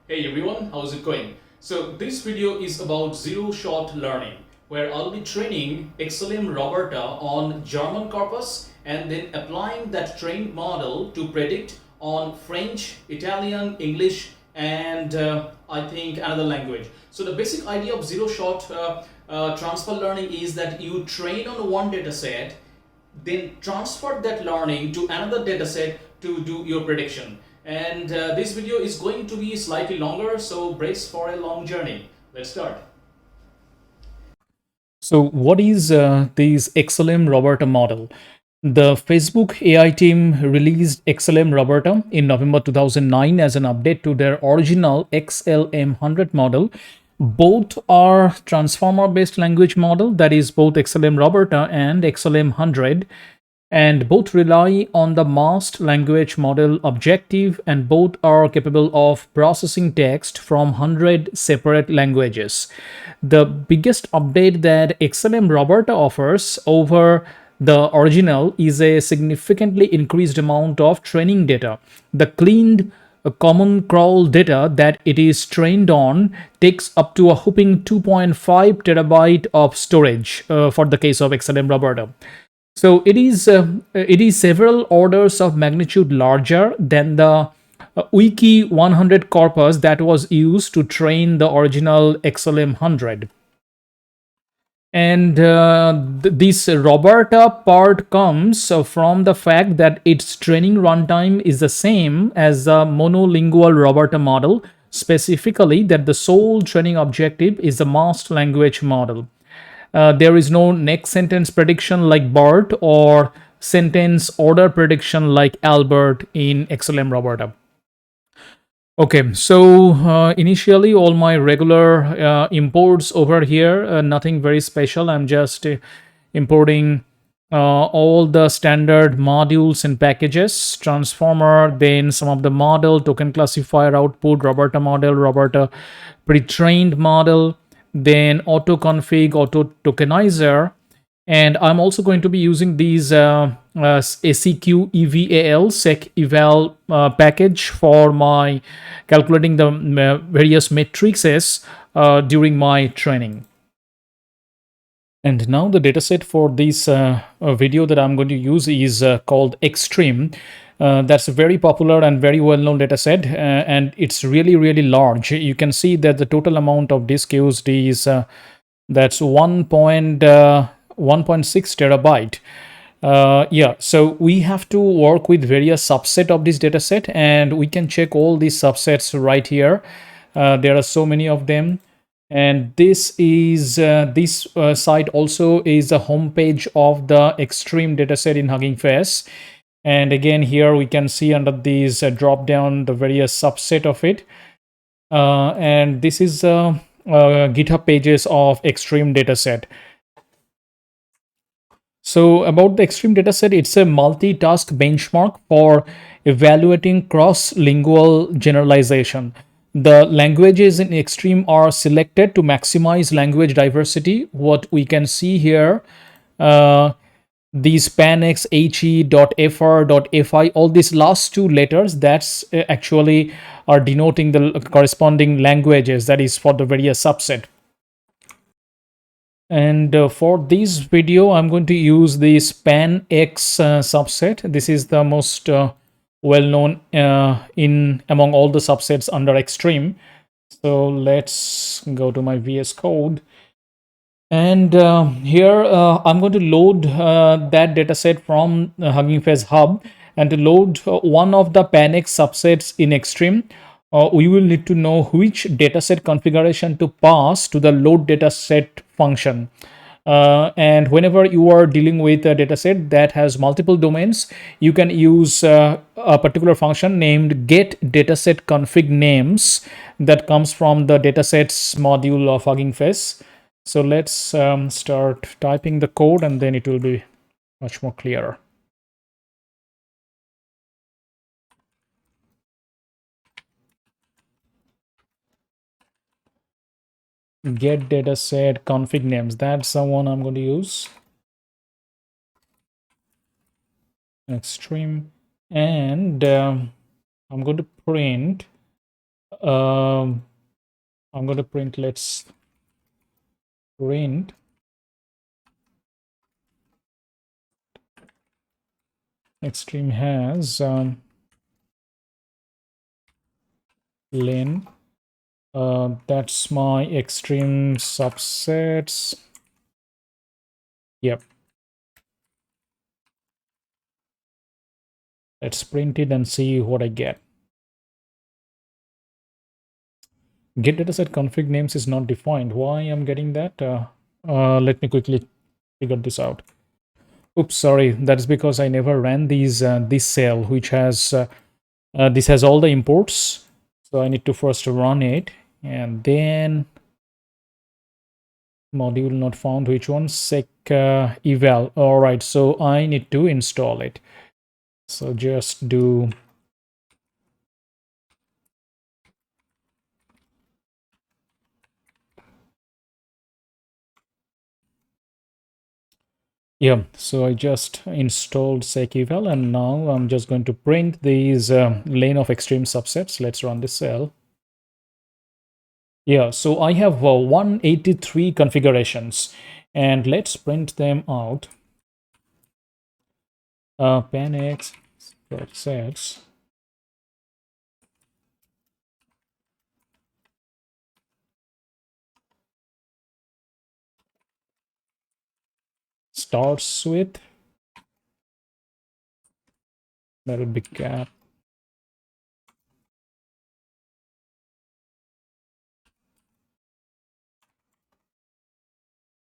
Hey everyone, how's it going? So this video is about zero-shot learning, where I'll be training XLM-Roberta on German corpus and then applying that trained model to predict on French, Italian, English, and I think another language. So the basic idea of zero-shot transfer learning is that you train on one data set, then transfer that learning to another dataset to do your prediction. And this video is going to be slightly longer, so brace for a long journey. Let's start. So what is this XLM-Roberta model? The Facebook AI team released XLM-Roberta in November 2009 as an update to their original XLM-100 model. Both are transformer-based language model, that is both XLM-Roberta and XLM-100, and both rely on the masked language model objective, and both are capable of processing text from 100 separate languages. The biggest update that XLM-Roberta offers over the original is a significantly increased amount of training data. The cleaned common crawl data that it is trained on takes up to a whopping 2.5 terabyte of storage for the case of XLM-Roberta. So it is several orders of magnitude larger than the Wiki 100 corpus that was used to train the original XLM-100. And this Roberta part comes from the fact that its training runtime is the same as the monolingual Roberta model, specifically that the sole training objective is the masked language model. There is no next sentence prediction like BART or sentence order prediction like Albert in XLM-Roberta. Okay, so initially all my regular imports over here, nothing very special. I'm just importing all the standard modules and packages, transformer, then some of the model, token classifier output, Roberta model, Roberta pre-trained model, then auto config, auto tokenizer, and I'm also going to be using these ACQ EVAL sec eval package for my calculating the various matrices during my training. And now the dataset for this video that I'm going to use is called XTREME. That's a very popular and very well-known dataset, and it's really large. You can see that the total amount of disk used is that's 1.6 terabyte. Yeah, so we have to work with various subset of this dataset, and we can check all these subsets right here. There are so many of them. And this is this site also is a homepage of the XTREME dataset in HuggingFace. And again, here we can see under these drop down the various subset of it. And this is GitHub pages of XTREME dataset. So about the XTREME dataset, it's a multitask benchmark for evaluating cross-lingual generalization. The languages in XTREME are selected to maximize language diversity. What we can see here, these panx, he.fr.fi, all these last two letters, that's actually are denoting the corresponding languages, that is for the various subset. And for this video, I'm going to use the SpanX subset. This is the most well-known in among all the subsets under XTREME. So let's go to my VS Code. And here I'm going to load that dataset from HuggingFace Hub. And to load one of the panx subsets in XTREME, we will need to know which dataset configuration to pass to the load dataset function. And whenever you are dealing with a dataset that has multiple domains, you can use a particular function named get dataset config names that comes from the datasets module of HuggingFace. So let's start typing the code, and then it will be much more clearer. Get dataset config names, that's the one I'm going to use. XTREME, and I'm going to print Um, I'm going to print, let's print Xtreme has len. That's my extreme subsets. Yep. Let's print it and see what I get. Get dataset config names is not defined. Why I'm getting that? Let me quickly figure this out. Oops, sorry. That's because I never ran these this cell, which has this has all the imports. So I need to first run it, and then module not found. Which one? Sec eval. All right. So I need to install it. So just do yeah. So I just installed sec eval, and now I'm just going to print these lane of extreme subsets. Let's run this cell. Yeah, so I have 183 configurations, and let's print them out. Panx sets starts with, that would be cap.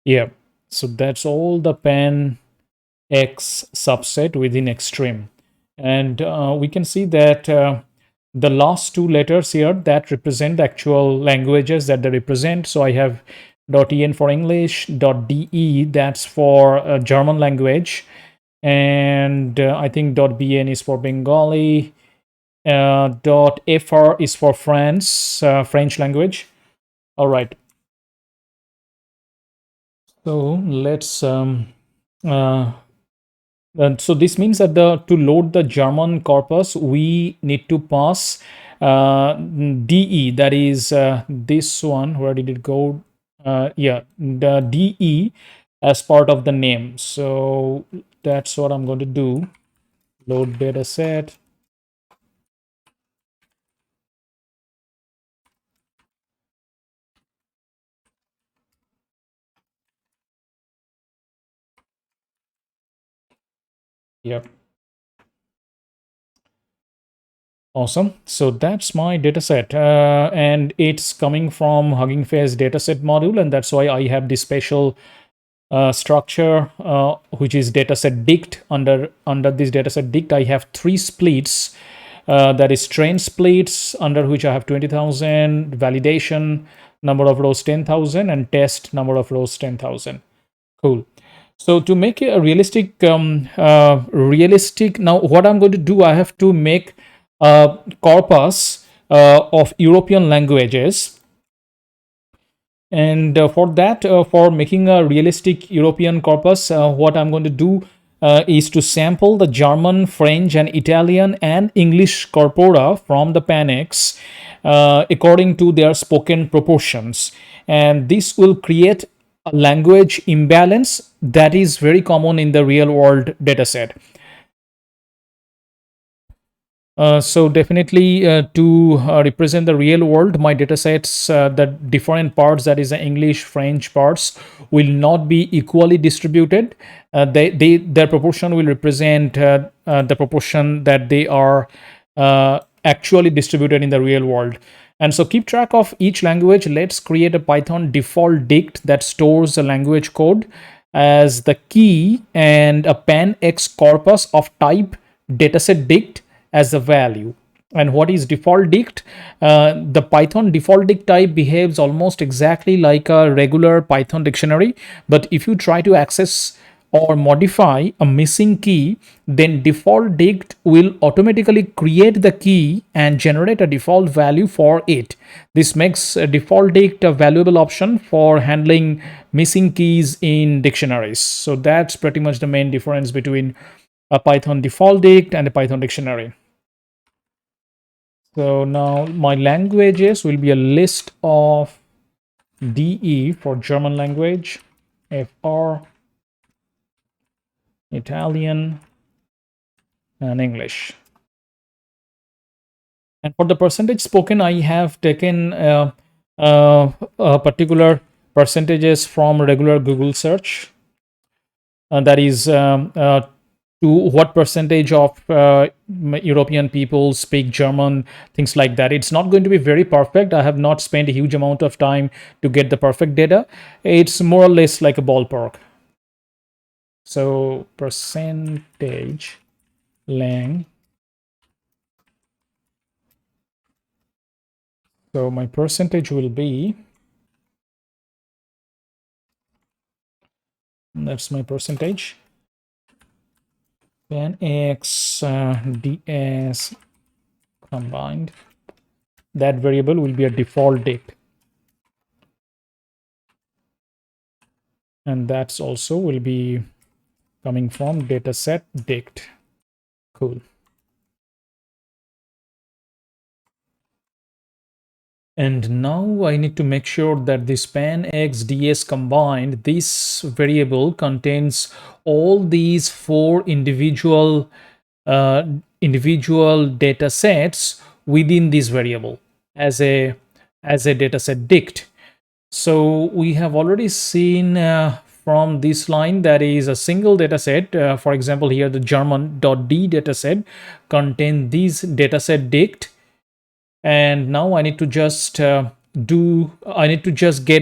Yeah, so that's all the pan X subset within extreme. And we can see that the last two letters here that represent the actual languages that they represent. So I have .en for English, .de that's for German language, and I think .bn is for Bengali, .fr is for France, French language. All right. So let's uh, so this means that to load the German corpus, we need to pass DE. That is this one. Where did it go? Yeah, the DE as part of the name. So that's what I'm going to do. Load data set. Yep. Awesome. So that's my dataset, and it's coming from HuggingFace dataset module, and that's why I have this special structure, which is dataset dict. Under this dataset dict, I have three splits. That is train splits, under which I have 20,000, validation number of rows 10,000, and test number of rows 10,000. Cool. So to make a realistic, now what I'm going to do, I have to make a corpus of European languages, and for that, for making a realistic European corpus, what I'm going to do is to sample the German, French, and Italian and English corpora from the PANX according to their spoken proportions. And this will create a language imbalance that is very common in the real world dataset. So definitely to represent the real world, my datasets, the different parts, that is the English, French parts, will not be equally distributed. Their proportion will represent the proportion that they are actually distributed in the real world. And so keep track of each language. Let's create a Python default dict that stores the language code as the key, and a pan-x corpus of type dataset dict as the value. And what is default dict? The Python default dict type behaves almost exactly like a regular Python dictionary, but if you try to access or modify a missing key, then default dict will automatically create the key and generate a default value for it. This makes a default dict a valuable option for handling missing keys in dictionaries. So that's pretty much the main difference between a Python default dict and a Python dictionary. So now my languages will be a list of DE for German language, FR, Italian, and English. And for the percentage spoken, I have taken particular percentages from regular Google search. That is to what percentage of European people speak German, things like that. It's not going to be very perfect. I have not spent a huge amount of time to get the perfect data. It's more or less like a ballpark. So percentage lang. So my percentage will be, that's my percentage, then x ds combined. That variable will be a default dict. And that's also will be coming from dataset dict. Cool. And now I need to make sure that the span x ds combined, this variable contains all these four individual data sets within this variable as a dataset dict. So we have already seen from this line that is a single dataset. For example, here the German.d dataset contain this dataset dict, and now I need to just get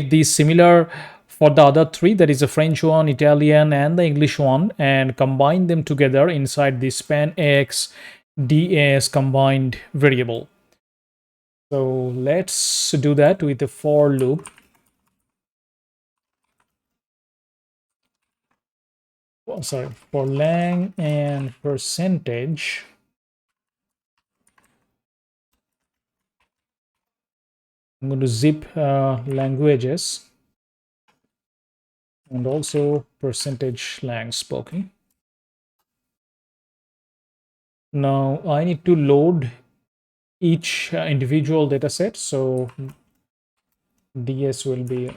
the similar for the other three, that is the French one, Italian, and the English one, and combine them together inside the span x ds combined variable. So let's do that with the for loop. Sorry, for lang and percentage. I'm going to zip languages and also percentage lang spoken. Now I need to load each individual data set. So ds will be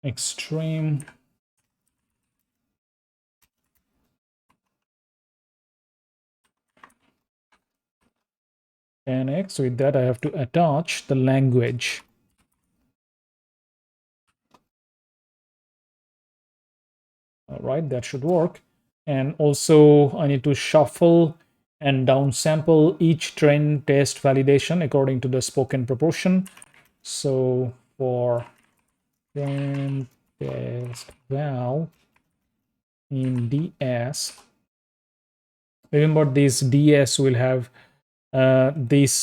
XTREME and x. With that, I have to attach the language. All right, that should work. And also I need to shuffle and downsample each train test validation according to the spoken proportion. So for train test val in ds, remember this ds will have these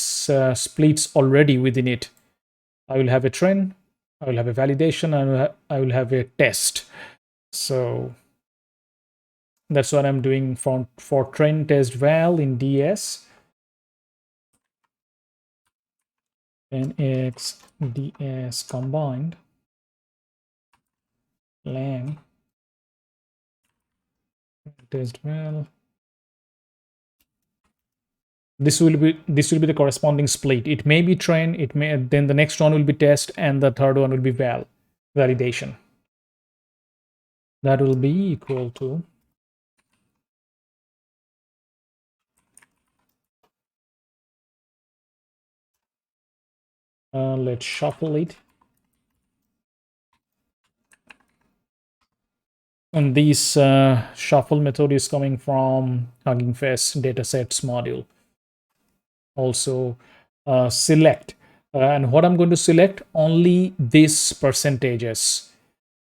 splits already within it. I will have a train, I will have a validation, and I will have a test. So that's what I'm doing for train test val in ds. And x ds combined lang test val. This will be the corresponding split. It may be train, it may, then the next one will be test, and the third one will be val validation. That will be equal to let's shuffle it. And this shuffle method is coming from HuggingFace datasets module. Also select, and what I'm going to select, only these percentages.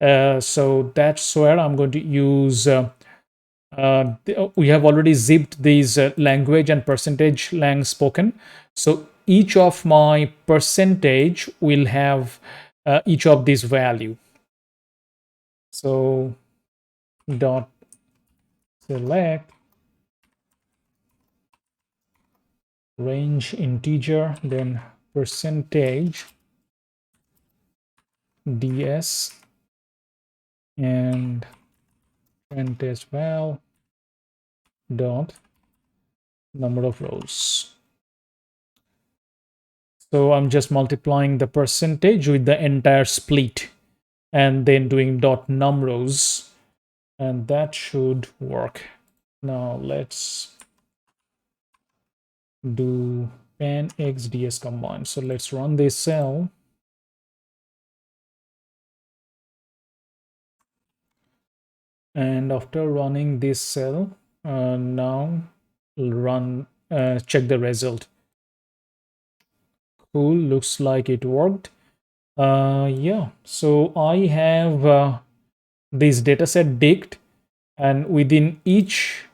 So that's where I'm going to use we have already zipped these language and percentage lang spoken. So each of my percentage will have each of these value. So dot select range integer, then percentage ds and test val. dot number of rows. So I'm just multiplying the percentage with the entire split and then doing dot num rows, and that should work. Now let's do pan xds combine. So let's run this cell. And after running this cell, now run check the result. Cool, looks like it worked. Yeah, so I have this dataset dict, and within each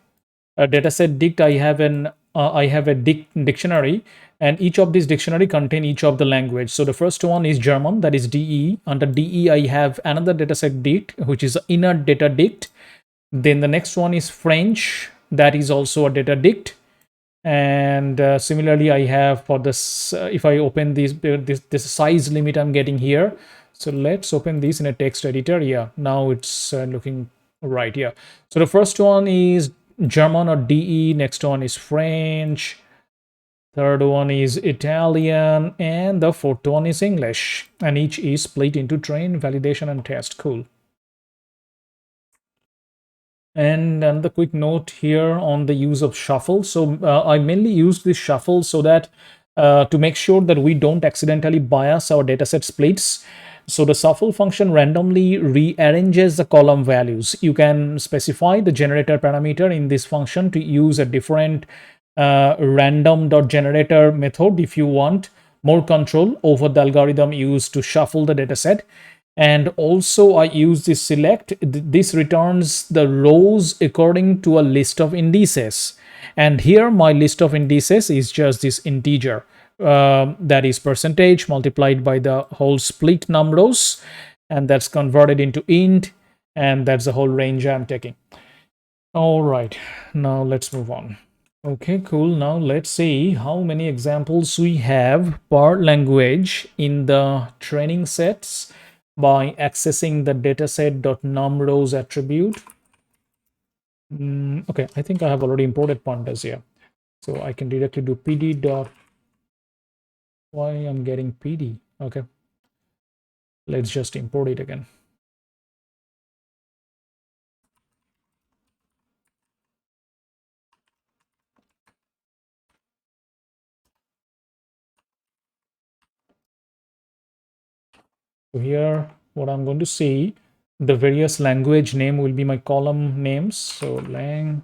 dataset dict I have a dictionary, and each of these dictionary contain each of the language. So the first one is German, that is DE. Under DE I have another dataset dict, which is inner data dict. Then the next one is French, that is also a data dict. And similarly I have for this if I open this size limit I'm getting here. So let's open this in a text editor. Yeah, now it's looking right. Yeah, so the first one is German or DE, next one is French, third one is Italian, and the fourth one is English, and each is split into train, validation, and test. Cool. And the quick note here on the use of shuffle. So I mainly use this shuffle so that to make sure that we don't accidentally bias our dataset splits. So the shuffle function randomly rearranges the column values. You can specify the generator parameter in this function to use a different random.generator method if you want more control over the algorithm used to shuffle the dataset. And also I use this select. This returns the rows according to a list of indices. And here my list of indices is just this integer. That is percentage multiplied by the whole split num rows. And that's converted into int. And that's the whole range I'm taking. All right, now let's move on. Okay, cool. Now let's see how many examples we have per language in the training sets by accessing the dataset.numRows attribute. Okay, I think I have already imported pandas here. So I can directly do pd dot. Why I'm getting pd? Okay, let's just import it again. So here, what I'm going to see, the various language name will be my column names. So lang,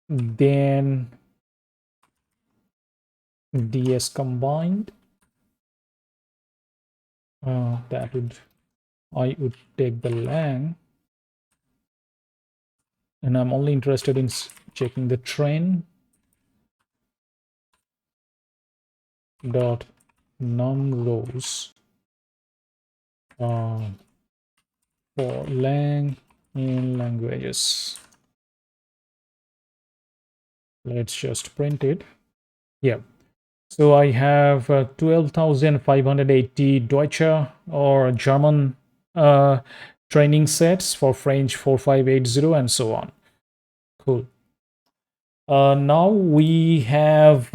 then ds combined. That would, I would take the lang, and I'm only interested in checking the train dot num rows for lang in languages. Let's just print it. Yeah, so I have 12,580 Deutsche or German training sets, for French 4580, and so on. Cool. Now we have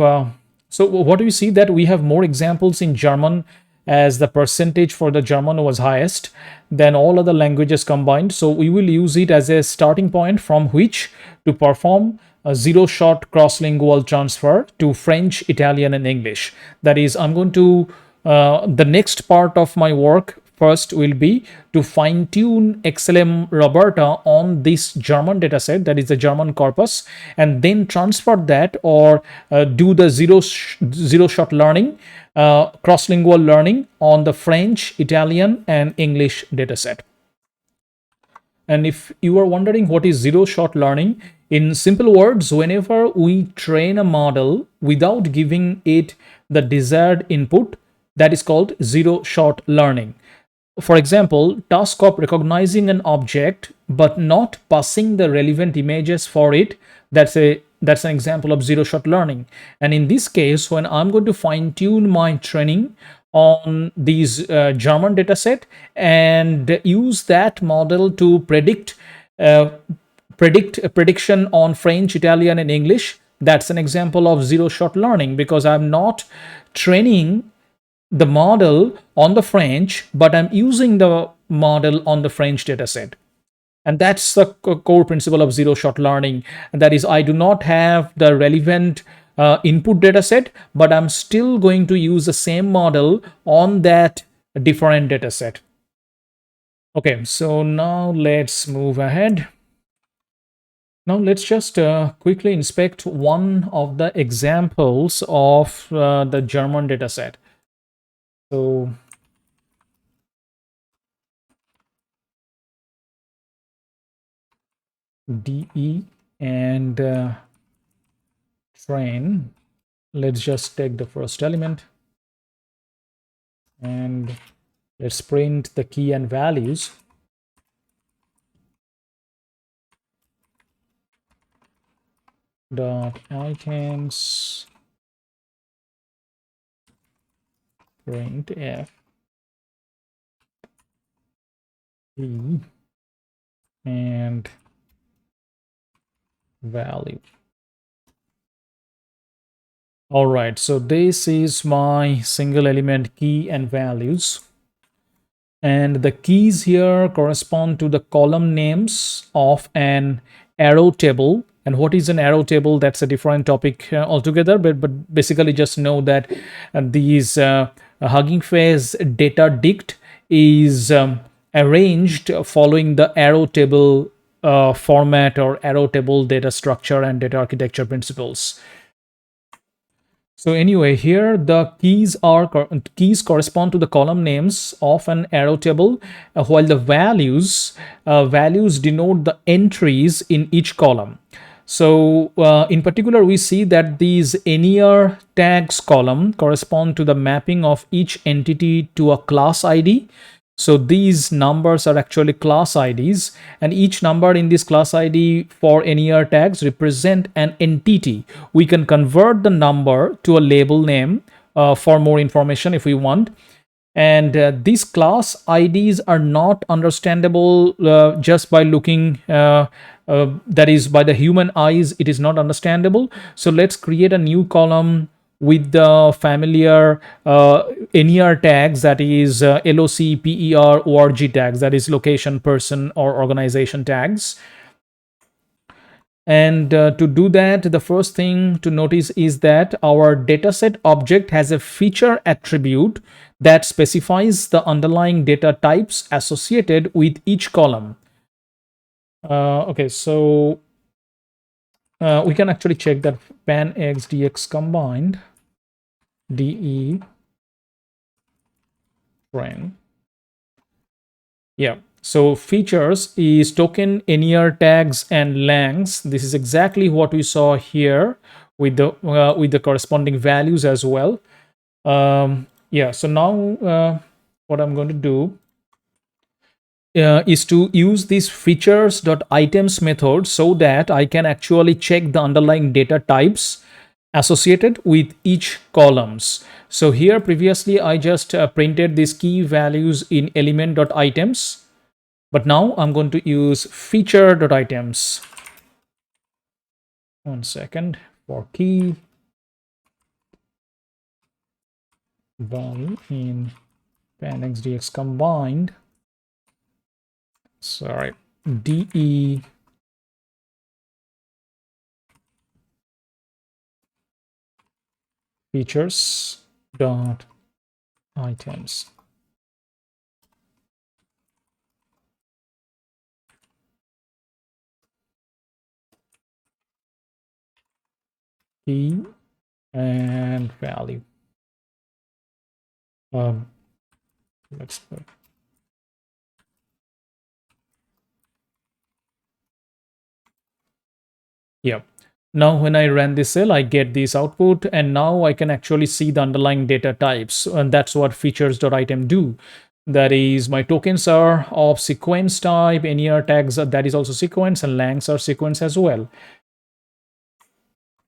so what do you see, that we have more examples in German, as the percentage for the German was highest than all other languages combined. So we will use it as a starting point from which to perform a zero-shot cross-lingual transfer to French, Italian, and English. That is, I'm going to the next part of my work first will be to fine-tune XLM-Roberta on this German dataset, that is the German corpus, and then transfer that or do the zero-shot learning, cross-lingual learning on the French, Italian, and English dataset. And if you are wondering what is zero-shot learning, in simple words, whenever we train a model without giving it the desired input, that is called zero-shot learning. For example, task of recognizing an object but not passing the relevant images for it, that's an example of zero-shot learning. And in this case, when I'm going to fine-tune my training on these German dataset and use that model to predict prediction on French, Italian, and English. That's an example of zero-shot learning, because I'm not training the model on the French, but I'm using the model on the French dataset. And that's the core principle of zero-shot learning. And that is, I do not have the relevant input dataset, but I'm still going to use the same model on that different dataset. Okay, so now let's move ahead. Now let's just quickly inspect one of the examples of the German dataset. So DE and train. Let's just take the first element and let's print the key and values. Dot items print f key and value. All right, so this is my single element key and values. And the keys here correspond to the column names of an arrow table. And what is an arrow table? That's a different topic altogether. But basically, just know that these Hugging Face data dict is arranged following the arrow table format or arrow table data structure and data architecture principles. So anyway, here the keys correspond to the column names of an arrow table, while the values denote the entries in each column. So in particular, we see that these NER tags column correspond to the mapping of each entity to a class ID. So these numbers are actually class IDs, and each number in this class ID for NER tags represent an entity. We can convert the number to a label name for more information if we want. And these class IDs are not understandable just by looking, that is, by the human eyes, it is not understandable. So let's create a new column with the familiar NER tags, that is LOC, PER, ORG tags, that is location, person, or organization tags. And to do that, the first thing to notice is that our dataset object has a feature attribute that specifies the underlying data types associated with each column. Okay, so we can actually check that pan x dx combined de trend. Yeah, so features is token NER tags and langs. This is exactly what we saw here with the corresponding values as well. Yeah, so now what I'm going to do is to use this features.items method so that I can actually check the underlying data types associated with each columns. So here previously I just printed these key values in element.items, but now I'm going to use feature.items. One second, for key value in panxdx combined, sorry, de features dot items. Key and value. Let's put. Yeah. Now when I run this cell, I get this output, and now I can actually see the underlying data types, and that's what features.item do. That is, my tokens are of sequence type, NER tags, that is also sequence, and langs are sequence as well.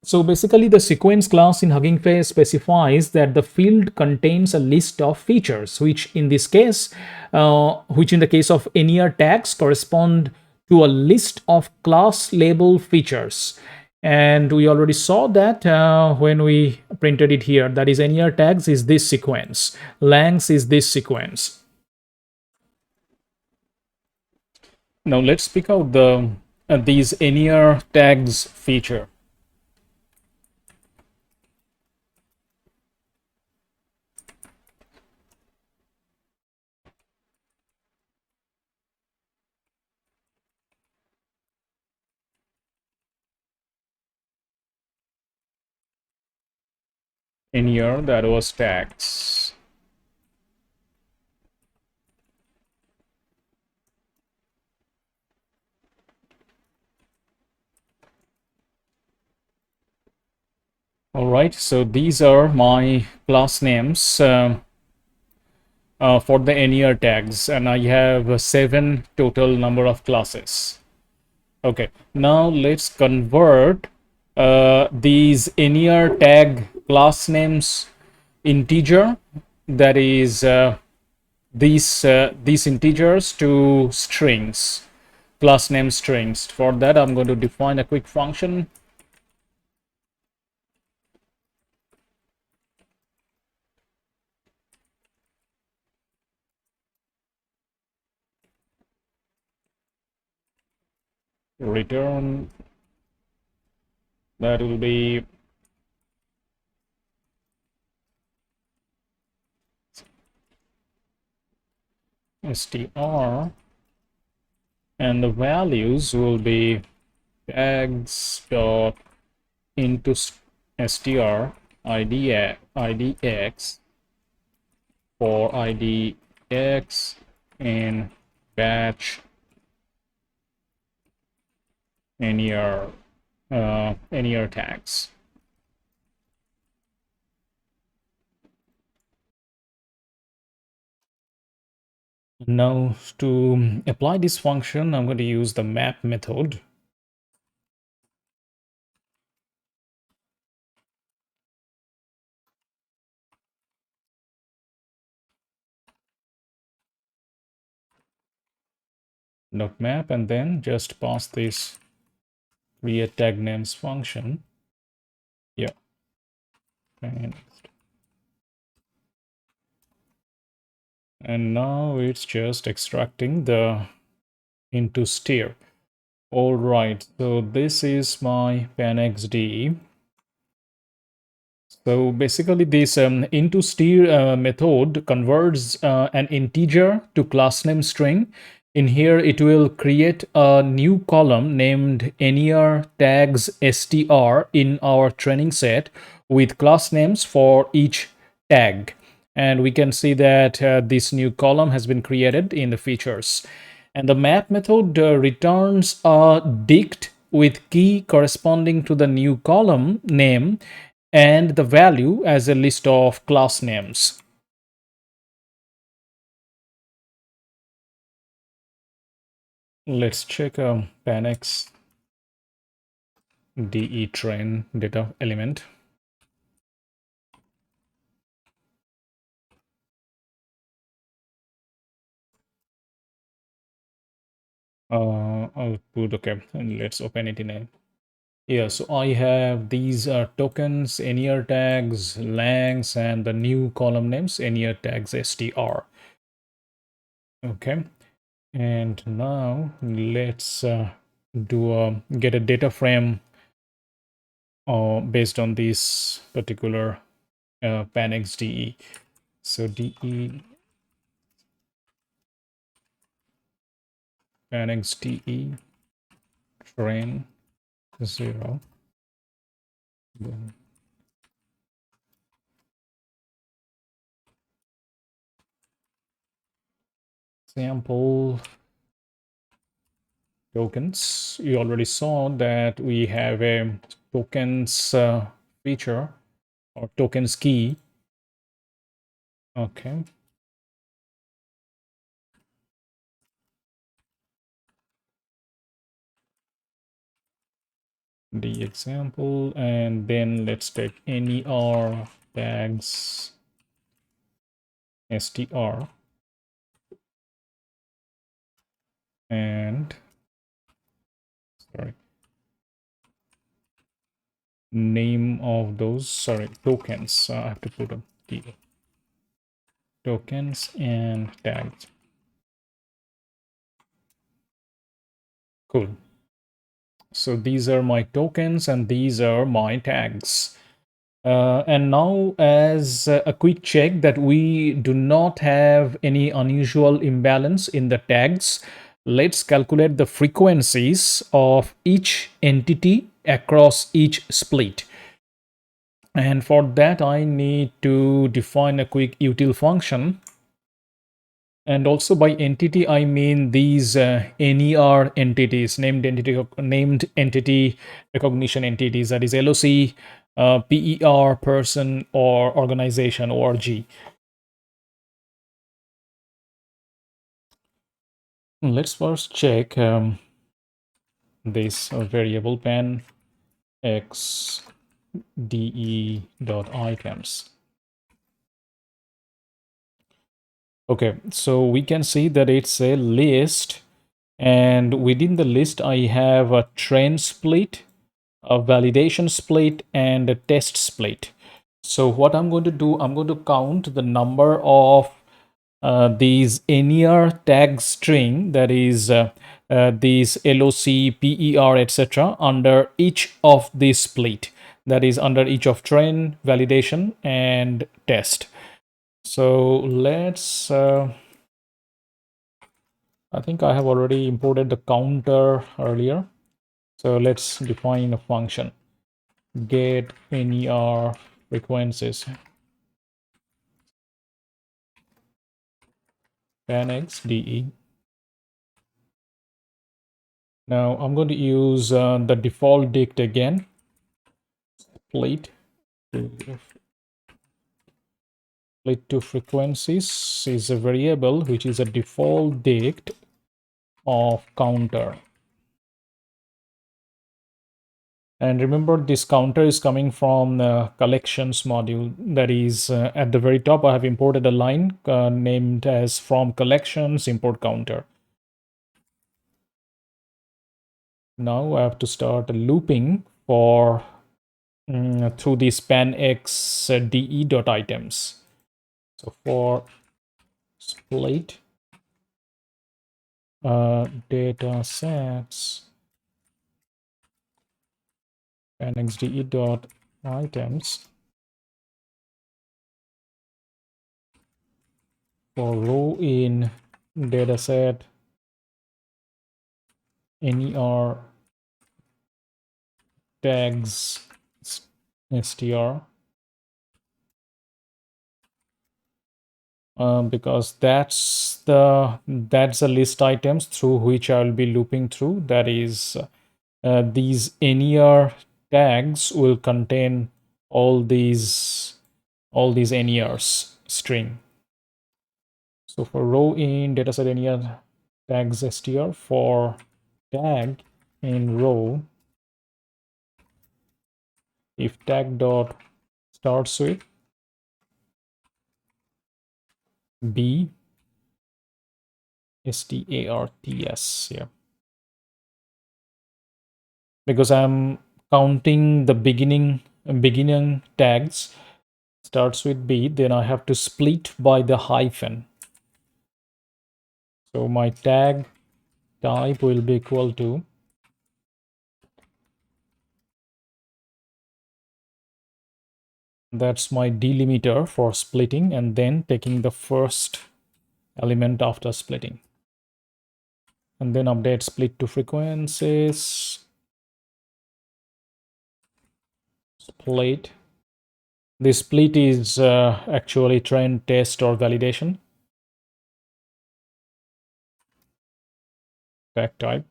So basically, the sequence class in Hugging Face specifies that the field contains a list of features, which in this case, which in the case of NER tags correspond to a list of class label features. And we already saw that when we printed it here. That is, NER tags is this sequence, lengths is this sequence. Now let's pick out the these NER tags feature. NER, that was tags. All right, so these are my class names for the NER tags, and I have 7 total number of classes. Okay, now let's convert these NER tag class names integer, that is these integers, to strings, class name strings. For that, I'm going to define a quick function. Return, that will be str, and the values will be tags dot into str idx for idx and batch NER tags. Now to apply this function, I'm going to use the map method. Dot map, and then just pass this create tag names function. Yeah. And now it's just extracting the into steer. All right, so this is my panxd. So basically this into steer method converts an integer to class name string. In here, it will create a new column named NER tags str in our training set with class names for each tag. And we can see that this new column has been created in the features. And the map method returns a dict with key corresponding to the new column name and the value as a list of class names. Let's check panx de train data element. Output, okay, and let's open it in a. Yeah, so I have these tokens, NER tags, lengths, and the new column names, NER tags str. Okay, and now let's get a data frame based on this particular panx de. So de panx de train 0. Sample tokens. You already saw that we have a tokens feature or tokens key. Okay. The example, and then let's take NER tags str, and sorry, name of those, sorry, tokens. I have to put a key. Tokens and tags. Cool. So these are my tokens and these are my tags. And now, as a quick check that we do not have any unusual imbalance in the tags, let's calculate the frequencies of each entity across each split. And for that, I need to define a quick util function. And also by entity, I mean these NER entities, named entity recognition entities, that is LOC, PER, person, or organization, ORG. Let's first check this variable pen xde.items. Okay, so we can see that it's a list, and within the list, I have a trend split, a validation split, and a test split. So what I'm going to do, I'm going to count the number of these NER tag string, that is these LOC, PER, etc. under each of this split, that is under each of trend, validation, and test. So let's, I think I have already imported the counter earlier. So let's define a function, get NER frequencies, xde. Now I'm going to use the default dict again, split to frequencies is a variable which is a default dict of counter. And remember, this counter is coming from the collections module. That is at the very top, I have imported a line named as from collections import counter. Now I have to start looping for through the span x de.items. So for split data sets and xde.items for row in dataset NER tags str, because that's the list items through which I will be looping through. That is, these NER tags will contain all these NERs string. So for row in dataset NER tags str, for tag in row, if tag dot starts with b starts, yeah, because I'm counting the beginning tags starts with b, then I have to split by the hyphen. So my tag type will be equal to that's my delimiter for splitting, and then taking the first element after splitting, and then update split to frequencies, split. This split is actually trend, test, or validation. Tag type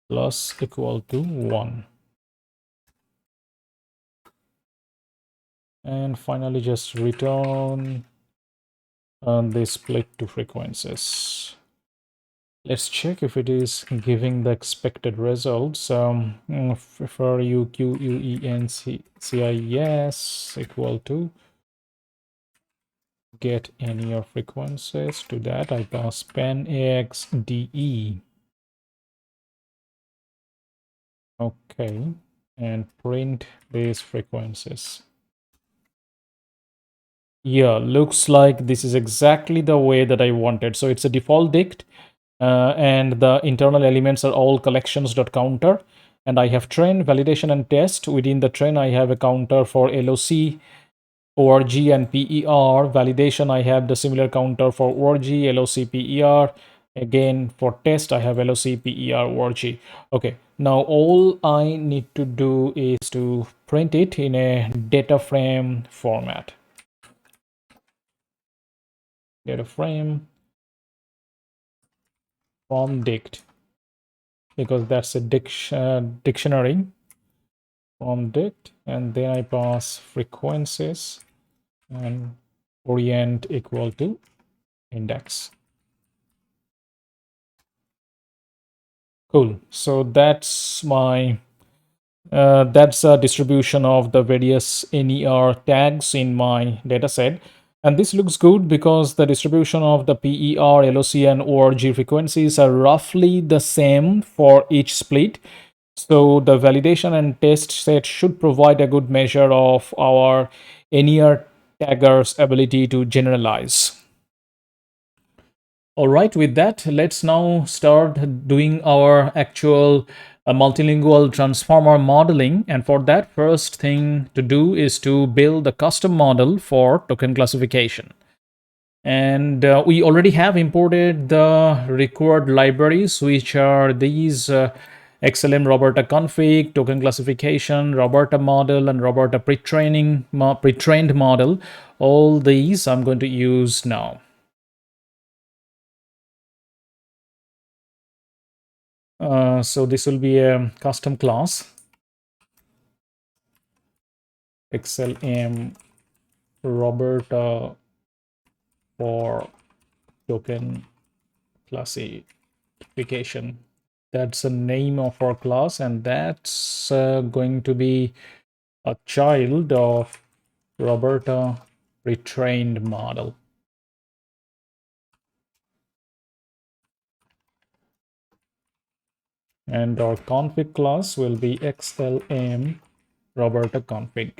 plus equal to 1. And finally, just return the split to frequencies. Let's check if it is giving the expected results. For UQUENCIS equal to get any of frequencies. To that, I pass pen xde. Okay, and print these frequencies. Yeah, looks like this is exactly the way that I wanted. So it's a default dict, and the internal elements are all collections.counter. And I have train, validation, and test. Within the train, I have a counter for LOC, ORG, and PER. Validation, I have the similar counter for ORG, LOC, PER. Again, for test, I have LOC, PER, ORG. Okay, now all I need to do is to print it in a data frame format. Data frame from dict, because that's a dictionary from dict, and then I pass frequencies and orient equal to index. Cool. So that's my that's a distribution of the various NER tags in my dataset. And this looks good because the distribution of the PER, LOC, and ORG frequencies are roughly the same for each split. So the validation and test set should provide a good measure of our NER tagger's ability to generalize. All right, with that, let's now start doing our actual multilingual transformer modeling. And for that, first thing to do is to build a custom model for token classification. And we already have imported the required libraries, which are these XLM-Roberta config, token classification, Roberta model, and Roberta pre-trained model. All these I'm going to use now. So this will be a custom class, XLM-Roberta for token classification. That's the name of our class, and that's going to be a child of Roberta retrained model. And our config class will be XLM Roberta config.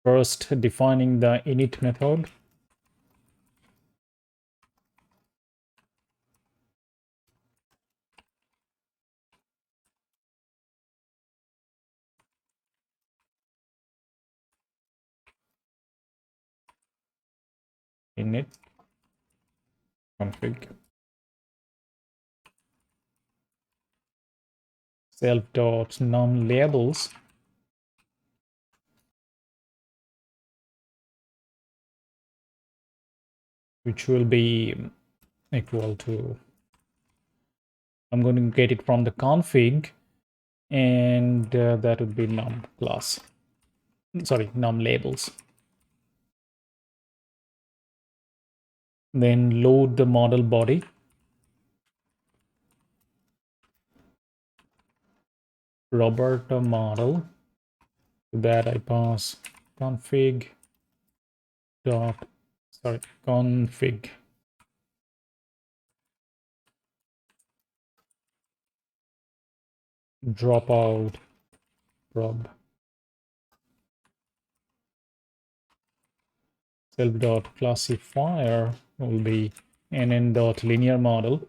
First, defining the init method. Init config. Self.num labels, which will be equal to, I'm going to get it from the config, and that would be num class. Sorry, num labels. Then load the model body. Roberta model. To that I pass config dot, sorry, config dropout prob. Self dot classifier will be nn dot linear model.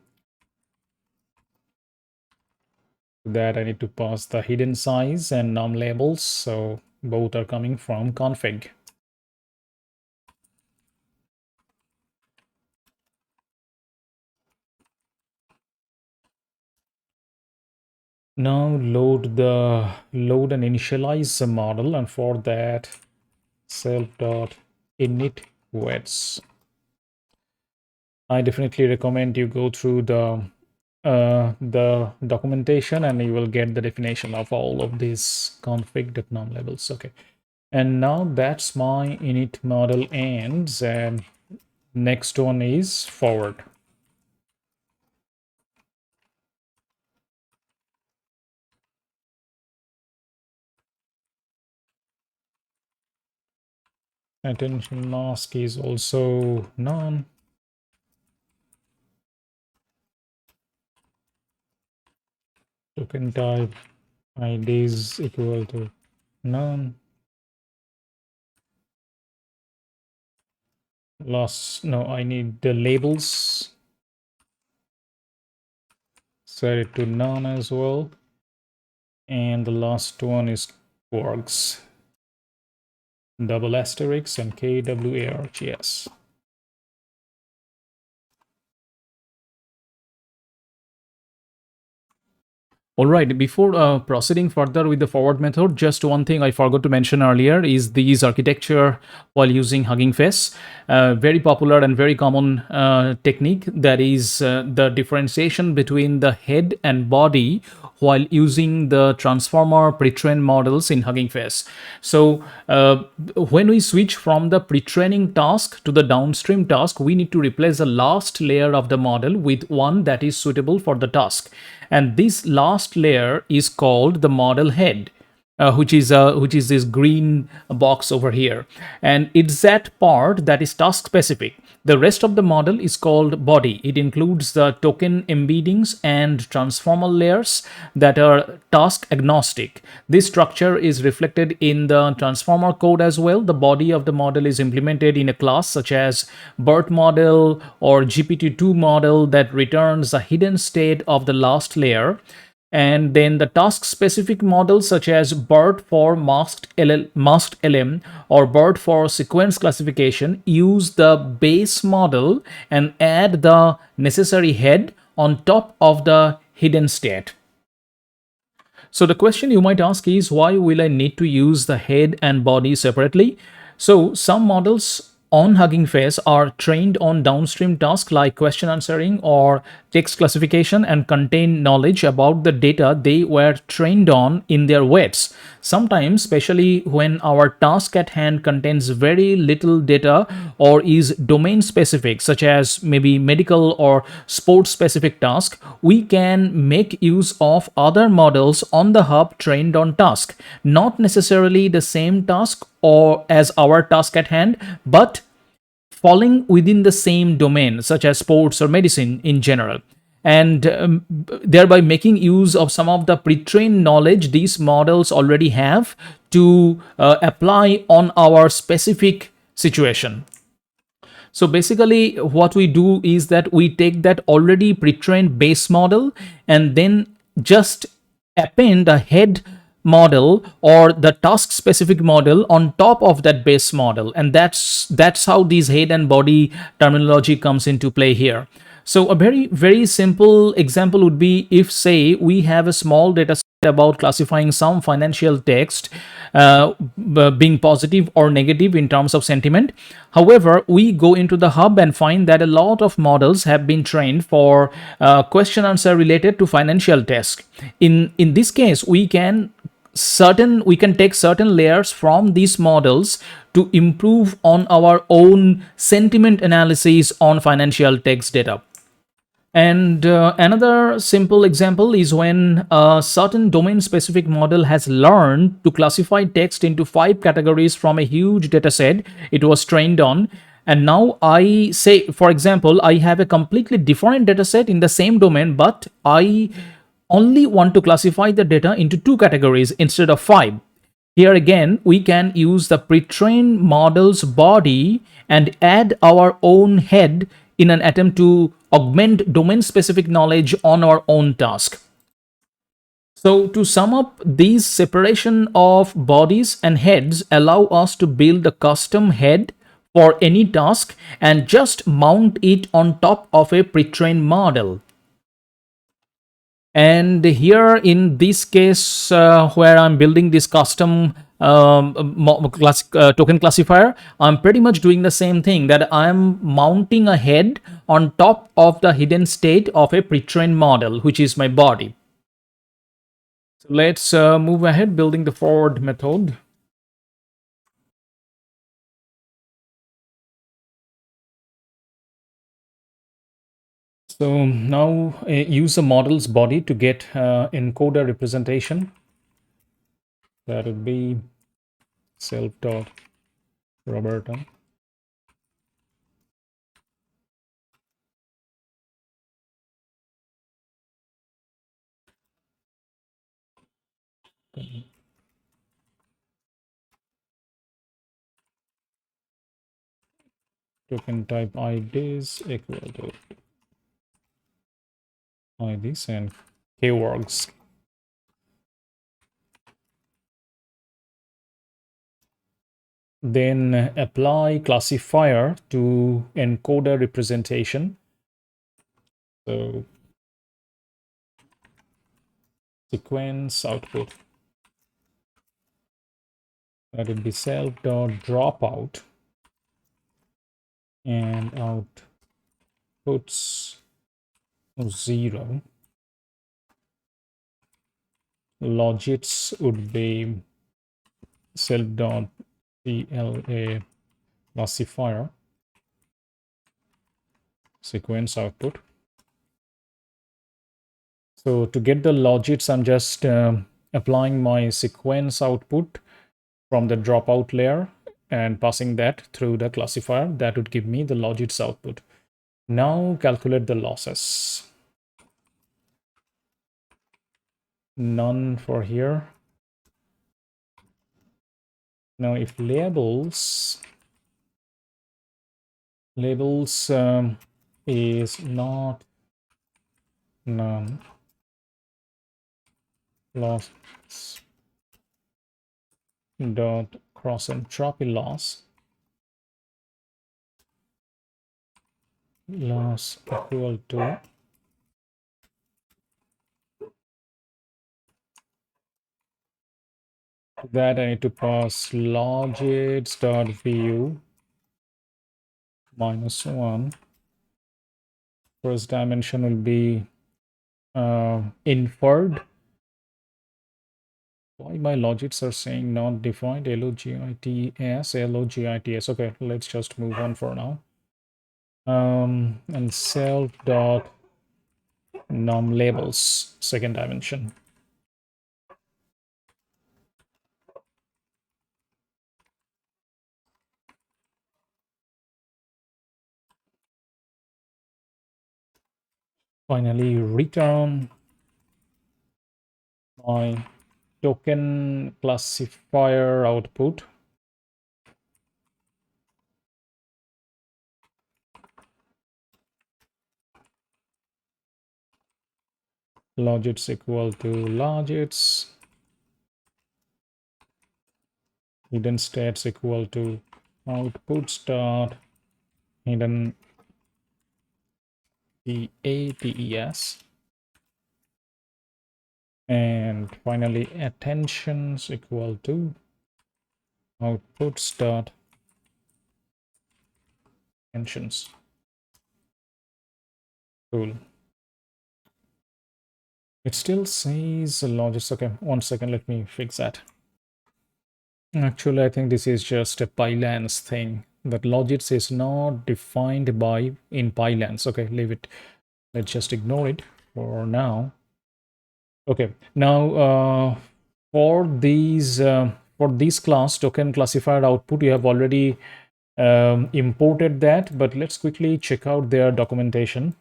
To that I need to pass the hidden size and num labels, so both are coming from config. Now load and initialize the model, and for that self.init widths. I definitely recommend you go through the documentation, and you will get the definition of all of these config.num labels. Okay, and now that's my init model ends, and next one is forward. Attention mask is also none. Token type ID is equal to none. Last, no, I need the labels. Set it to none as well. And the last one is quarks. Double asterisk and KWARGS. All right, before proceeding further with the forward method, just one thing I forgot to mention earlier is these architecture while using Hugging Face. Very popular and very common technique, that is the differentiation between the head and body while using the transformer pre-trained models in Hugging Face. So when we switch from the pre-training task to the downstream task, we need to replace the last layer of the model with one that is suitable for the task. And this last layer is called the model head, which is this green box over here, and it's that part that is task specific. The rest of the model is called body. It includes the token embeddings and transformer layers that are task agnostic. This structure is reflected in the transformer code as well. The body of the model is implemented in a class such as BERT model or GPT-2 model that returns the hidden state of the last layer. And then the task specific models such as BERT for masked LM or BERT for sequence classification use the base model and add the necessary head on top of the hidden state. So the question you might ask is, why will I need to use the head and body separately? So some models on Hugging Face are trained on downstream tasks like question answering or text classification and contain knowledge about the data they were trained on in their weights. Sometimes, especially when our task at hand contains very little data or is domain specific, such as maybe medical or sports specific task, we can make use of other models on the hub trained on task. Not necessarily the same task or as our task at hand, but falling within the same domain, such as sports or medicine in general, and thereby making use of some of the pre-trained knowledge these models already have to apply on our specific situation. So basically, what we do is that we take that already pre-trained base model and then just append a head model or the task specific model on top of that base model, and that's how these head and body terminology comes into play here. So a very simple example would be if, say, we have a small data set about classifying some financial text being positive or negative in terms of sentiment. However, we go into the hub and find that a lot of models have been trained for question answer related to financial text. In this case, we can take certain layers from these models to improve on our own sentiment analysis on financial text data. And another simple example is when a certain domain specific model has learned to classify text into 5 categories from a huge data set it was trained on. And now I say, for example, I have a completely different data set in the same domain, but I only want to classify the data into 2 categories instead of 5. Here again, we can use the pre-trained model's body and add our own head in an attempt to augment domain-specific knowledge on our own task. So to sum up, these separation of bodies and heads allow us to build a custom head for any task and just mount it on top of a pre-trained model. And here in this case, where I'm building this custom token classifier, I'm pretty much doing the same thing, that I'm mounting a head on top of the hidden state of a pre-trained model, which is my body. So let's move ahead building the forward method. So now use the model's body to get encoder representation. That would be self.Roberta. Token type IDs equal to IDs and keywords. Then apply classifier to encoder representation. So sequence output, that would be self dot dropout, and outputs 0. Logits would be self dot CLA classifier sequence output. So to get the logits, I'm just applying my sequence output from the dropout layer and passing that through the classifier. That would give me the logits output. Now calculate the losses. None for here. Now if labels is not none, loss dot cross entropy loss equal to that I need to pass logits dot view -1. First dimension will be inferred. Why my logits are saying not defined? logits. Okay, let's just move on for now. And self dot num labels, second dimension. Finally, return my token classifier output. Logits equal to logits. Hidden states equal to outputs dot hidden TATES. And finally, attentions equal to outputs dot attentions. Cool. It still says logits. Okay, 1 second. Let me fix that. Actually, I think this is just a Pylance thing. That logits is not defined by in Pylance. Okay, leave it. Let's just ignore it for now. Okay, now for this class token classifier output, you have already imported that, but let's quickly check out their documentation.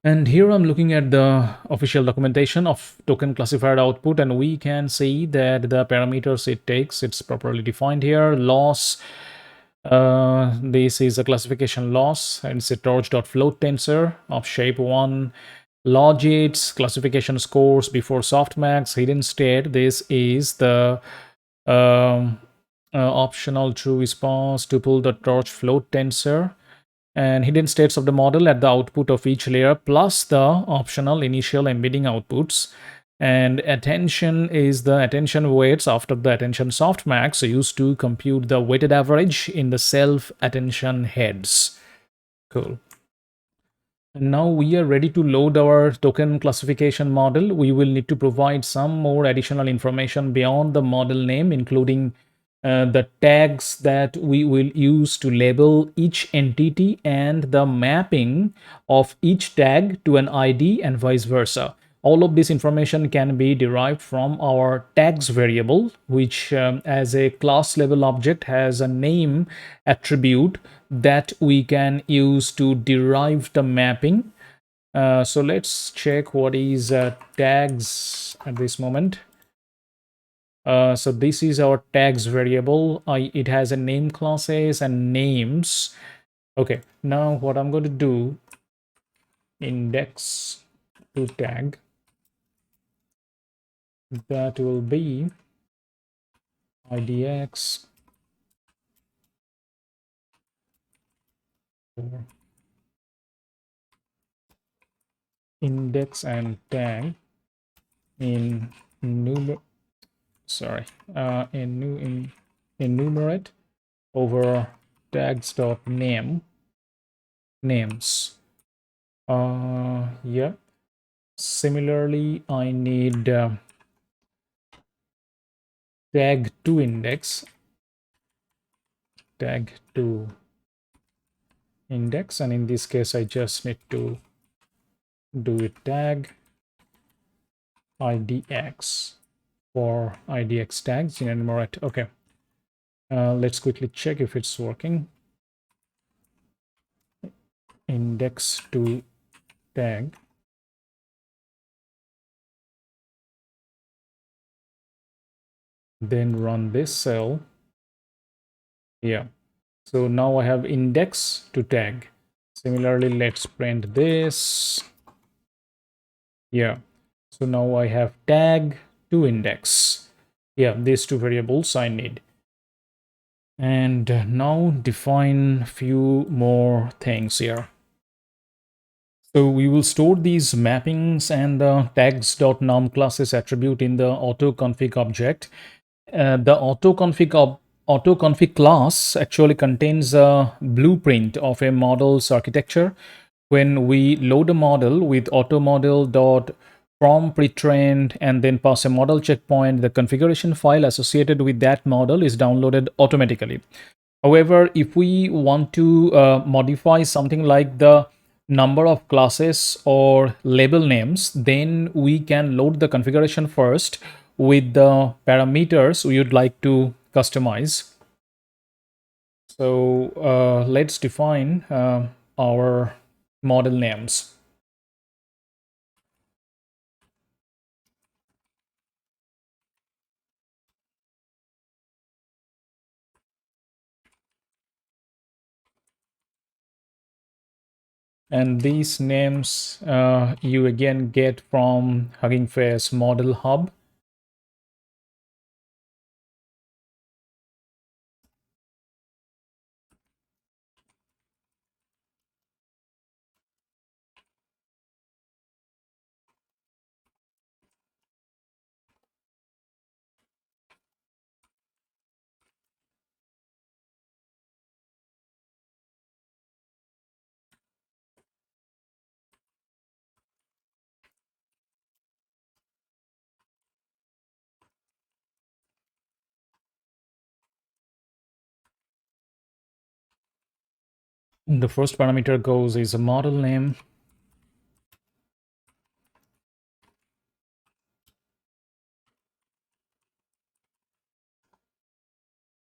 And here I'm looking at the official documentation of token classified output, and we can see that the parameters it takes, it's properly defined here. Loss, this is a classification loss, and it's a torch.float tensor of shape 1. Logits, classification scores before softmax. Hidden state, this is the optional true response tuple the torch float tensor, and hidden states of the model at the output of each layer plus the optional initial embedding outputs. And attention is the attention weights after the attention softmax used to compute the weighted average in the self attention heads. Cool. And now we are ready to load our token classification model. We will need to provide some more additional information beyond the model name, including the tags that we will use to label each entity and the mapping of each tag to an ID and vice versa. All of this information can be derived from our tags variable, which as a class level object has a name attribute that we can use to derive the mapping. So let's check what is tags at this moment. So this is our tags variable. It has a name classes and names. Okay, now what I'm going to do, index to tag, that will be idx or index and tag in numer sorry in new in enumerate over tags.name names. Yeah. Similarly, I need tag to index, tag to index, and in this case, I just need to do it tag idx for idx tags in enumerate. Okay. Let's quickly check if it's working. Index to tag. Then run this cell. Yeah. So now I have index to tag. Similarly, let's print this. Yeah. So now I have tag to index. Yeah, these two variables I need. And now define few more things here. So we will store these mappings and the tags.num classes attribute in the autoconfig object. The autoconfig class actually contains a blueprint of a model's architecture. When we load a model with automodel dot from pre-trained and then pass a model checkpoint, the configuration file associated with that model is downloaded automatically. However, if we want to modify something like the number of classes or label names, then we can load the configuration first with the parameters we would like to customize. So let's define our model names. And these names you again get from Hugging Face Model Hub. The first parameter goes is a model name.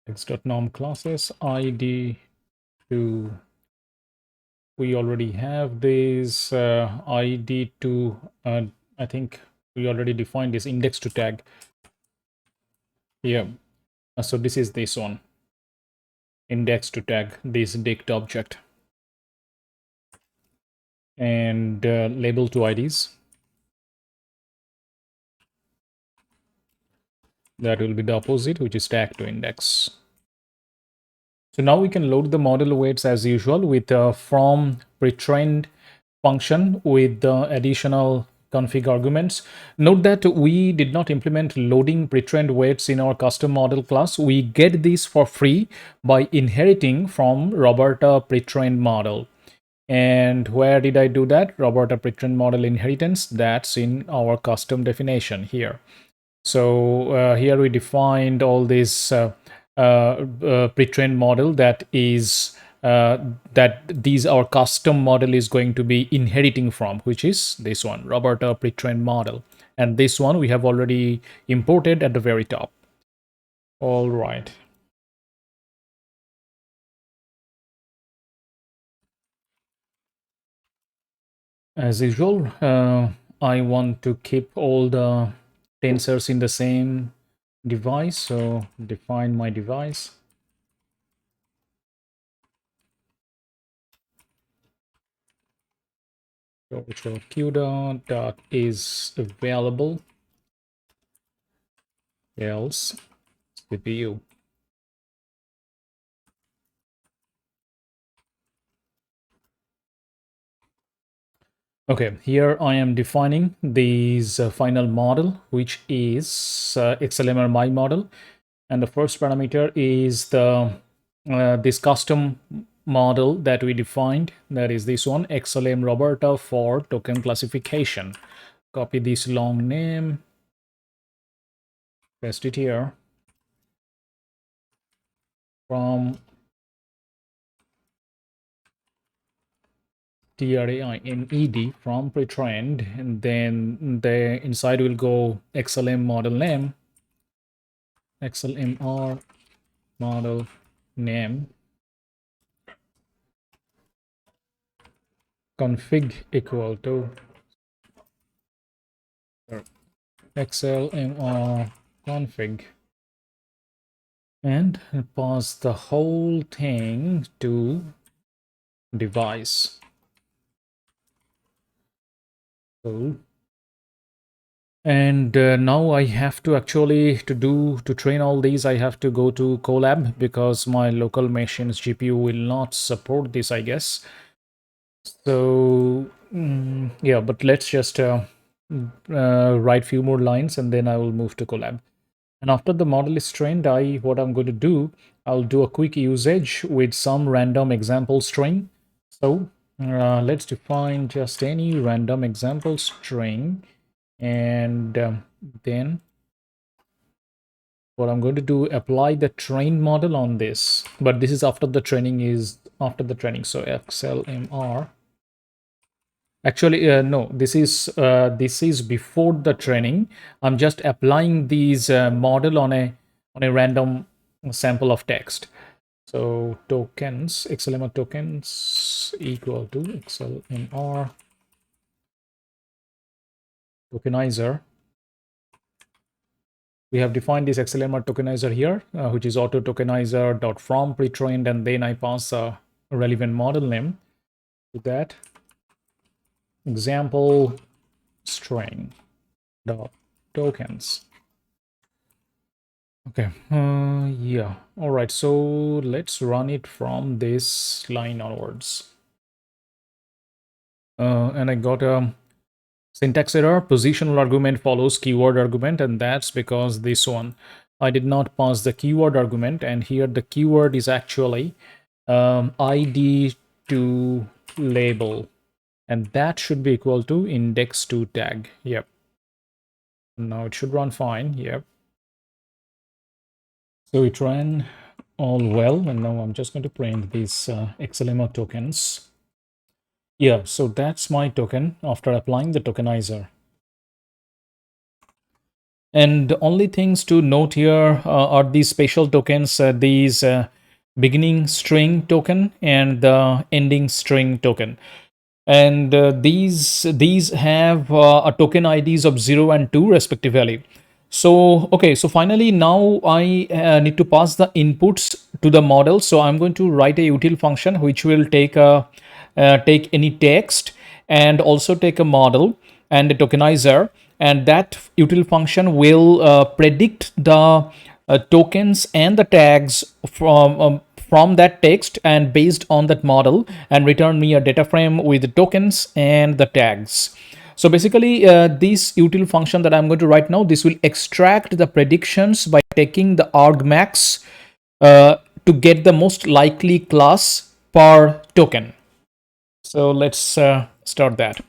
X.norm classes id to, we already have this id to, I think we already defined this index to tag. Yeah. So this is this one, index to tag this dict object, and label to IDs. That will be the opposite, which is tag to index. So now we can load the model weights as usual with a from pre-trained function with the additional config arguments. Note that we did not implement loading pre-trained weights in our custom model class. We get this for free by inheriting from Roberta pre-trained model. And where did I do that? Roberta pre-trained model inheritance. That's in our custom definition here. So here we defined all this pre-trained model that is that these our custom model is going to be inheriting from, which is this one, Roberta pre-trained model. And this one we have already imported at the very top. All right. As usual, I want to keep all the tensors in the same device. So define my device. So q dot is available, else CPU. Okay, here I am defining this final model, which is XLM-My model, and the first parameter is the this custom model that we defined. That is this one, XLM-Roberta for token classification. Copy this long name, paste it here from TRAINED from pre-trained, and then the inside will go XLM model name, XLMR model name, config equal to XLMR config, and pass the whole thing to device. So, and now I have to actually to train all these, I have to go to Colab because my local machine's GPU will not support this, I guess. So yeah, but let's just write few more lines and then I will move to Colab. And after the model is trained, what I'm going to do, I'll do a quick usage with some random example string. So let's define just any random example string, and then what I'm going to do, apply the train model on this. But this is after the training So XLMR. Actually, no, this is before the training. I'm just applying these model on a random sample of text. So tokens, XLMR tokens equal to XLMR tokenizer. We have defined this XLMR tokenizer here, which is auto tokenizer dot from pre-trained, and then I pass a relevant model name to that. Example string dot tokens. Okay, yeah, all right, so let's run it from this line onwards. And I got a syntax error. Positional argument follows keyword argument, and that's because this one, I did not pass the keyword argument, and here the keyword is actually id to label, and that should be equal to index to tag. Yep, now it should run fine. Yep, so it ran all well, and now I'm just going to print these XLMR tokens. Yeah, so that's my token after applying the tokenizer. And the only things to note here are these special tokens, these beginning string token and the ending string token. And these have a token IDs of 0 and 2 respectively. So okay, so finally now I need to pass the inputs to the model. So I'm going to write a util function which will take any text and also take a model and a tokenizer, and that util function will predict the tokens and the tags from that text and based on that model, and return me a data frame with the tokens and the tags. So basically, this util function that I'm going to write now, this will extract the predictions by taking the argmax to get the most likely class per token. So let's start that.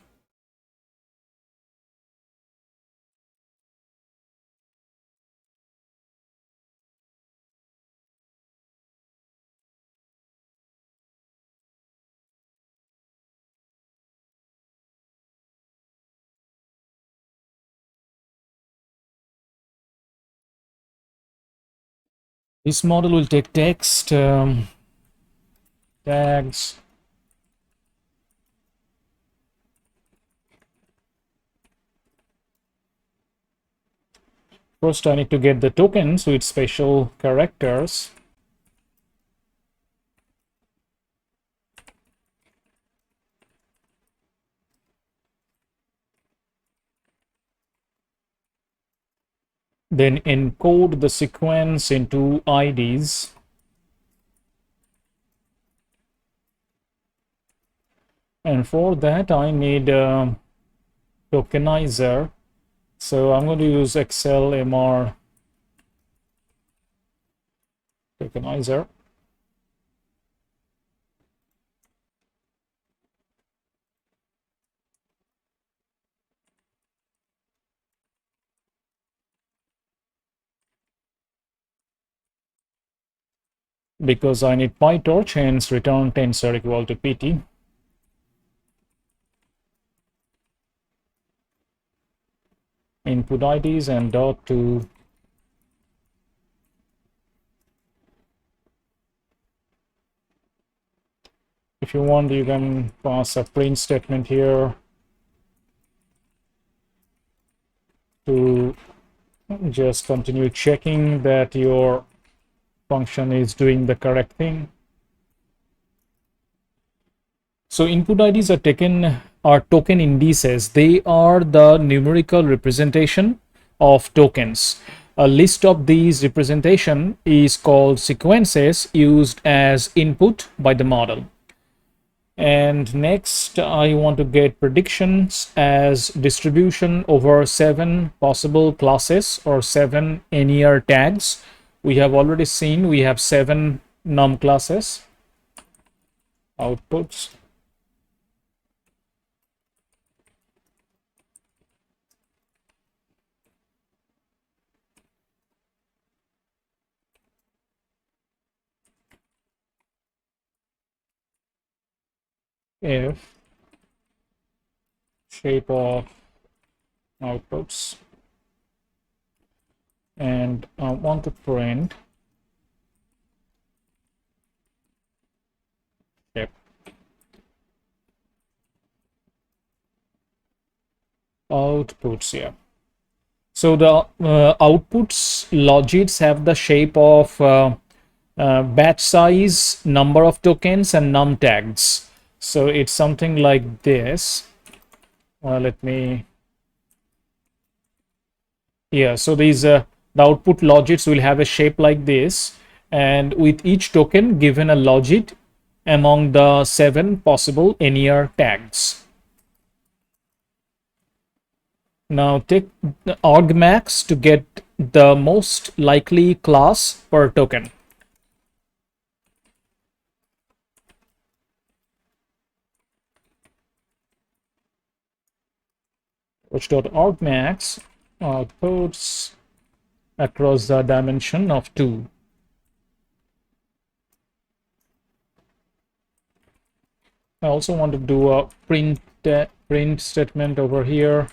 This model will take text, tags, First, I need to get the tokens with special characters. Then encode the sequence into IDs. And for that, I need a tokenizer. So I'm going to use XLMR tokenizer. Because I need PyTorch, hence return tensor equal to PT. Input IDs and dot to if you want, you can pass a print statement here to just continue checking that your function is doing the correct thing. So input IDs are token indices. They are the numerical representation of tokens. A list of these representation is called sequences used as input by the model. And next, I want to get predictions as distribution over 7 possible classes or 7 NER tags. We have already seen we have 7 num classes. Outputs. If shape of outputs, and I want to print shape outputs here. So the outputs logits have the shape of batch size, number of tokens, and num tags. So it's something like this. Let me. Yeah, so these the output logits will have a shape like this, and with each token given a logit among the 7 possible NER tags. Now take the argmax to get the most likely class per token. Which.argmax outputs across the dimension of 2. I also want to do a print statement over here.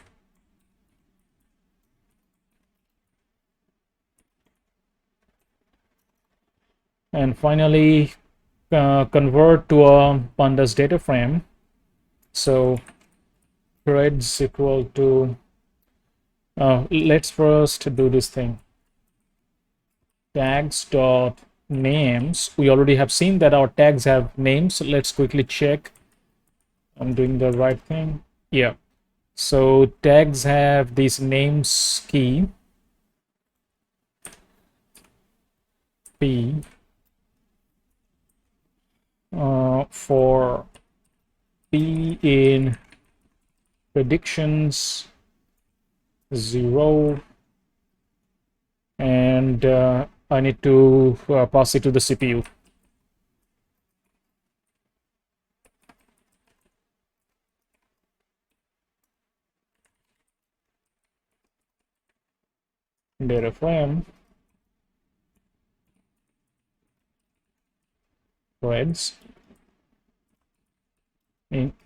And finally, convert to a pandas data frame. So threads equal to, let's first do this thing. Tags dot names. We already have seen that our tags have names. So let's quickly check I'm doing the right thing. Yeah. So tags have this names key P for P in predictions 0, and I need to pass it to the CPU. Data frame threads.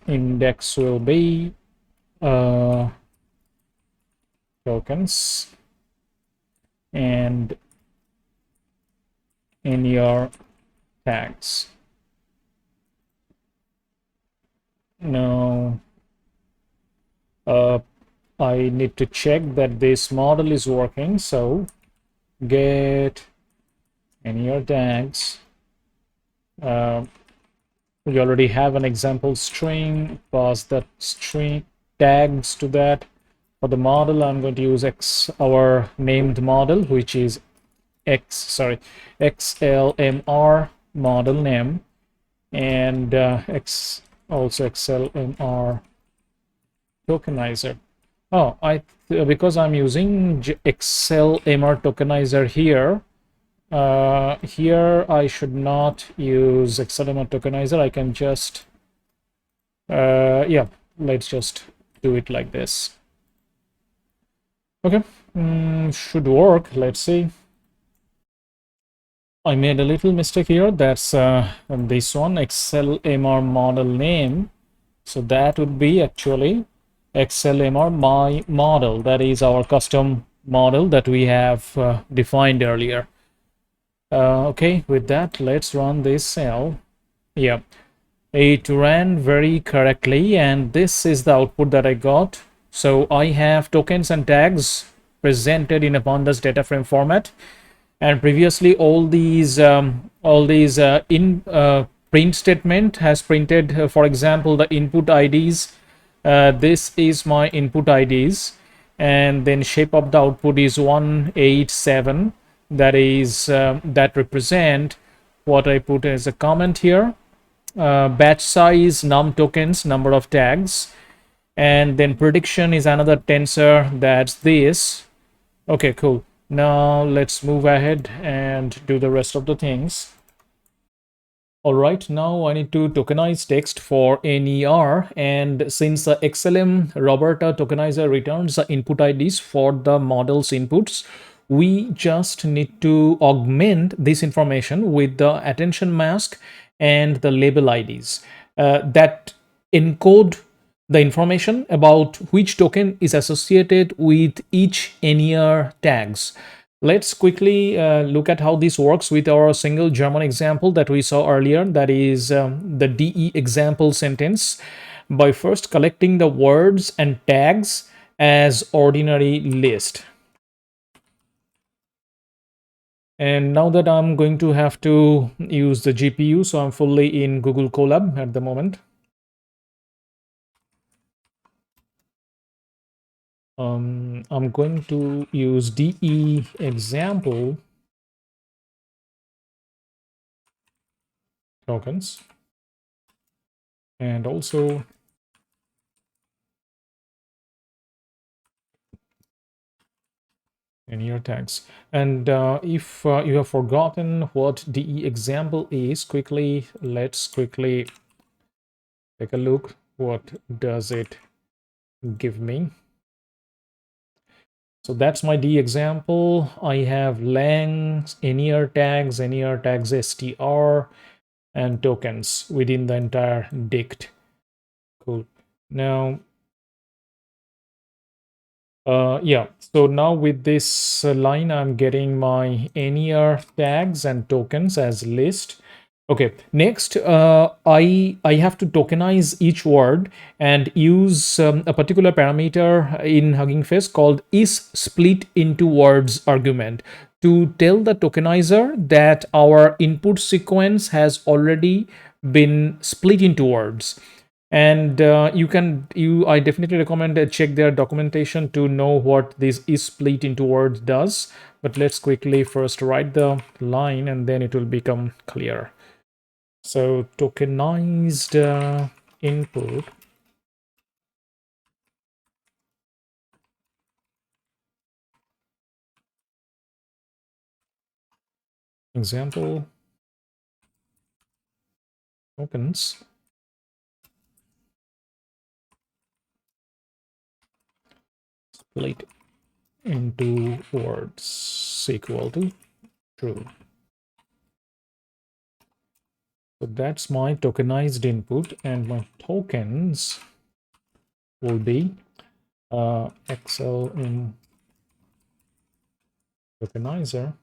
Index will be tokens and NER tags. Now I need to check that this model is working. So get any tags. We already have an example string, pass that string tags to that. For the model, I'm going to use our named model, which is XLMR model name, and also XLMR tokenizer. Oh, because I'm using XLMR tokenizer here. Here I should not use XLMR tokenizer. I can just yeah, let's just do it like this. Okay, should work. Let's see. I made a little mistake here. That's this one, XLMR model name. So that would be actually XLMR my model. That is our custom model that we have defined earlier. Okay, with that, let's run this cell. Yeah, it ran very correctly, and this is the output that I got. So I have tokens and tags presented in a pandas data frame format, and previously all these in print statement has printed, for example, the input IDs. This is my input IDs, and then shape of the output is 187. That is that represent what I put as a comment here. Batch size, num tokens, number of tags, and then prediction is another tensor. That's this. Okay, cool. Now let's move ahead and do the rest of the things. All right, now I need to tokenize text for NER, and since the XLM-Roberta tokenizer returns the input IDs for the model's inputs, we just need to augment this information with the attention mask and the label IDs that encode the information about which token is associated with each NER tags. Let's quickly look at how this works with our single German example that we saw earlier, that is the DE example sentence, by first collecting the words and tags as ordinary list. And now that I'm going to have to use the GPU, so I'm fully in Google Colab at the moment. I'm going to use DE example tokens, and also NER tags. And if you have forgotten what DE example is, let's quickly take a look. What does it give me? So that's my D example. I have lang, NER tags str, and tokens within the entire dict. Cool. Now, yeah, so now with this line, I'm getting my NER tags and tokens as list. Okay, next, I have to tokenize each word and use a particular parameter in Hugging Face called is split into words argument to tell the tokenizer that our input sequence has already been split into words. And I definitely recommend check their documentation to know what this is split into words does. But let's quickly first write the line and then it will become clear. So tokenized input example tokens split into words equal to true. So that's my tokenized input, and my tokens will be XLM tokenizer.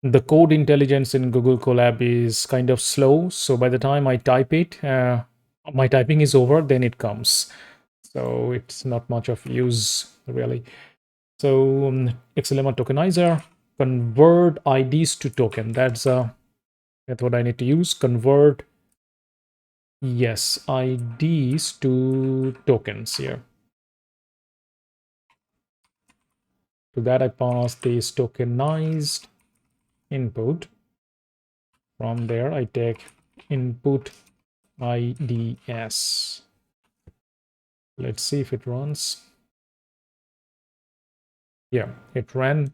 The code intelligence in Google Colab is kind of slow, so by the time I type it, my typing is over, then it comes. so it's not much of use really. So XLM tokenizer, convert IDs to token. That's a method I need to use. Convert, yes, IDs to tokens here. To that I pass this tokenized input. From there I take input IDS. Let's see if it runs. Yeah, it ran.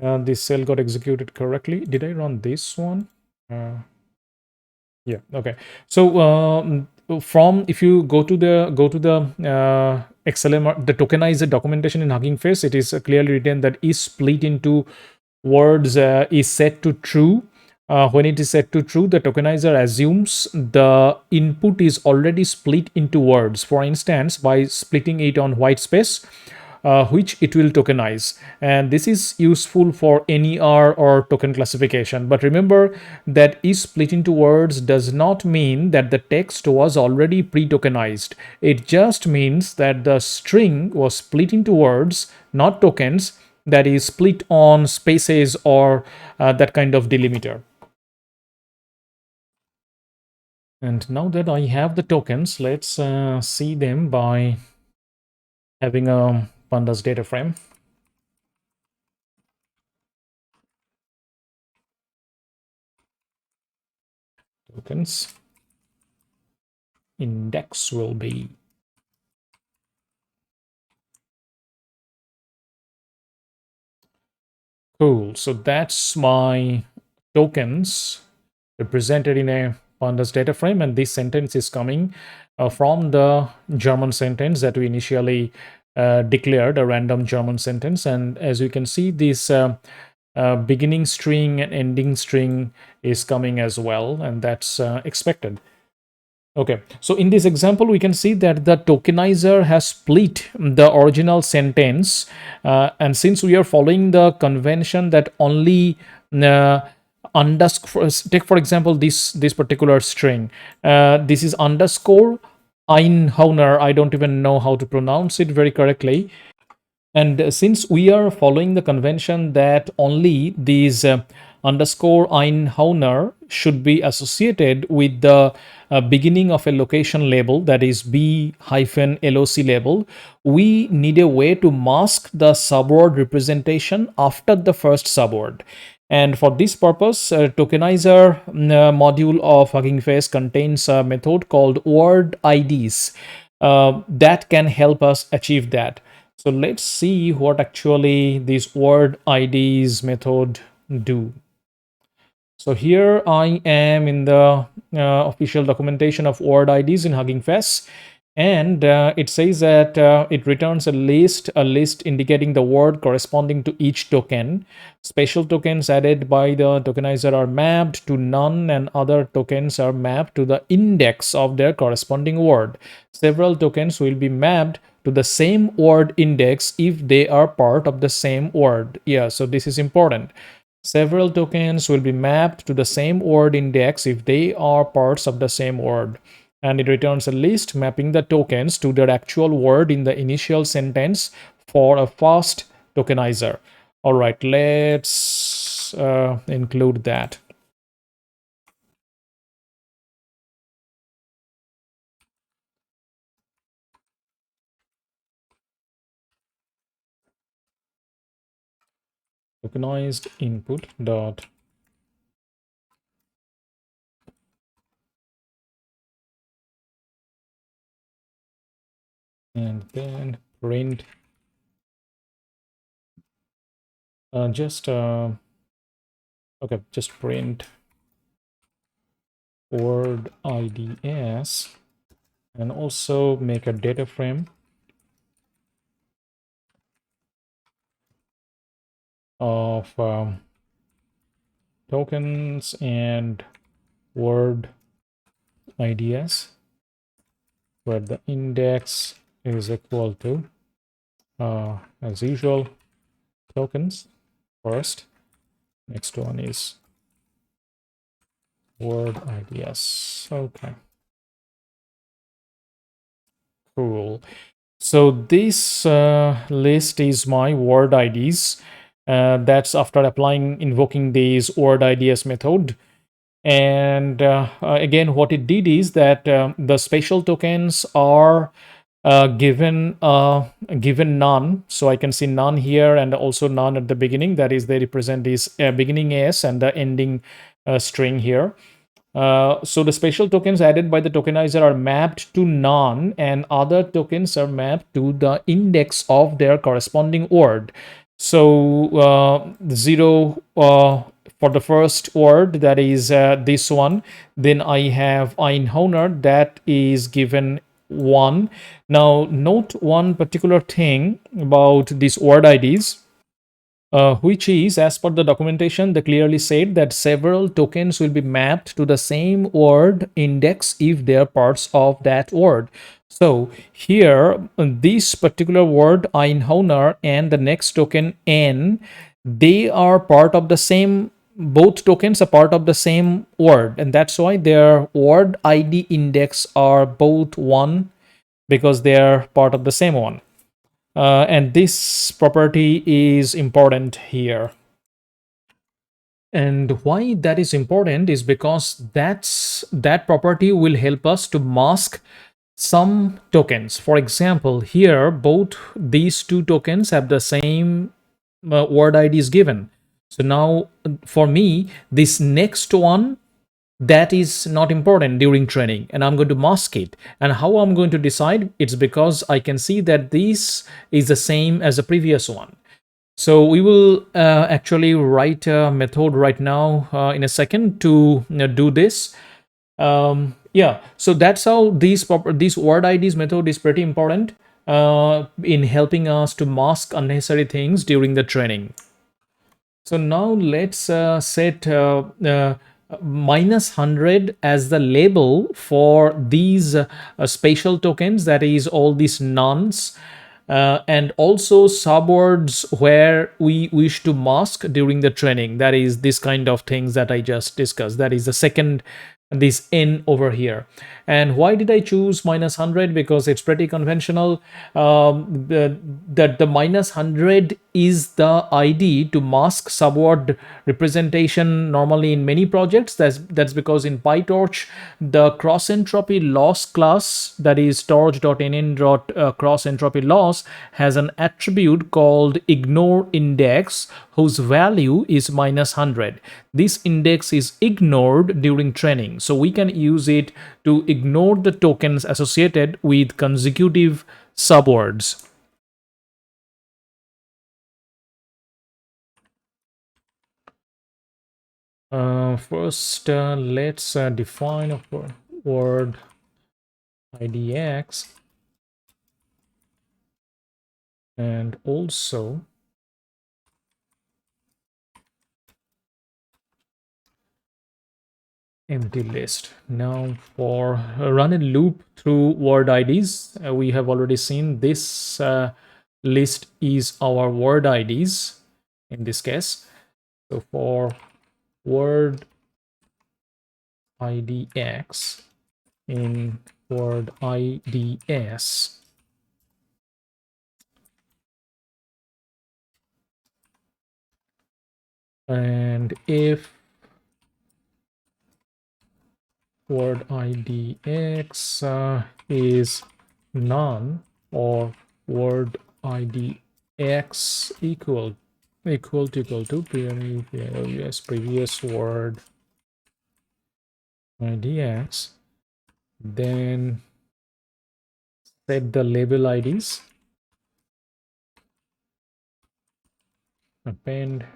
This cell got executed correctly. Did I run this one? Yeah, okay. So from, if you go to the XLM, the tokenizer documentation in Hugging Face, it is clearly written that is split into words is set to true. When it is set to true, the tokenizer assumes the input is already split into words. For instance, by splitting it on white space, which it will tokenize. And this is useful for NER or token classification. But remember that is split into words does not mean that the text was already pre-tokenized. It just means that the string was split into words, not tokens, that is split on spaces or that kind of delimiter. And now that I have the tokens, let's see them by having a pandas data frame. Tokens index will be cool. So that's my tokens represented in a pandas data frame, and this sentence is coming from the German sentence that we initially declared, a random German sentence. And as you can see, this beginning string and ending string is coming as well, and that's expected. Okay, so in this example, we can see that the tokenizer has split the original sentence. And since we are following the convention that only underscore, take for example, this particular string. This is underscore Einhauner. I don't even know how to pronounce it very correctly. And since we are following the convention that only these underscore Einhauner should be associated with the beginning of a location label, that is B-LOC label, we need a way to mask the subword representation after the first subword. And for this purpose, tokenizer module of Hugging Face contains a method called word IDs that can help us achieve that. So let's see what actually this word IDs method do. So here I am in the official documentation of word IDs in Hugging Face, and it says that it returns a list indicating the word corresponding to each token. Special tokens added by the tokenizer are mapped to none, and other tokens are mapped to the index of their corresponding word. Several tokens will be mapped to the same word index if they are part of the same word. Yeah, so this is important. Several tokens will be mapped to the same word index if they are parts of the same word. And it returns a list mapping the tokens to their actual word in the initial sentence for a fast tokenizer. All right, let's include that. Tokenized input dot and then print just print word IDs, and also make a data frame of tokens and word IDs, where the index is equal to, as usual, tokens first. Next one is word IDs. Okay. Cool. So this list is my word IDs. That's after applying invoking this word IDs method. And again, what it did is that the special tokens are given none. So I can see none here and also none at the beginning. That is, they represent this beginning S and the ending string here. So the special tokens added by the tokenizer are mapped to none, and other tokens are mapped to the index of their corresponding word. So 0 for the first word, that is this one. Then I have Einhorner, that is given 1. Now note one particular thing about these word IDs, which is, as per the documentation, they clearly said that several tokens will be mapped to the same word index if they are parts of that word. So here, this particular word Einhorner and the next token N, they are part of the same, both tokens are part of the same word, and that's why their word ID index are both 1, because they are part of the same one. And this property is important here. And why that is important is because that property will help us to mask some tokens. For example, here both these two tokens have the same word IDs given. So now for me, this next one, that is not important during training, and I'm going to mask it. And how I'm going to decide? It's because I can see that this is the same as the previous one. So we will actually write a method right now in a second to do this. Yeah, so that's how these word IDs method is pretty important in helping us to mask unnecessary things during the training. So now let's set -100 as the label for these spatial tokens, that is all these nonce, and also subwords where we wish to mask during the training. That is this kind of things that I just discussed. That is the second, this n over here. And why did I choose -100? Because it's pretty conventional. That the -100 is the ID to mask subword representation normally in many projects. That's because in PyTorch, the cross entropy loss class, that is torch.nn.cross entropy loss, has an attribute called ignore index, whose value is -100. This index is ignored during training, so we can use it to ignore the tokens associated with consecutive subwords. First, let's define a word IDX, and also empty list. Now for run a loop through word IDs, we have already seen this list is our word IDs in this case. So for word IDX in word IDS, and if word IDX is none, or word IDX equal to previous word IDX, then set the label IDs, append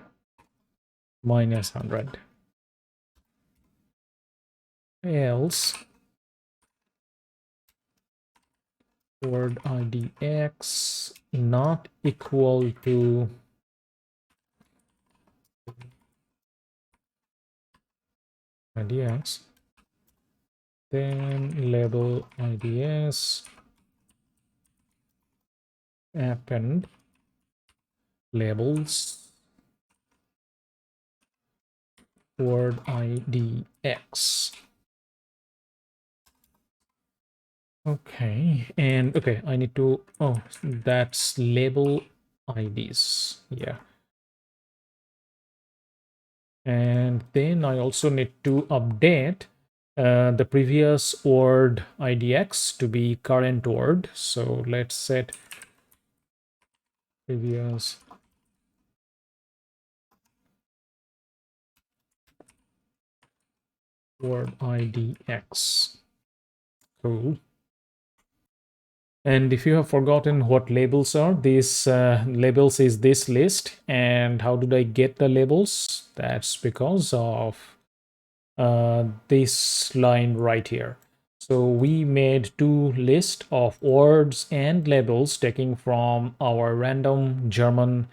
-100, else word IDX not equal to IDX, then label IDS, append labels word IDX. Okay, and okay, I need to, oh, that's label IDs. Yeah. And then I also need to update the previous word IDX to be current word. So let's set previous word IDX. Cool. And if you have forgotten what labels are, these labels is this list. And how did I get the labels? That's because of this line right here. So we made two lists of words and labels taking from our random German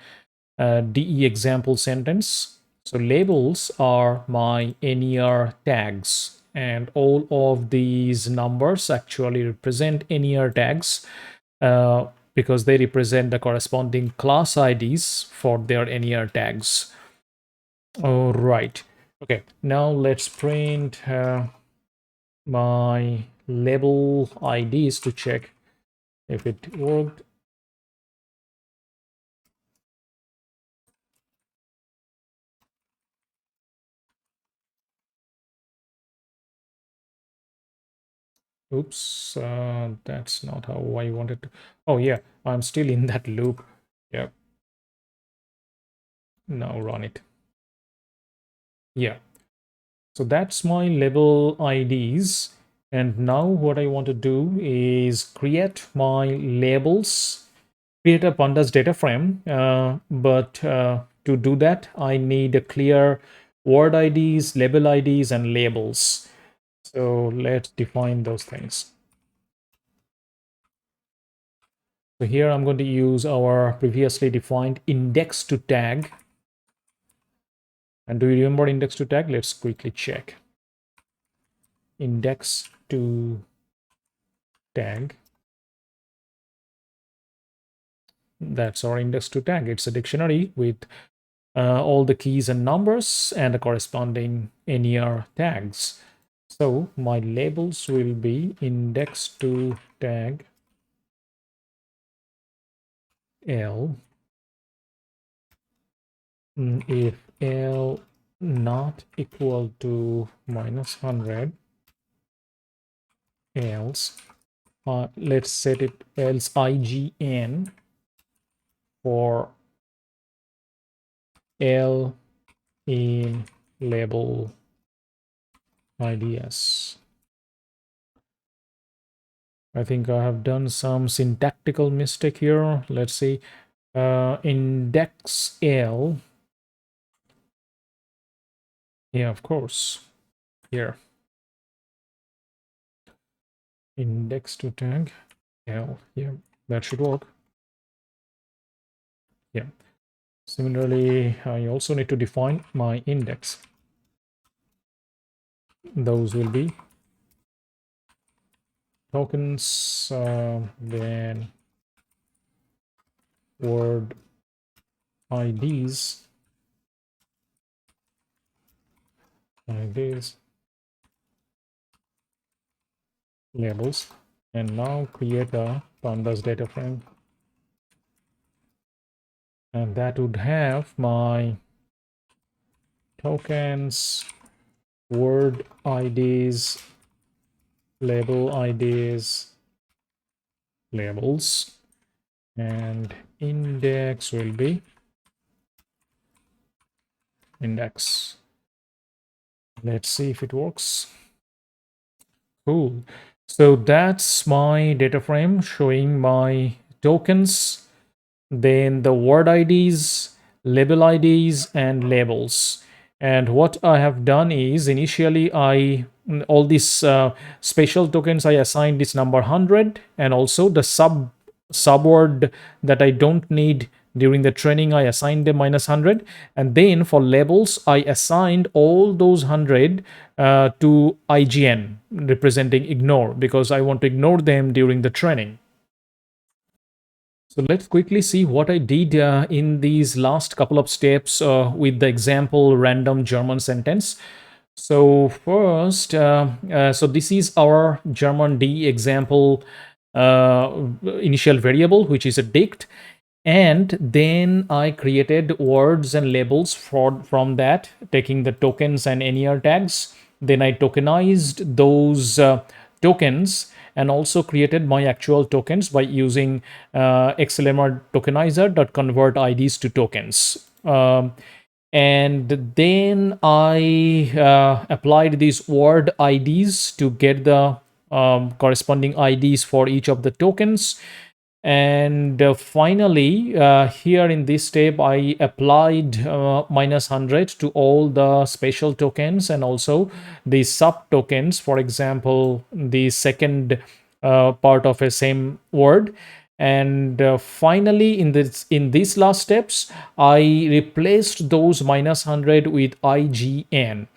DE example sentence. So labels are my NER tags, and all of these numbers actually represent NER tags uh, because they represent the corresponding class IDs for their NER tags. All right. Okay, now let's print my label IDs to check if it worked. Oops, that's not how I wanted to. Oh, yeah, I'm still in that loop. Yeah, now run it. Yeah, so that's my label IDs. And now what I want to do is create my labels, create a pandas data frame. But to do that, I need a clear word IDs, label IDs, and labels. So let's define those things. So here I'm going to use our previously defined index to tag. And do you remember index to tag? Let's quickly check. Index to tag. That's our index to tag. It's a dictionary with all the keys and numbers and the corresponding NER tags. So my labels will be index to tag L. If L not equal to -100, else let's set it else IGN for L in label IDS. I think I have done some syntactical mistake here. Let's see. Index L. Yeah, of course. Here. Index to tag L. Yeah, that should work. Yeah. Similarly, I also need to define my index. Those will be tokens, then word IDs, labels, and now create a pandas data frame. And that would have my tokens, word IDs, label IDs, labels, and index will be index. Let's see if it works. Cool. So that's my data frame showing my tokens, then the word IDs, label IDs, and labels. And what I have done is initially all these special tokens I assigned this number 100, and also the subword that I don't need during the training I assigned them -100, and then for labels I assigned all those 100 to IGN representing ignore, because I want to ignore them during the training. So let's quickly see what I did in these last couple of steps with the example random German sentence. So first, so this is our German D example initial variable, which is a dict. And then I created words and labels from that, taking the tokens and NER tags. Then I tokenized those tokens and also created my actual tokens by using XLM tokenizer.convert IDs to tokens. And then I applied these word IDs to get the corresponding IDs for each of the tokens. And finally, here in this step, I applied -100 to all the special tokens and also the sub tokens. For example, the second part of a same word. And finally, in these last steps, I replaced those -100 with IGN.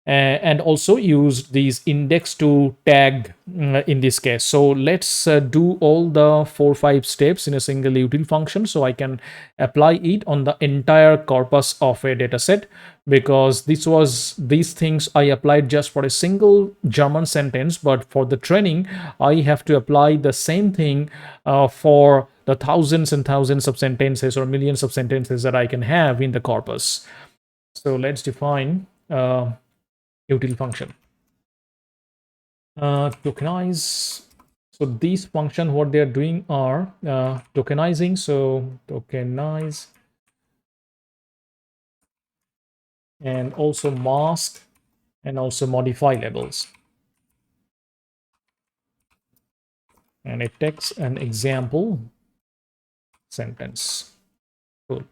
And also used these index to tag in this case. So let's do all the 4-5 steps in a single util function so I can apply it on the entire corpus of a dataset, because these things I applied just for a single German sentence, but for the training I have to apply the same thing for the thousands and thousands of sentences or millions of sentences that I can have in the corpus. So let's define util function. Tokenize. So these function, what they're doing are tokenizing. So tokenize and also mask and also modify labels. And it takes an example sentence. Cool.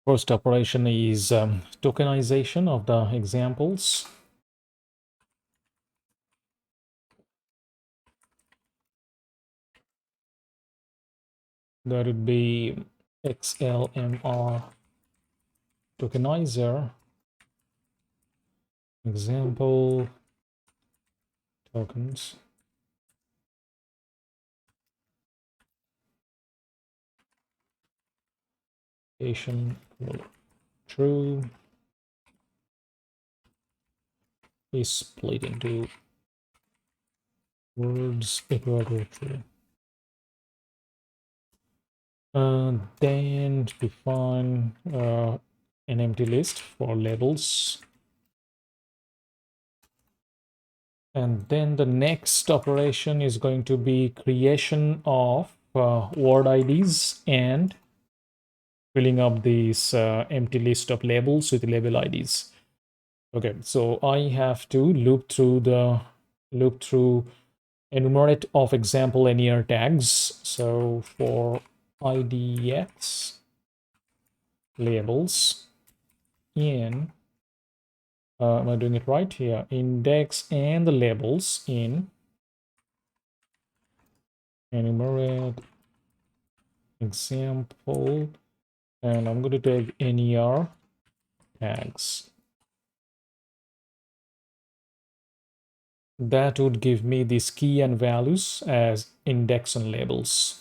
First operation is tokenization of the examples. That would be XLMR tokenizer example tokens. True is split into words equal to true. Then define an empty list for labels. And then the next operation is going to be creation of word IDs and filling up this empty list of labels with label IDs. Okay, so I have to loop through enumerate of example NER tags. So for IDX labels in, am I doing it right here? Index and the labels in enumerate example, and I'm going to take NER tags. That would give me these key and values as index and labels.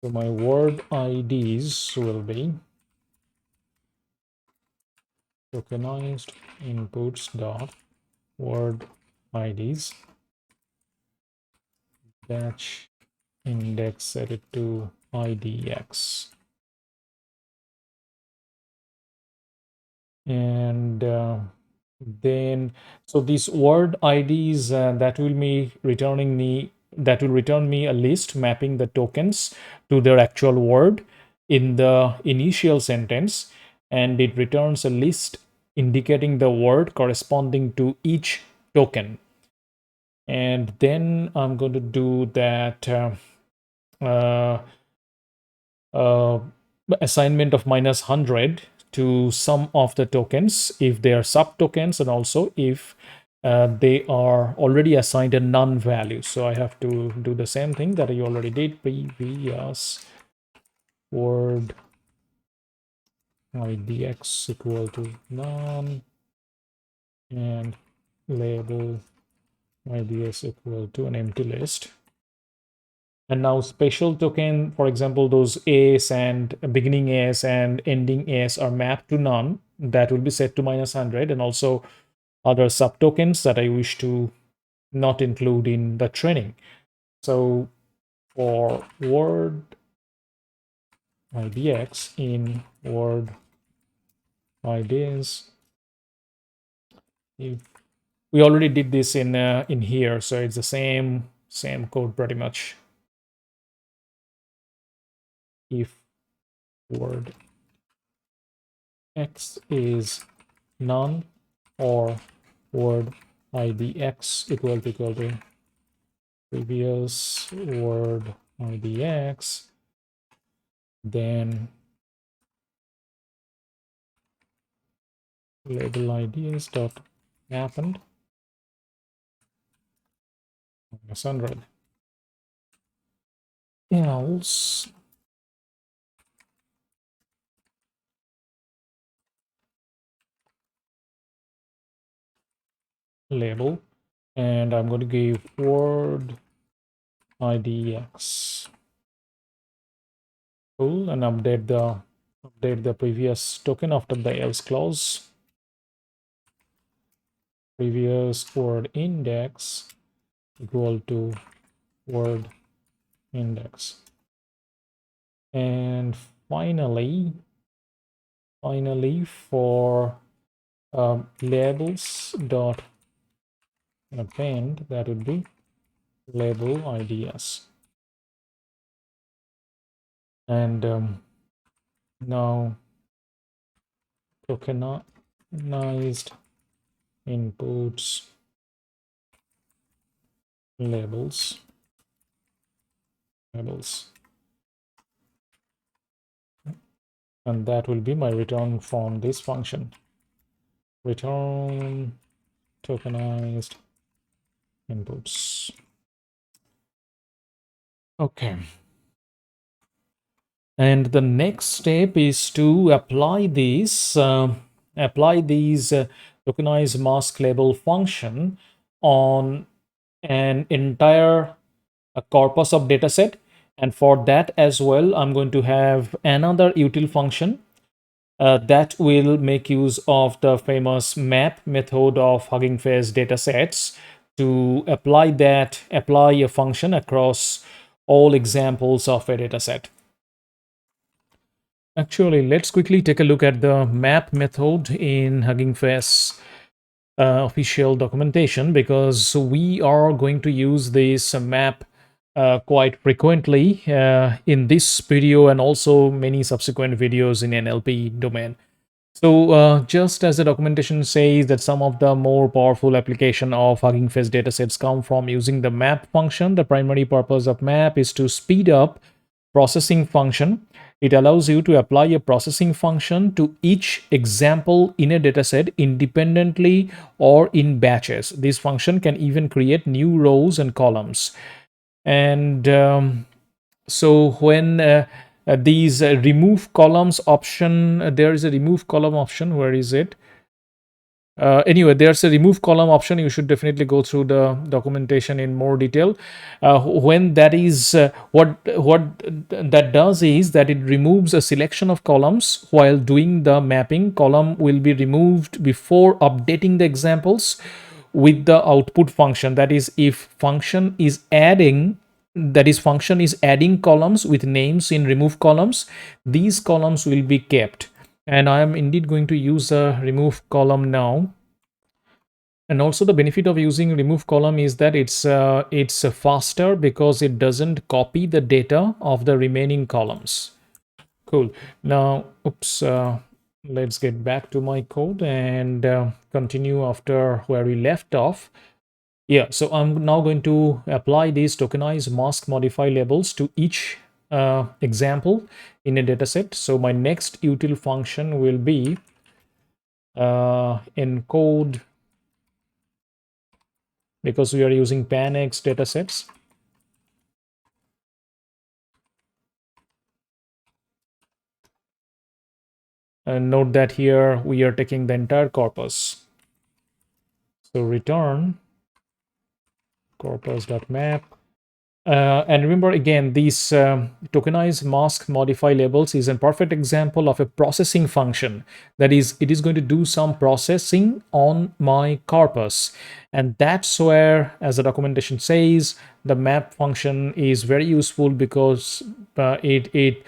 So my word IDs will be tokenized inputs dot word IDs dash index set it to IDX. And then so these word IDs that will return me a list mapping the tokens to their actual word in the initial sentence, and it returns a list indicating the word corresponding to each token. And then I'm going to do that uh, uh, assignment of -100 to some of the tokens if they are sub tokens, and also if they are already assigned a none value. So I have to do the same thing that I already did previous word idx equal to none and label IDS equal to an empty list. And now special token, for example, those as and beginning as and ending as are mapped to none. That will be set to -100, and also other subtokens that I wish to not include in the training. So for word idx in word ideas, we already did this in here, so it's the same code pretty much. If word x is none, or word idx equal to previous word idx, then label ideas dot happened -100 else label, and I'm going to give word idx. Cool, and update the previous token after the else clause. Previous word index equal to word index. And finally for labels dot append, that would be label IDs. And now tokenized inputs labels, and that will be my return from this function. Return tokenized inputs. Okay. And the next step is to apply these tokenized mask label function on an entire corpus of dataset. And for that as well, I'm going to have another util function that will make use of the famous map method of Hugging Face datasets to apply a function across all examples of a dataset. Actually, let's quickly take a look at the map method in Hugging Face official documentation, because we are going to use this map quite frequently in this video and also many subsequent videos in NLP domain. So just as the documentation says that some of the more powerful application of Hugging Face datasets come from using the map function. The primary purpose of map is to speed up processing function. It allows you to apply a processing function to each example in a dataset independently or in batches. This function can even create new rows and columns. And so when these remove columns option, there is a remove column option. Where is it? Anyway, there's a remove column option. You should definitely go through the documentation in more detail. When that is what that does is that it removes a selection of columns while doing the mapping. Column will be removed before updating the examples with the output function. That is, if function is adding columns with names in remove columns, these columns will be kept. And I am indeed going to use a remove column now. And also the benefit of using remove column is that it's faster because it doesn't copy the data of the remaining columns. Cool. Now, let's get back to my code and continue after where we left off. Yeah, so I'm now going to apply these tokenized mask modify labels to each example in a dataset. So my next util function will be encode, because we are using PANX datasets. And note that here we are taking the entire corpus. So return corpus.map And remember again, these tokenize mask modify labels is a perfect example of a processing function. That is, it is going to do some processing on my corpus. And that's where, as the documentation says, the map function is very useful because in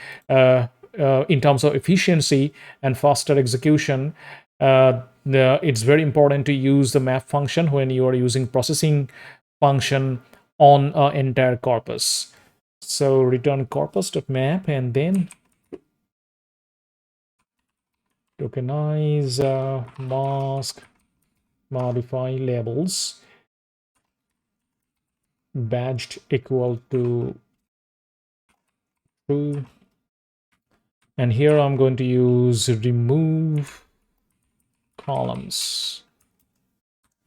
terms of efficiency and faster execution, it's very important to use the map function when you are using processing function on an entire corpus. So return corpus.map and then tokenize mask modify labels badged equal to true. And here I'm going to use remove columns.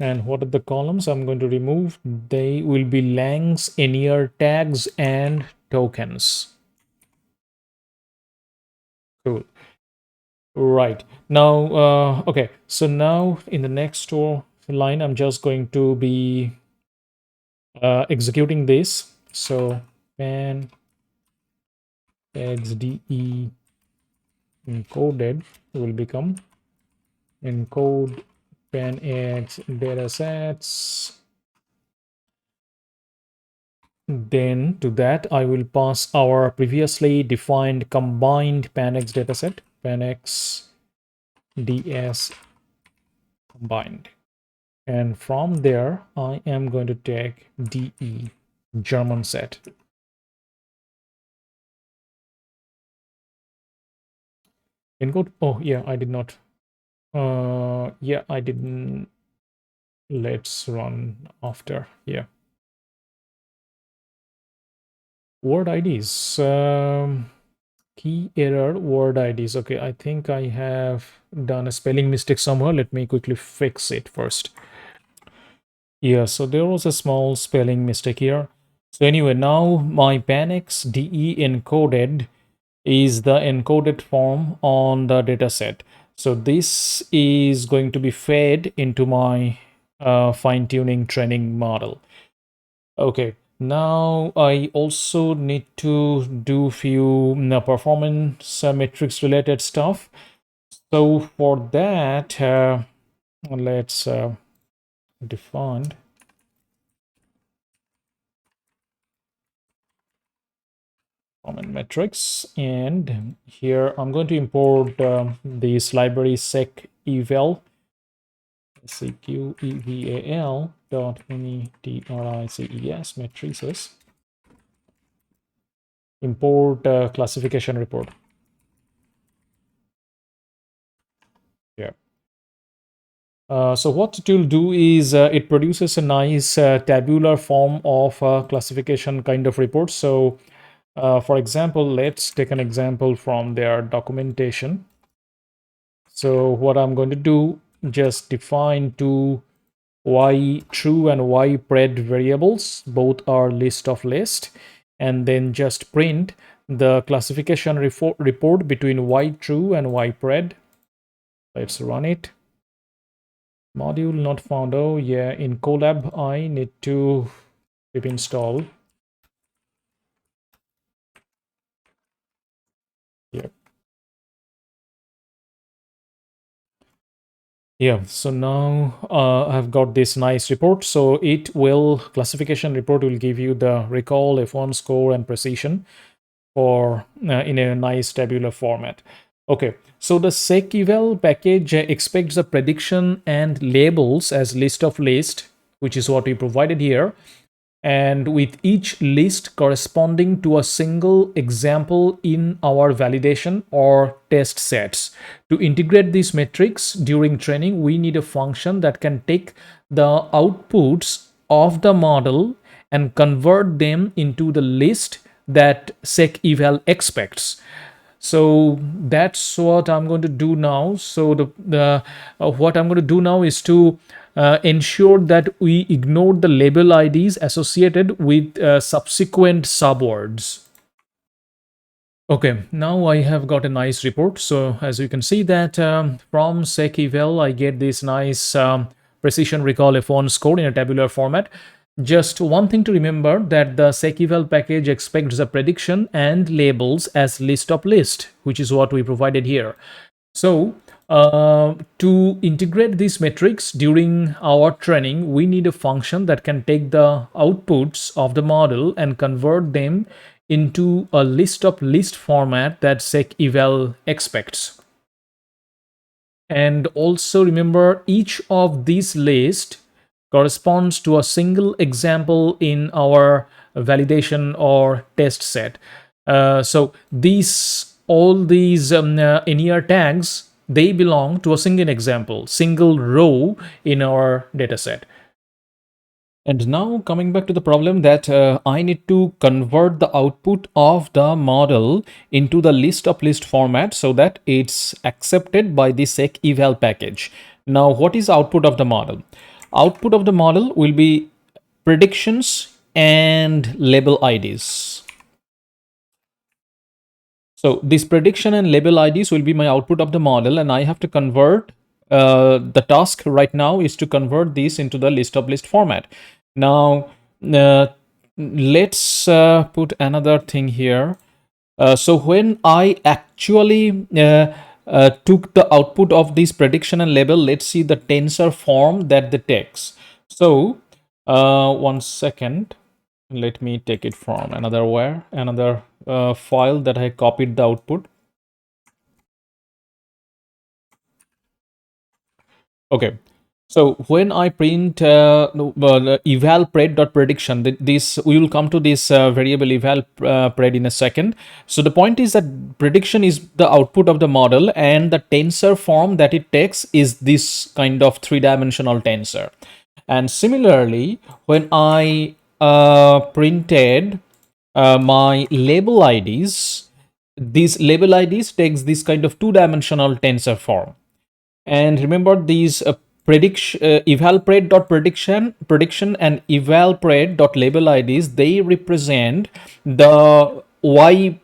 And what are the columns I'm going to remove? They will be lengths, NER tags, and tokens. Cool. Right. Now, okay. So now in the next line, I'm just going to be executing this. So pan xde encoded will become encode pan x datasets. Then to that, I will pass our previously defined combined panx dataset, panx ds combined. And from there, I am going to take DE, German set. Encode, oh yeah, I did not. Yeah, I didn't. Let's run after, yeah. Word IDs, key error word IDs. Okay, I think I have done a spelling mistake somewhere. Let me quickly fix it first. Yeah, so there was a small spelling mistake here. So anyway, now my panx DE encoded is the encoded form on the dataset. So this is going to be fed into my fine-tuning training model. Okay, now I also need to do few performance metrics related stuff. So for that, let's define common metrics, and here I'm going to import this library seqeval dot metrices matrices import classification report. Yeah. So what it will do is it produces a nice tabular form of classification kind of report. So for example, let's take an example from their documentation. So what I'm going to do, just define two y true and y pred variables. Both are list of list. And then just print the classification report between y true and y pred. Let's run it. Module not found. Oh yeah, in Colab I need to pip install. Yep. Yeah, so now I've got this nice report. So it will, classification report will give you the recall, F1 score, and precision for in a nice tabular format. Okay, so the seqeval package expects the prediction and labels as list of list, which is what we provided here, and with each list corresponding to a single example in our validation or test sets. To integrate these metrics during training, we need a function that can take the outputs of the model and convert them into the list that seqeval expects. So that's what I'm going to do now. So the what I'm going to do now is to ensure that we ignore the label IDs associated with subsequent subwords. Okay, now I have got a nice report. So as you can see that from seqeval, I get this nice precision recall F1 score in a tabular format. Just one thing to remember, that the seqeval package expects the prediction and labels as list of list, which is what we provided here. So to integrate these metrics during our training, we need a function that can take the outputs of the model and convert them into a list of list format that seqeval expects. And also remember, each of these lists corresponds to a single example in our validation or test set. So these all these NER tags, they belong to a single example, single row in our data set. And now coming back to the problem that I need to convert the output of the model into the list of list format so that it's accepted by the seqeval package. Now, what is output of the model? Output of the model will be predictions and label IDs. So this prediction and label IDs will be my output of the model, and I have to convert the task right now is to convert this into the list of list format. Now, let's put another thing here. So when I actually took the output of this prediction and label, let's see the tensor form that the takes. So 1 second. Let me take it from another file that I copied the output. Okay, so when I print eval pred.prediction, this we will come to this variable eval pred in a second. So the point is that prediction is the output of the model, and the tensor form that it takes is this kind of three-dimensional tensor. And similarly, when I printed my label IDs, these label IDs takes this kind of two-dimensional tensor form. And remember, these prediction prediction and eval-pred.label IDs, they represent the y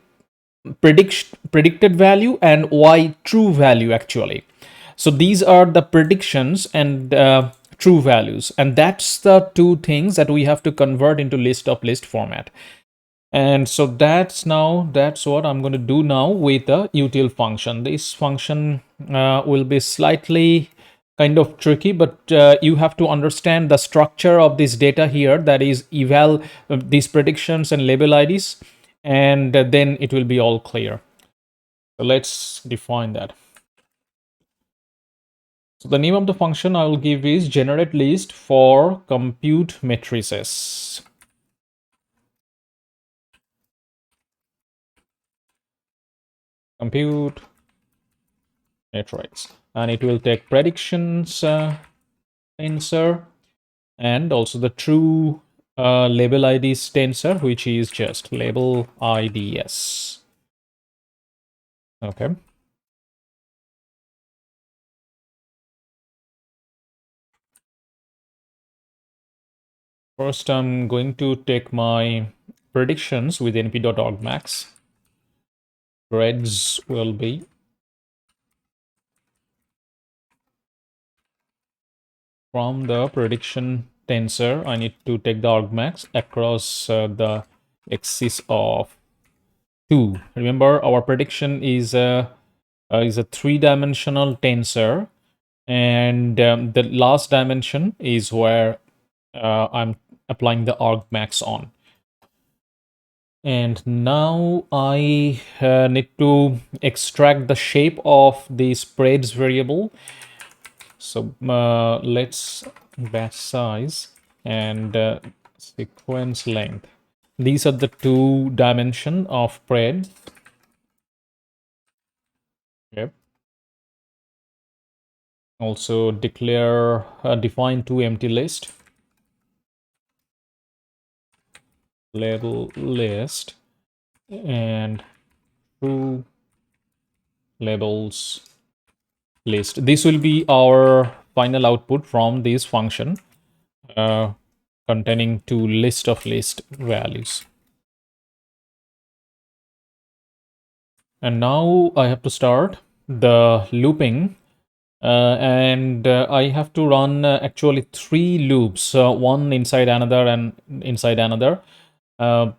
predicted value and y true value actually. So these are the predictions and true values, and that's the two things that we have to convert into list of list format. And so that's what I'm going to do now with the util function. This function will be slightly kind of tricky, but you have to understand the structure of this data here, that is eval these predictions and label IDs, and then it will be all clear. So let's define that. So the name of the function I will give is generate list for compute matrices. Compute matrix, and it will take predictions tensor and also the true label IDs tensor, which is just label IDS. Okay. First, I'm going to take my predictions with np.argmax. Threads will be from the prediction tensor. I need to take the argmax across the axis of 2. Remember, our prediction is a three-dimensional tensor, and the last dimension is where I'm applying the argmax on. And now I need to extract the shape of the spreads variable. So let's batch size and sequence length. These are the two dimension of spread. Yep. Also declare define two empty list. Label list and true labels list. This will be our final output from this function containing two list of list values. And now I have to start the looping And I have to run actually three loops, one inside another and inside another. Uh,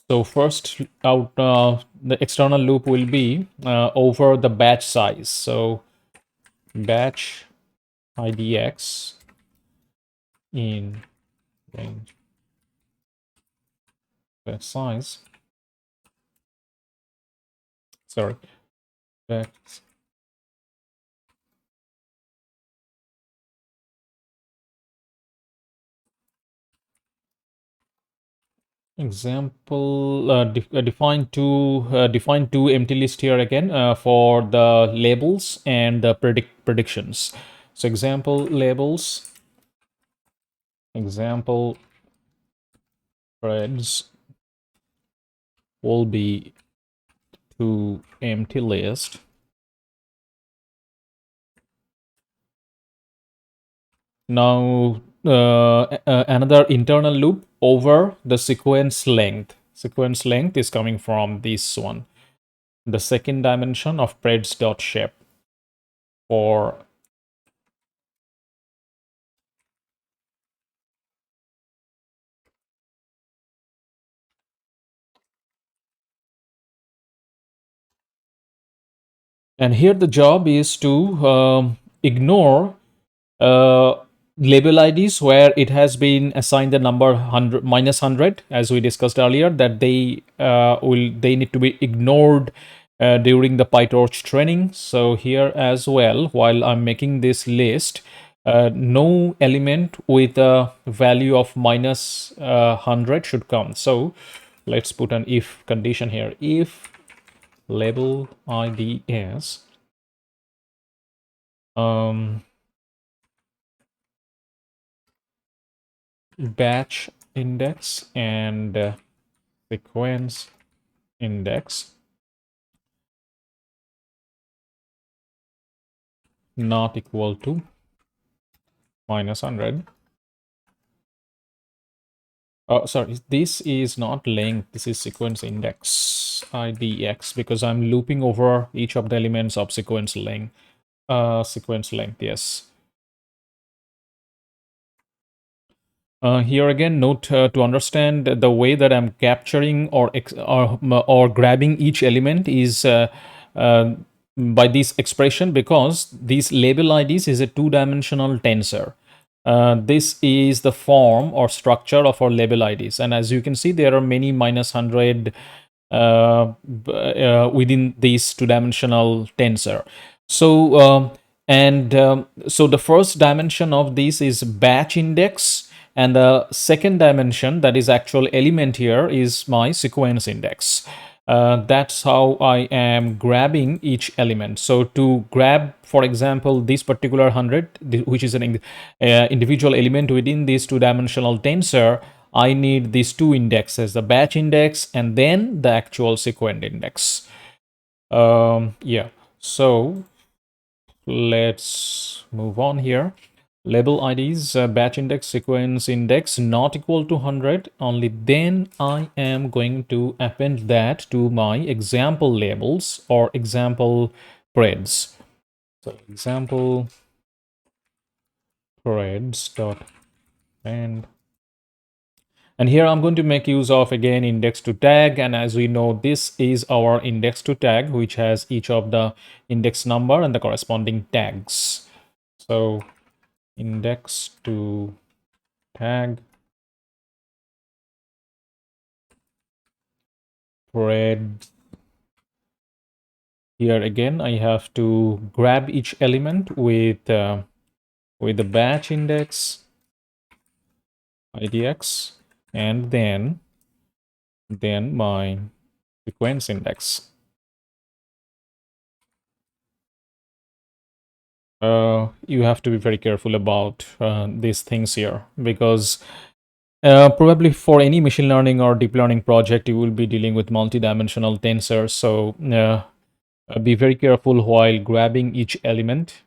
so first out, the external loop will be over the batch size. So batch IDX in range batch size. Sorry, batch example define two empty list here again for the labels and the predictions. So example labels, example threads will be to empty list. Now another internal loop over the sequence length. Sequence length is coming from this one, the second dimension of preds.shape for. And here the job is to ignore uh, label IDs where it has been assigned the number 100 minus 100, as we discussed earlier, that they need to be ignored during the PyTorch training. So here as well, while I'm making this list, no element with a value of minus 100 should come. So let's put an if condition here. If label ID is batch index and sequence index not equal to minus 100. Sorry, this is not length, this is sequence index IDX, because I'm looping over each of the elements of sequence length. Sequence length, yes. Here again, note to understand the way that I'm capturing or grabbing each element is uh, by this expression, because these label IDs is a two-dimensional tensor. This is the form or structure of our label IDs, and as you can see, there are many minus 100 within this two-dimensional tensor. So so the first dimension of this is batch index, and the second dimension, that is actual element here, is my sequence index. That's how I am grabbing each element. So to grab, for example, this particular 100, which is an individual element within this two-dimensional tensor, I need these two indexes, the batch index and then the actual sequence index. Yeah, so let's move on here. Label IDs, batch index, sequence index not equal to 100. Only then I am going to append that to my example labels or example threads. So example threads dot append. And here I'm going to make use of again index to tag, and as we know, this is our index to tag, which has each of the index number and the corresponding tags. So index to tag thread. Here again, I have to grab each element with the batch index IDX and then my sequence index. You have to be very careful about these things here, because probably for any machine learning or deep learning project, you will be dealing with multi-dimensional tensors. So be very careful while grabbing each element.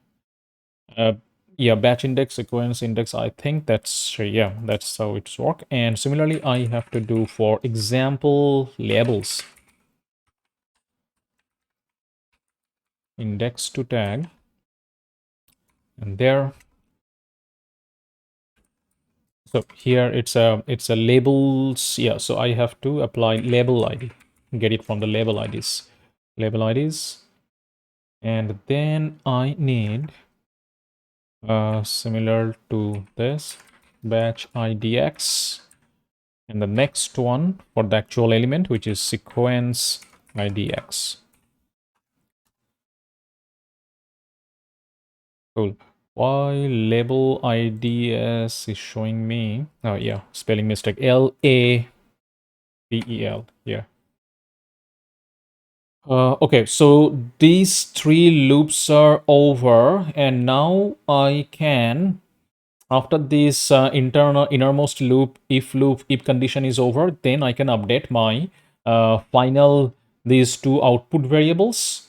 Yeah, batch index, sequence index, I think that's, yeah, that's how it's work. And similarly, I have to do for example labels. Index to tag. and there. So here it's a labels. Yeah, so I have to apply label ID, get it from the label IDs, and then I need similar to this batch IDX, and the next one for the actual element, which is sequence IDX. Cool. Why label IDS is showing me? Oh yeah, spelling mistake. LABEL. Yeah. Okay, so these three loops are over, and now I can, after this innermost loop, if condition is over, then I can update my final these two output variables,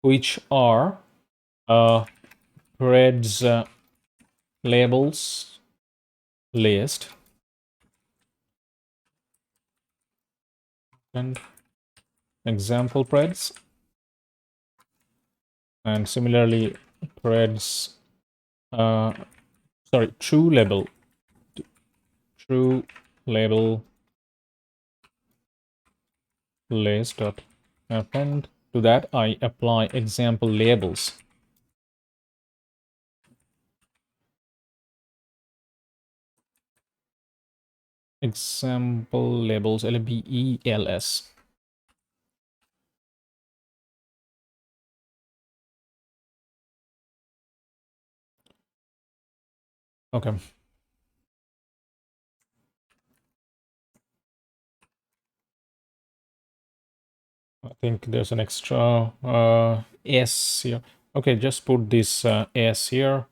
which are threads labels list and example threads, and similarly threads true label list dot append. To that I apply example labels. Example labels, LBELS. Okay. I think there's an extra S here. Okay, just put this S here,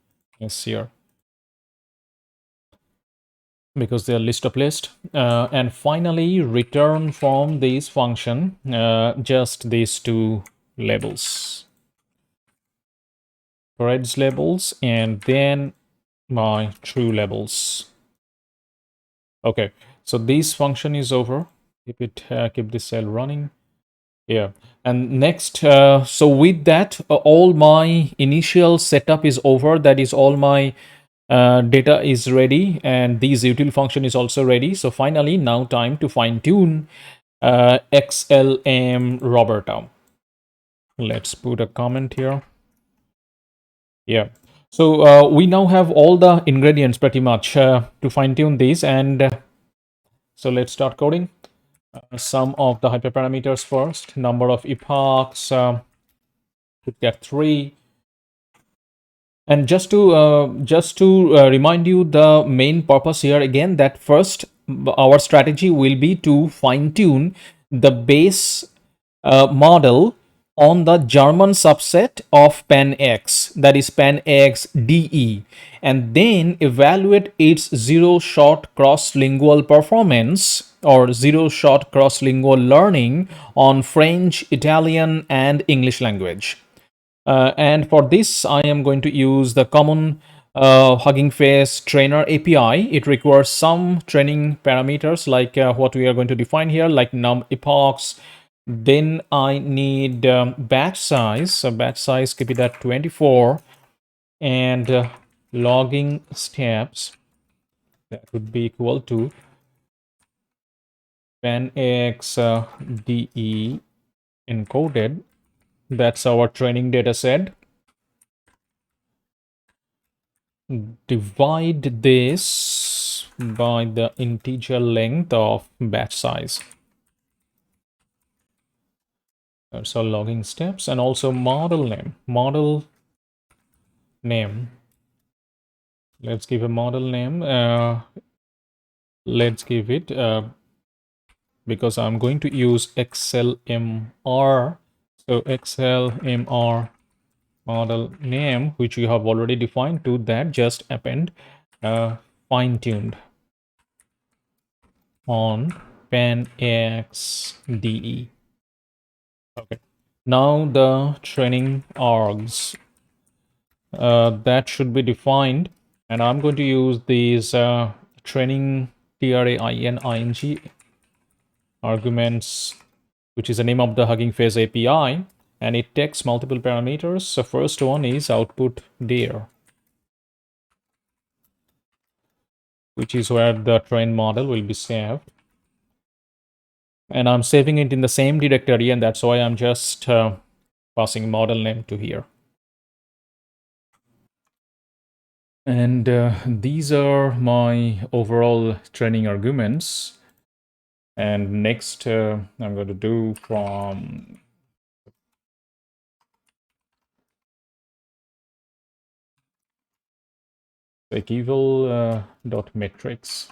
because they are list of list. And finally, return from this function just these two labels, threads labels, and then my true labels. Okay, so this function is over. Keep this cell running. Yeah, and next, so with that, all my initial setup is over. That is, all my data is ready, and this util function is also ready. So finally, now time to fine tune XLM-Roberta. Let's put a comment here. Yeah. So we now have all the ingredients pretty much to fine tune these, and so let's start coding. Some of the hyperparameters first. Number of epochs. Could get 3. And just to remind you the main purpose here again, that first our strategy will be to fine tune the base model on the German subset of PAN-X, that is PAN-X DE, and then evaluate its zero-shot cross-lingual performance or zero-shot cross-lingual learning on French, Italian, and English language. And for this, I am going to use the common HuggingFace trainer API. It requires some training parameters like what we are going to define here, like num epochs. Then I need batch size. So batch size keep it at 24, and logging steps, that would be equal to PAN-X DE encoded. That's our training data set. Divide this by the integer length of batch size. That's our logging steps, and also model name. Let's give a model name. Let's give it because I'm going to use XLMR. So XLMR model name, which we have already defined, to that just append fine-tuned on PAN-X DE. Okay. Now the training args that should be defined, and I'm going to use these training train arguments, which is the name of the HuggingFace API, and it takes multiple parameters. So first one is output dir. which is where the train model will be saved. And I'm saving it in the same directory, and that's why I'm just passing model name to here. And these are my overall training arguments. And next, I'm going to do from equal dot metrics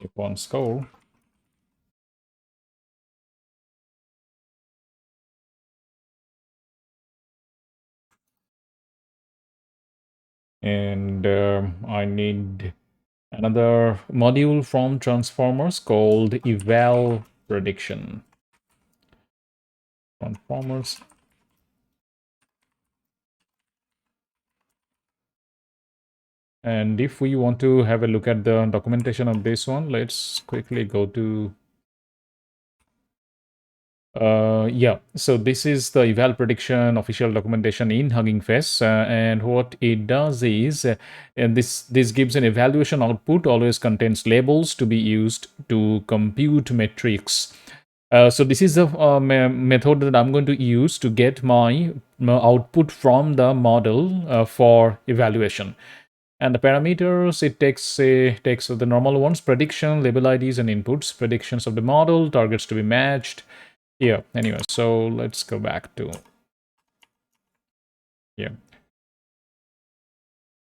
upon score. And I need another module from transformers called eval prediction. Transformers. And if we want to have a look at the documentation of this one, let's quickly go to yeah, so this is the eval prediction official documentation in HuggingFace, and what it does is, and this gives an evaluation output, always contains labels to be used to compute metrics. So this is the method that I'm going to use to get my output from the model for evaluation. And the parameters, it takes the normal ones: prediction, label IDs, and inputs, predictions of the model, targets to be matched. Yeah, anyway, so let's go back to, yeah.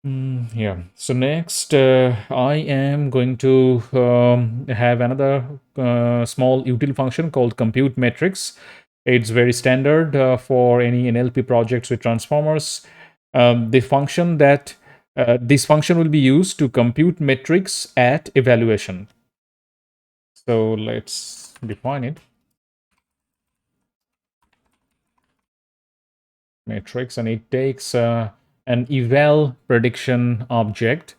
Yeah, so next I am going to have another small util function called compute metrics. It's very standard for any NLP projects with transformers. The function that this function will be used to compute metrics at evaluation. So let's define it. Matrix, and it takes an eval prediction object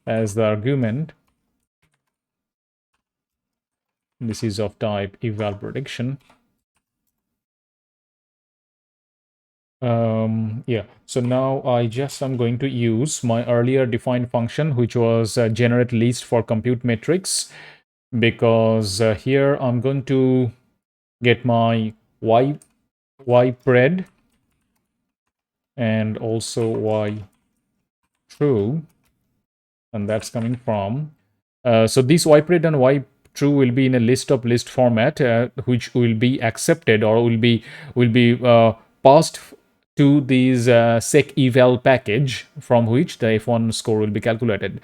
as the argument. This is of type eval prediction. Yeah, so now I'm going to use my earlier defined function, which was generate list for compute metrics, because here I'm going to get my y pred and also y true, and that's coming from so this ypred and y true will be in a list of list format, which will be accepted or will be passed to this sec eval package, from which the f1 score will be calculated.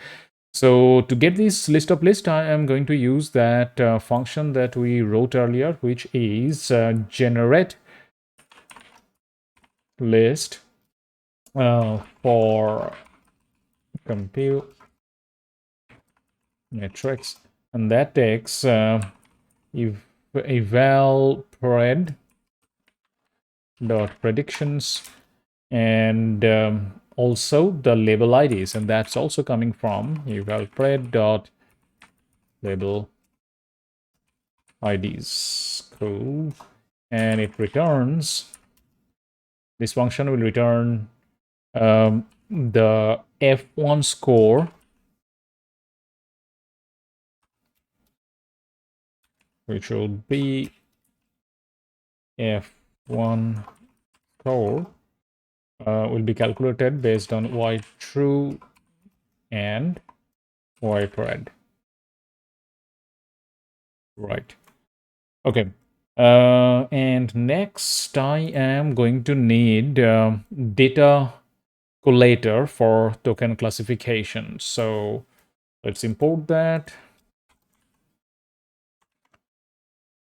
So to get this list of list, I am going to use that function that we wrote earlier, which is generate list for compute metrics, and that takes eval pred dot predictions and also the label IDs, and that's also coming from eval pred dot label IDs. Cool. And it returns, this function will return the f1 score, which will be f1 score will be calculated based on y true and y pred. Right. Okay. And next, I am going to need data collator for token classification. So let's import that.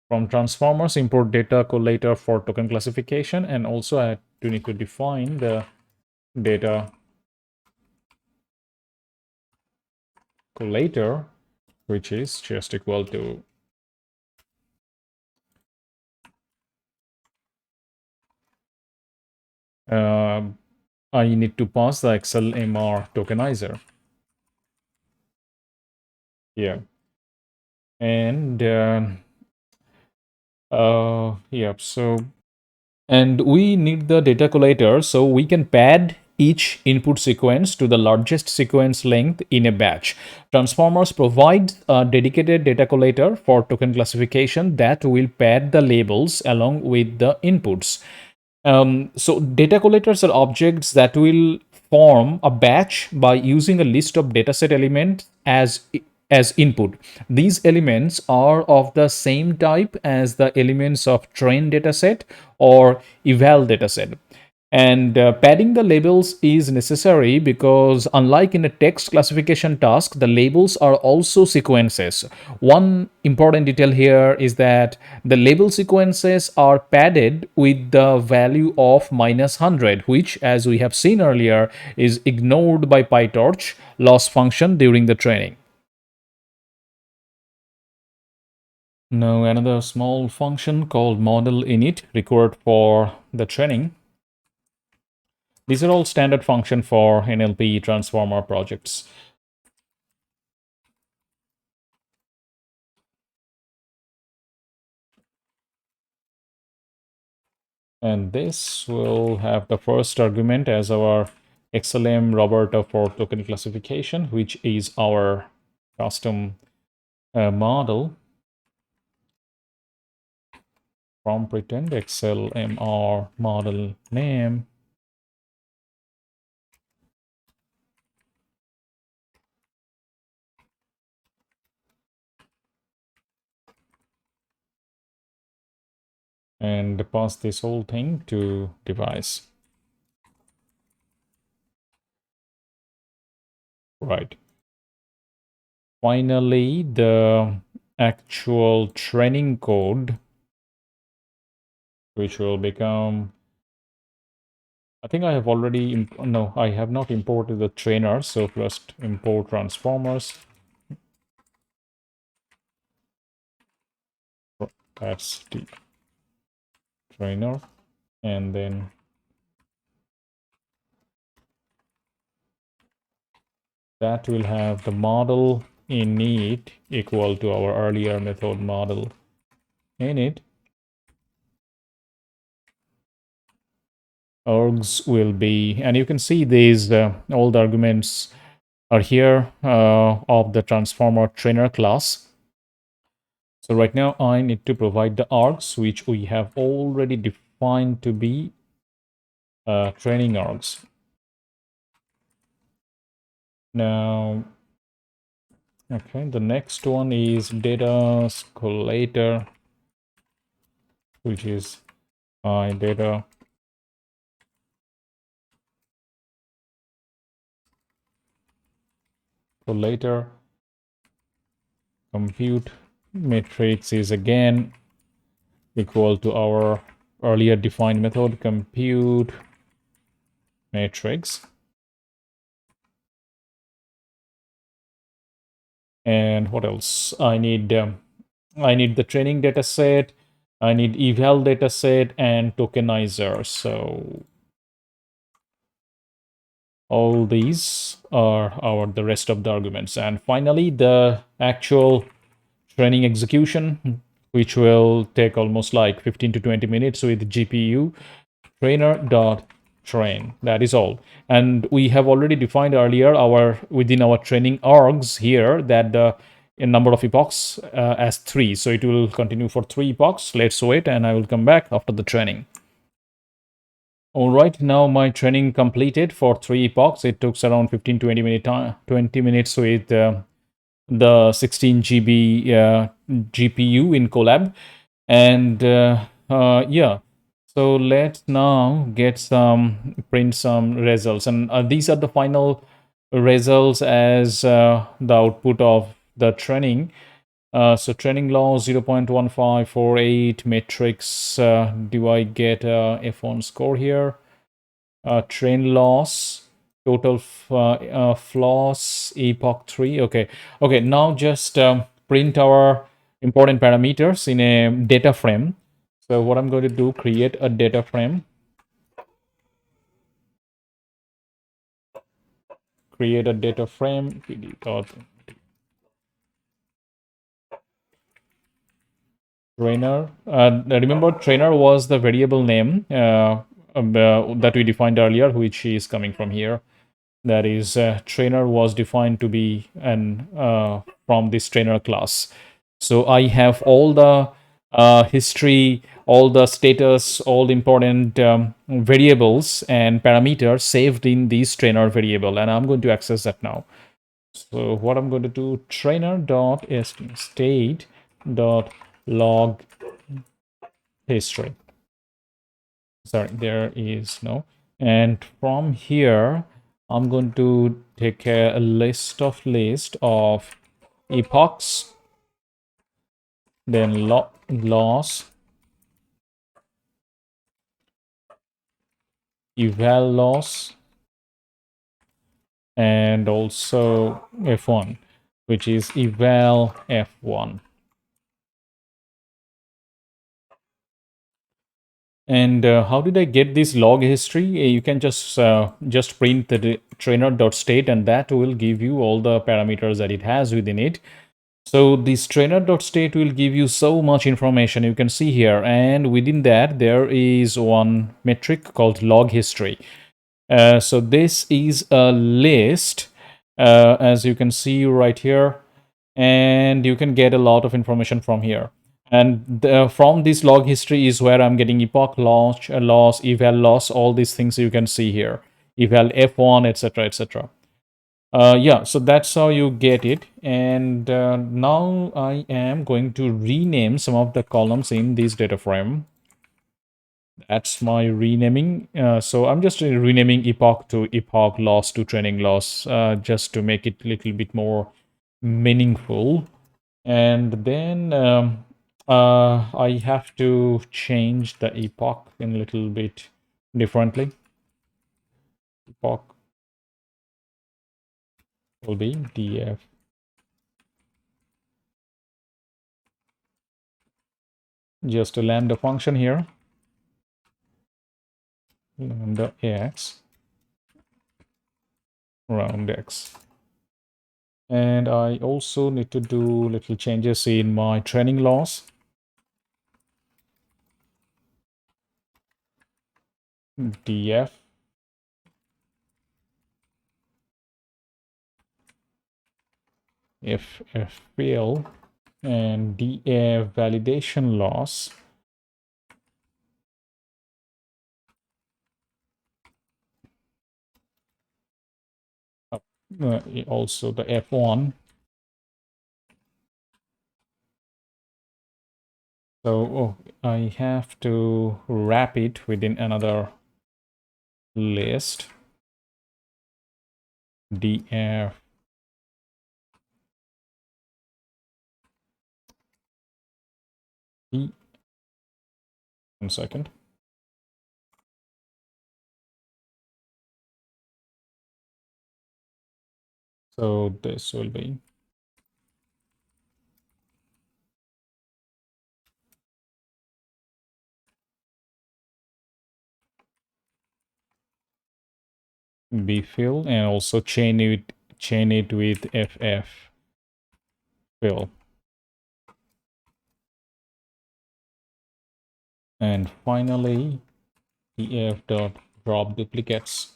From transformers, import data collator for token classification, and also I do need to define the data collator, which is just equal to I need to pass the XLMR tokenizer. Yeah. And yeah, so, and we need the data collator so we can pad each input sequence to the largest sequence length in a batch. Transformers provide a dedicated data collator for token classification that will pad the labels along with the inputs. So data collators are objects that will form a batch by using a list of dataset elements as input. These elements are of the same type as the elements of train dataset or eval dataset. And padding the labels is necessary because, unlike in a text classification task, the labels are also sequences. One important detail here is that the label sequences are padded with the value of -100, which, as we have seen earlier, is ignored by PyTorch loss function during the training. Now, another small function called model init required for the training. These are all standard function for NLP transformer projects. And this will have the first argument as our XLM-Roberta for token classification, which is our custom model from pretend XLMR model name. And pass this whole thing to device. Right. Finally, the actual training code, which will become, I think I have already, no, I have not imported the trainer. So first import transformers. That's the trainer. And then that will have the model init equal to our earlier method model init. Args will be, and you can see these all the arguments are here of the transformer trainer class. So right now I need to provide the args, which we have already defined to be training args. Now, okay, the next one is data collator, which is my data collator. Compute matrix is again equal to our earlier defined method compute matrix. And what else? I need the training data set, I need eval data set, and tokenizer. So all these are the rest of the arguments. And finally, the actual training execution, which will take almost like 15 to 20 minutes with GPU trainer.train. That is all. And we have already defined earlier within our training args here that the number of epochs as 3. So it will continue for 3 epochs. Let's wait and I will come back after the training. All right, now my training completed for 3 epochs. It took around 15-20 minutes with the 16 GB GPU in Colab. And yeah, so let's now print some results. And these are the final results as the output of the training. So training loss 0.1548 matrix. Do I get a F1 score here? Train loss, total floss, epoch 3. Okay, now just print our important parameters in a data frame. So what I'm going to do, create a data frame. Create a data frame. Trainer. Remember, trainer was the variable name that we defined earlier, which is coming from here. That is, trainer was defined to be an from this trainer class. So I have all the history, all the status, all the important variables and parameters saved in this trainer variable, and I'm going to access that now. So what I'm going to do, trainer dot state dot log history. Sorry, there is no. And from here, I'm going to take a list of epochs, then loss, eval loss, and also f1, which is eval f1. And how did I get this log history? You can just print the trainer.state, and that will give you all the parameters that it has within it. So this trainer.state will give you so much information you can see here, and within that there is one metric called log history. So this is a list, as you can see right here, and you can get a lot of information from here. And from this log history is where I'm getting epoch loss, eval loss, all these things you can see here, eval f1, etc., etc. Yeah, so that's how you get it. And now I am going to rename some of the columns in this data frame. That's my renaming. So I'm just renaming epoch to epoch, loss to training loss, just to make it a little bit more meaningful. And then I have to change the epoch in a little bit differently. Epoch will be df. Just a lambda function here. Lambda x round x. And I also need to do little changes in my training loss. Df if fail, and df validation loss also the f1. So I have to wrap it within another list. Df e. 1 second. So this will be bfill, and also chain it with ff fill. And finally, df dot drop duplicates.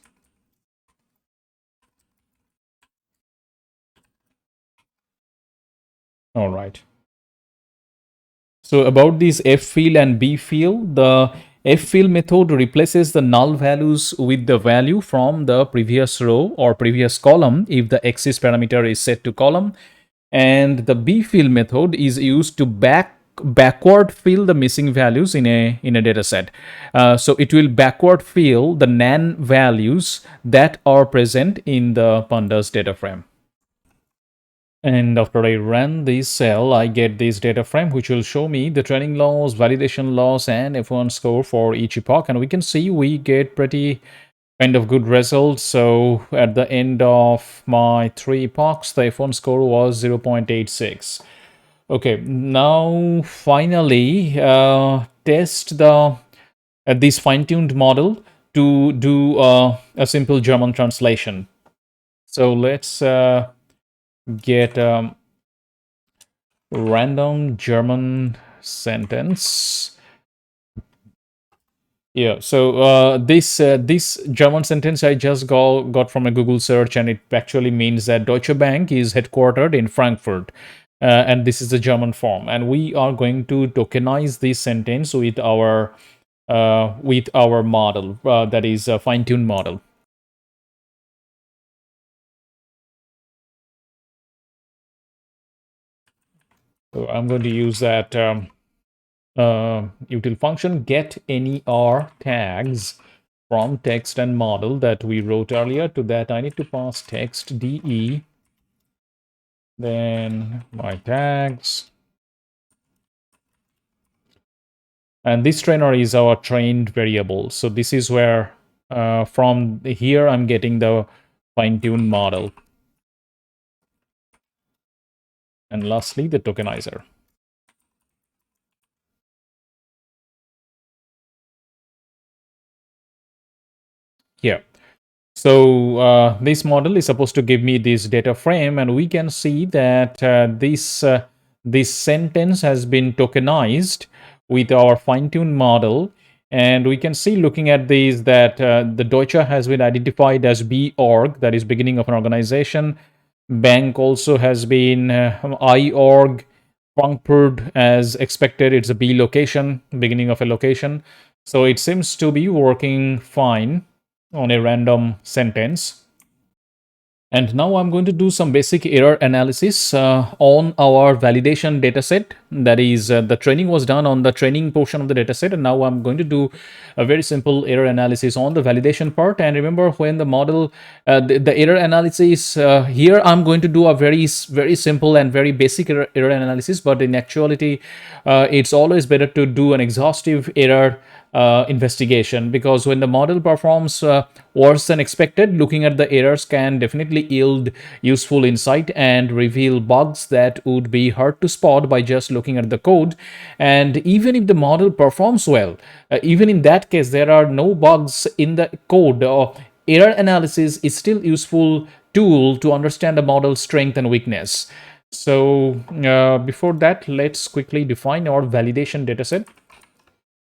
All right. So about this ffill and bfill, the ffill method replaces the null values with the value from the previous row or previous column if the axis parameter is set to column, and the bfill method is used to backward fill the missing values in a data set. So it will backward fill the nan values that are present in the pandas data frame. And after I run this cell, I get this data frame, which will show me the training loss, validation loss, and F1 score for each epoch. And we can see we get pretty kind of good results. So at the end of my 3 epochs, the F1 score was 0.86. Okay, now finally test this fine-tuned model to do a simple German translation. So let's get random German sentence. Yeah, so this German sentence I just got from a Google search, and it actually means that Deutsche Bank is headquartered in Frankfurt, and this is the German form. And we are going to tokenize this sentence with our model, that is a fine-tuned model. So I'm going to use that util function get any R tags from text and model that we wrote earlier. To that, I need to pass text de, then my tags, and this trainer is our trained variable. So this is where from here I'm getting the fine-tuned model. And lastly, the tokenizer. Here. So this model is supposed to give me this data frame, and we can see that this sentence has been tokenized with our fine-tuned model. And we can see, looking at these, that the Deutsche has been identified as B org, that is beginning of an organization. Bank also has been I org. Frankfurt, as expected, it's a B location, beginning of a location. So it seems to be working fine on a random sentence. And now I'm going to do some basic error analysis on our validation dataset. That is, the training was done on the training portion of the dataset, and now I'm going to do a very simple error analysis on the validation part. And remember, when the model, the error analysis here, I'm going to do a very simple and very basic error analysis. But in actuality, it's always better to do an exhaustive error investigation, because when the model performs worse than expected, looking at the errors can definitely yield useful insight and reveal bugs that would be hard to spot by just looking at the code. And even if the model performs well, even in that case, there are no bugs in the code. Error analysis is still useful tool to understand the model's strength and weakness. So before that, let's quickly define our validation dataset.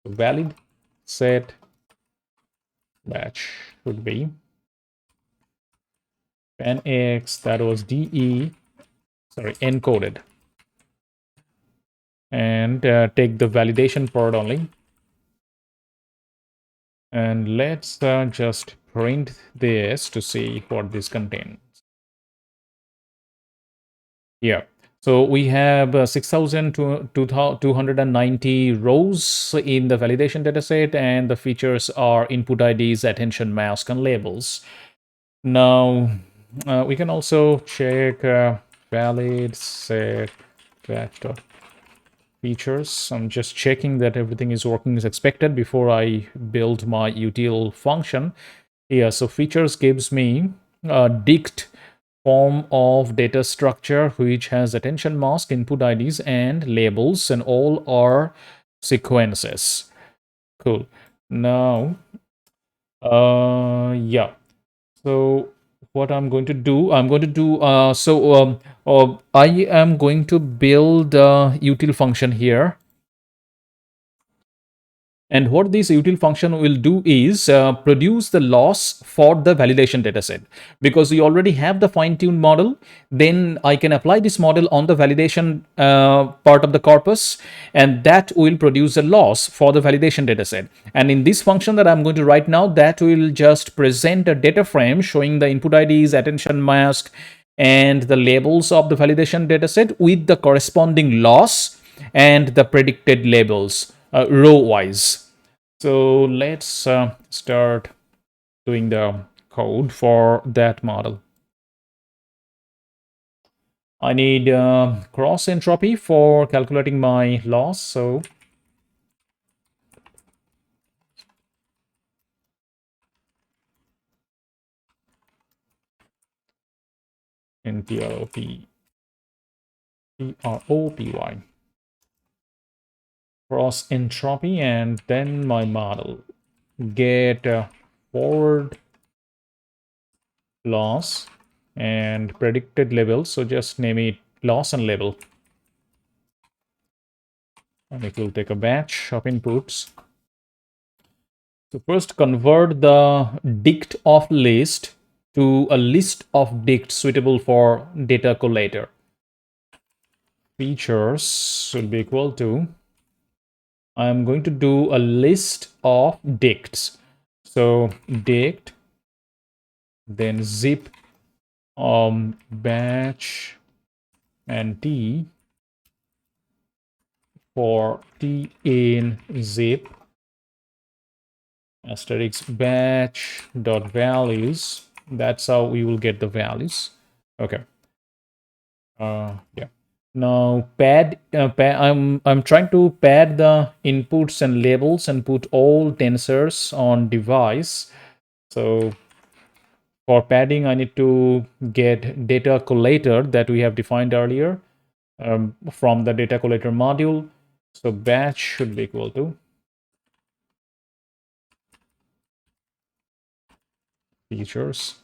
Valid set batch would be nx, that was de, sorry, encoded, and take the validation part only, and let's just print this to see what this contains. Yeah, so we have 6,290 rows in the validation dataset, and the features are input IDs, attention mask, and labels. Now we can also check valid set batch features. I'm just checking that everything is working as expected before I build my util function. Yeah, so features gives me a dict form of data structure which has attention mask, input IDs, and labels, and all are sequences. Cool. Now, yeah. So what I'm going to do, I am going to build a util function here. And what this util function will do is produce the loss for the validation dataset. Because we already have the fine-tuned model, then I can apply this model on the validation part of the corpus, and that will produce a loss for the validation dataset. And in this function that I'm going to write now, that will just present a data frame showing the input IDs, attention mask, and the labels of the validation dataset with the corresponding loss and the predicted labels row wise. So let's start doing the code for that model. I need cross entropy for calculating my loss. So NTROP, PROPY, cross entropy, and then my model get forward loss and predicted label. So just name it loss and label. And it will take a batch of inputs. So first convert the dict of list to a list of dicts suitable for data collator. Features will be equal to, I am going to do a list of dicts. So dict, then zip batch and t for t in zip asterisk batch dot values. That's how we will get the values. Okay. Yeah. Now I'm trying to pad the inputs and labels and put all tensors on device. So for padding, I need to get data collator that we have defined earlier from the data collator module. So batch should be equal to features.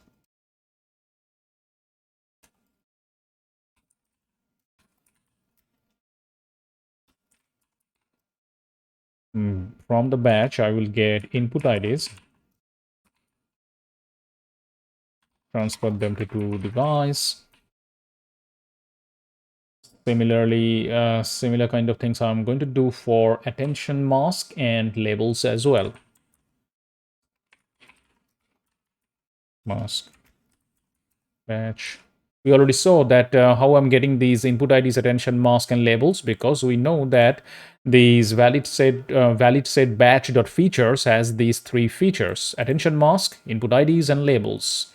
From the batch, I will get input IDs, transfer them to device. Similarly, similar kind of things I'm going to do for attention mask and labels as well. Mask, batch. We already saw that how I'm getting these input IDs, attention mask, and labels, because we know that these valid set batch.features has these three features: attention mask, input IDs, and labels.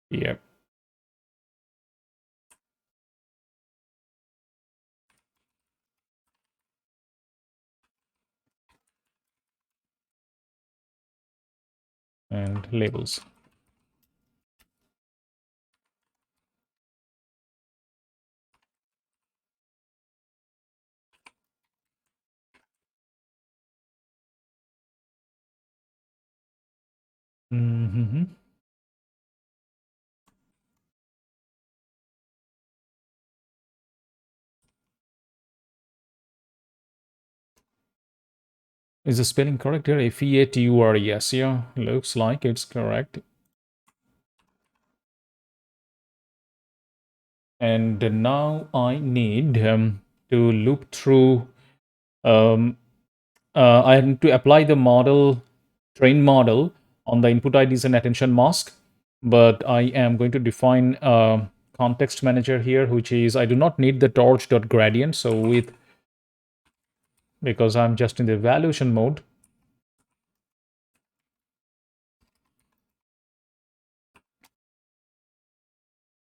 Yep. And labels. Mm-hmm. Is the spelling correct here? F-E-A-T-U-R-E-S. Yeah, looks like it's correct. And now I need to loop through. I need to apply the model, train model on the input IDs and attention mask. But I am going to define a context manager here, which is I do not need the torch.gradient. So with, because I'm just in the evaluation mode.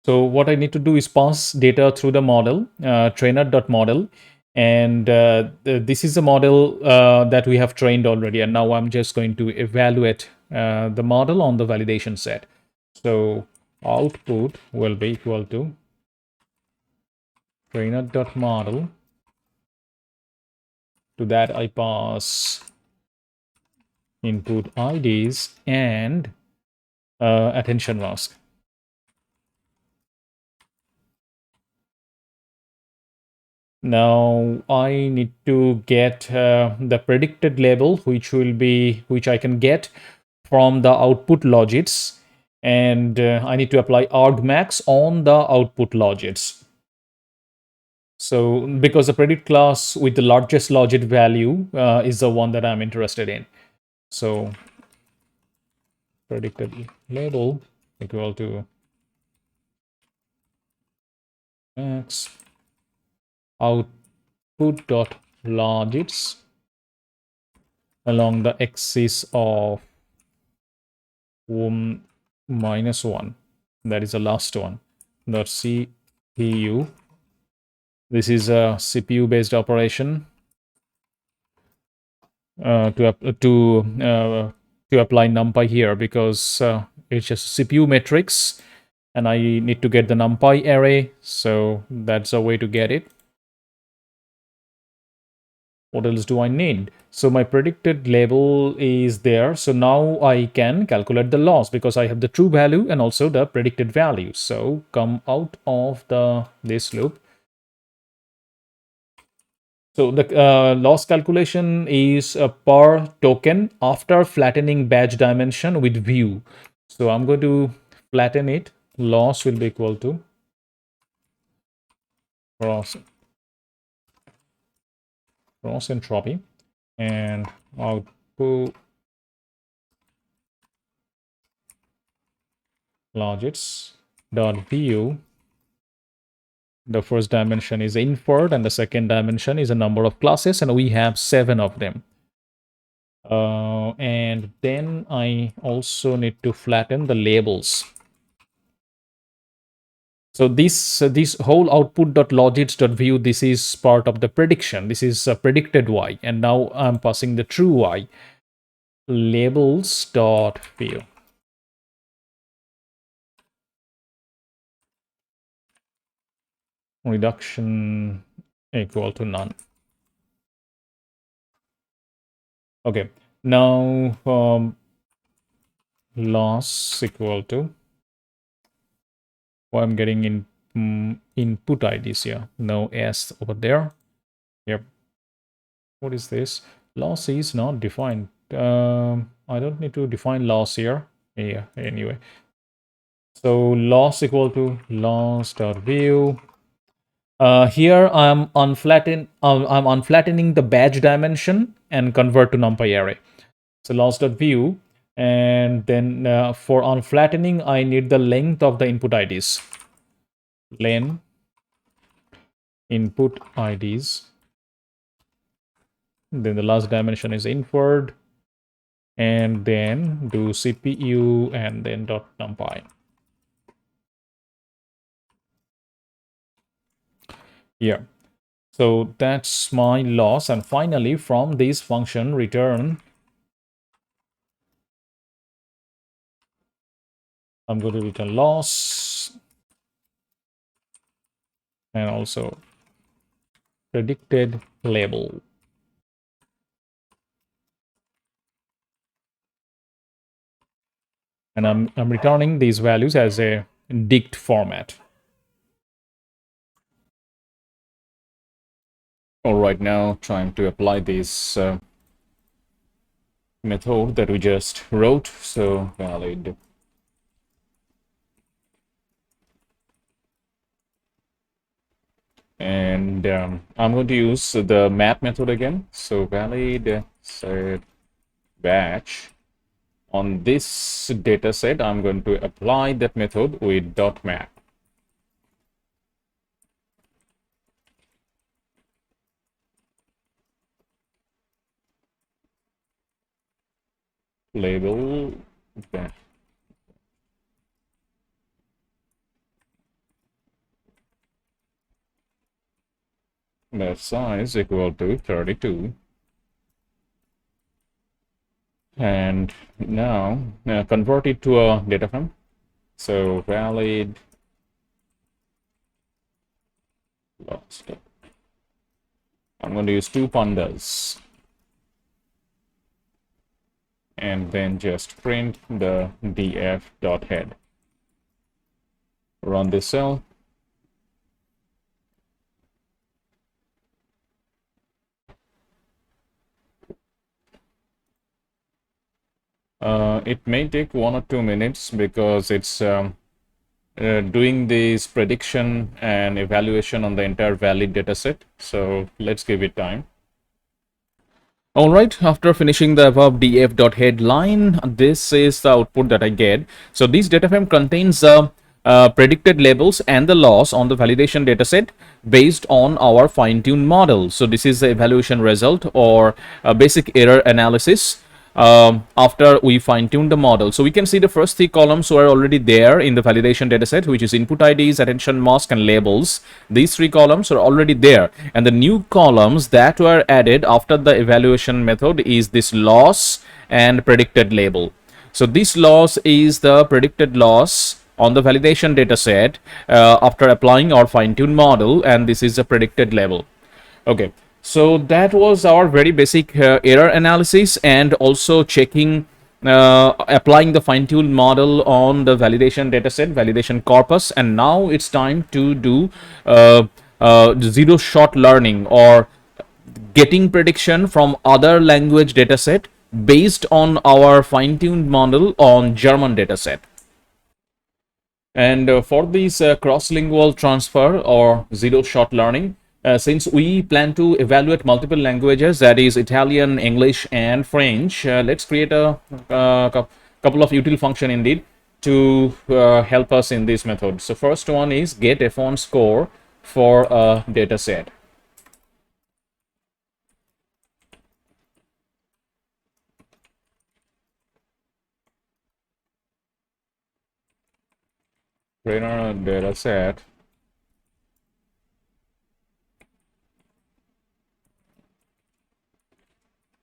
So what I need to do is pass data through the model, trainer.model. And this is a model that we have trained already. And now I'm just going to evaluate the model on the validation set. So output will be equal to trainer.model. To that I pass input IDs and attention mask. Now I need to get the predicted label, which I can get from the output logits, and I need to apply argmax on the output logits. So because the predict class with the largest logit value is the one that I'm interested in. So predicted label equal to max output dot logits along the axis of -1. That is the last one. Dot CPU. This is a CPU based operation to apply numpy here, because it's just CPU matrix and I need to get the numpy array. So that's a way to get it. What else do I need? So my predicted label is there. So now I can calculate the loss because I have the true value and also the predicted value. So come out of this loop. So the loss calculation is per token after flattening badge dimension with view. So I'm going to flatten it. Loss will be equal to cross entropy and output logits dot view. The first dimension is inferred and the second dimension is a number of classes, and we have 7 of them. And then I also need to flatten the labels. So this whole output.logits.view, this is part of the prediction. This is a predicted y, and now I'm passing the true y. Labels.view. Reduction equal to none. Okay, now loss equal to, well, I'm getting in input IDs here. No S over there. Yep. What is this? Loss is not defined. I don't need to define loss here. Yeah, anyway. So loss equal to loss.view. Here I'm unflattening the badge dimension and convert to numpy array. So loss.view, and then for unflattening, I need the length of the input IDs. Len input IDs. Then the last dimension is inferred, and then do CPU and then dot numpy. Yeah. So that's my loss, and finally from this function return, I'm going to return loss and also predicted label. And I'm returning these values as a dict format. All right, now trying to apply this method that we just wrote. So valid and I'm going to use the map method again. So valid set batch. On this data set, I'm going to apply that method with dot map. Label batch. That size equal to 32. And now convert it to a data frame. So valid lost. I'm going to use 2 pandas and then just print the df.head. Run this cell. It may take 1 or 2 minutes because it's doing this prediction and evaluation on the entire valid dataset. So let's give it time. All right, after finishing the above df.head line, this is the output that I get. So this data frame contains predicted labels and the loss on the validation dataset based on our fine-tuned model. So this is the evaluation result or basic error analysis after we fine-tune the model. So we can see the first 3 columns were already there in the validation dataset, which is input IDs, attention mask, and labels. These 3 columns are already there, and the new columns that were added after the evaluation method is this loss and predicted label. So this loss is the predicted loss on the validation dataset after applying our fine-tuned model, and this is the predicted label. Okay. So that was our very basic error analysis and also checking, applying the fine-tuned model on the validation dataset, validation corpus. And now it's time to do zero-shot learning or getting prediction from other language dataset based on our fine-tuned model on German dataset. And for this cross-lingual transfer or zero-shot learning, since we plan to evaluate multiple languages, that is Italian, English, and French, let's create a couple of util function indeed to help us in this method. So first one is get F1 score for a data set. Trainer data set.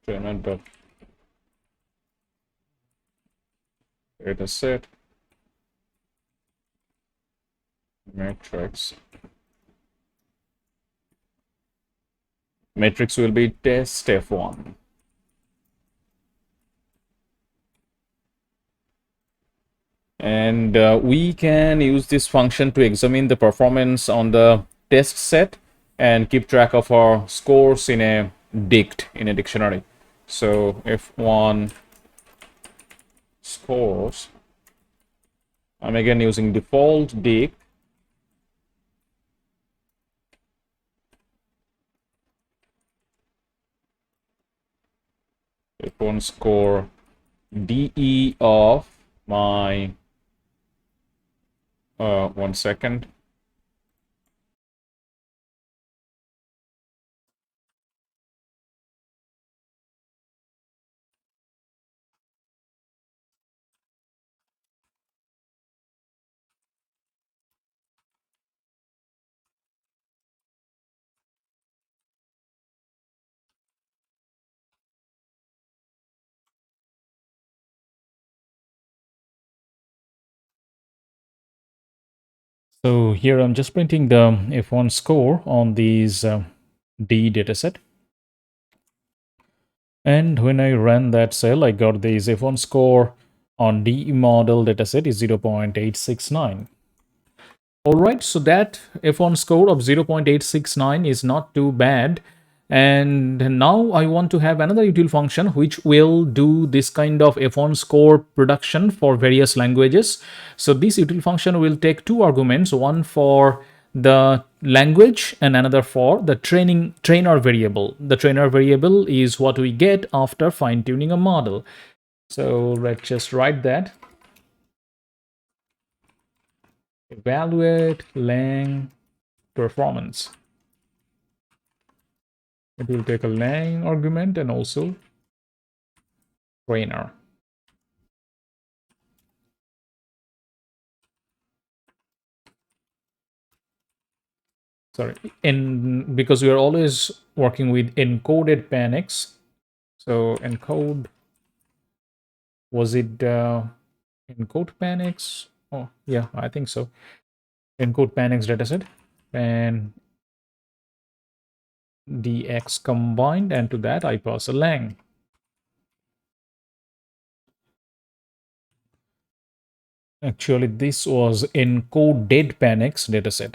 Trainer data set matrix. Matrix will be test F1. And we can use this function to examine the performance on the test set and keep track of our scores in a dictionary. So F1 scores, I'm again using default dict. F1 score DE of my 1 second. So here I'm just printing the F1 score on these D dataset. And when I ran that cell, I got this F1 score on D model dataset is 0.869. All right, so that F1 score of 0.869 is not too bad. And now I want to have another util function which will do this kind of F1 score production for various languages. So this util function will take two arguments, one for the language and another for the trainer variable. The trainer variable is what we get after fine-tuning a model. So let's just write that. Evaluate lang performance. It will take a lang argument and also trainer. Sorry, because we are always working with encoded panics. So encode, was it encode panics? Oh yeah, I think so. Encode panics dataset and dx combined, and to that I pass a lang. Actually, this was encoded panics dataset.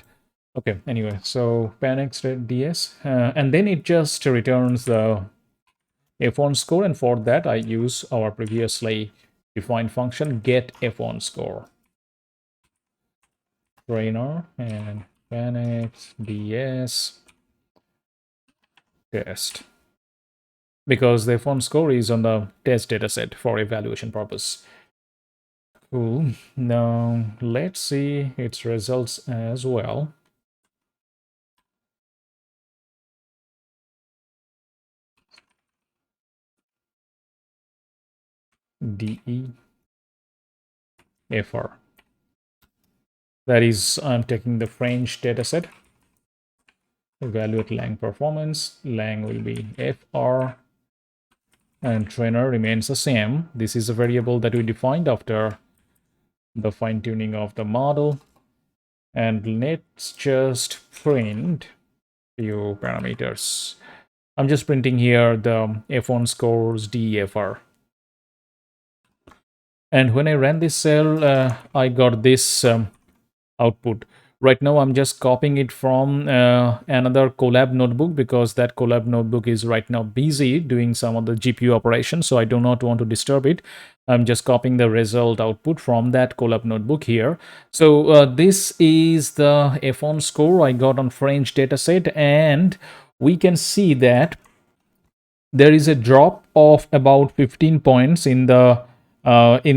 Okay, anyway, so panics ds, and then it just returns the F1 score, and for that I use our previously defined function get F1 score. Trainer and panics ds test, because the F1 score is on the test dataset for evaluation purpose. Cool. Now let's see its results as well. DE FR. That is, I'm taking the French dataset. Evaluate lang performance. Lang will be FR. And trainer remains the same. This is a variable that we defined after the fine-tuning of the model. And let's just print few parameters. I'm just printing here the F1 scores DFR. And when I ran this cell, I got this output. Right now, I'm just copying it from another Colab notebook because that Colab notebook is right now busy doing some of the GPU operations. So I do not want to disturb it. I'm just copying the result output from that Colab notebook here. So this is the F1 score I got on French dataset, and we can see that there is a drop of about 15 points in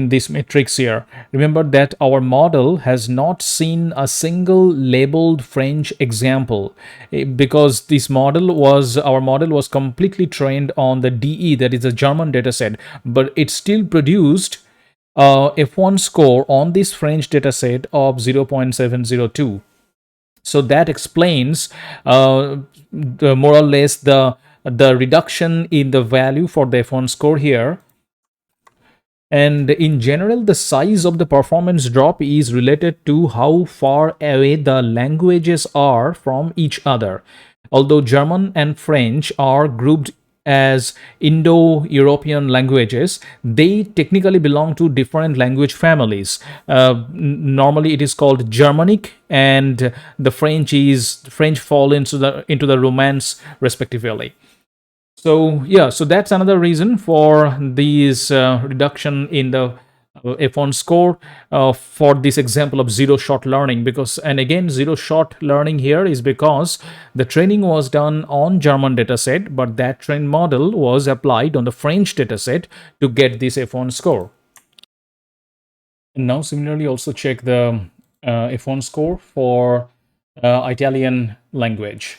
this matrix here. Remember that our model has not seen a single labeled French example because our model was completely trained on the DE, that is a German dataset, but it still produced F1 score on this French dataset of 0.702. So that explains more or less the reduction in the value for the F1 score here. And in general, the size of the performance drop is related to how far away the languages are from each other. Although German and French are grouped as Indo-European languages, they technically belong to different language families. Normally, it is called Germanic, and the French fall into the Romance respectively. So yeah, so that's another reason for these reduction in the F1 score for this example of zero shot learning. Because, and again, zero shot learning here is because the training was done on German dataset, but that trained model was applied on the French dataset to get this F1 score. And now similarly also check the F1 score for Italian language.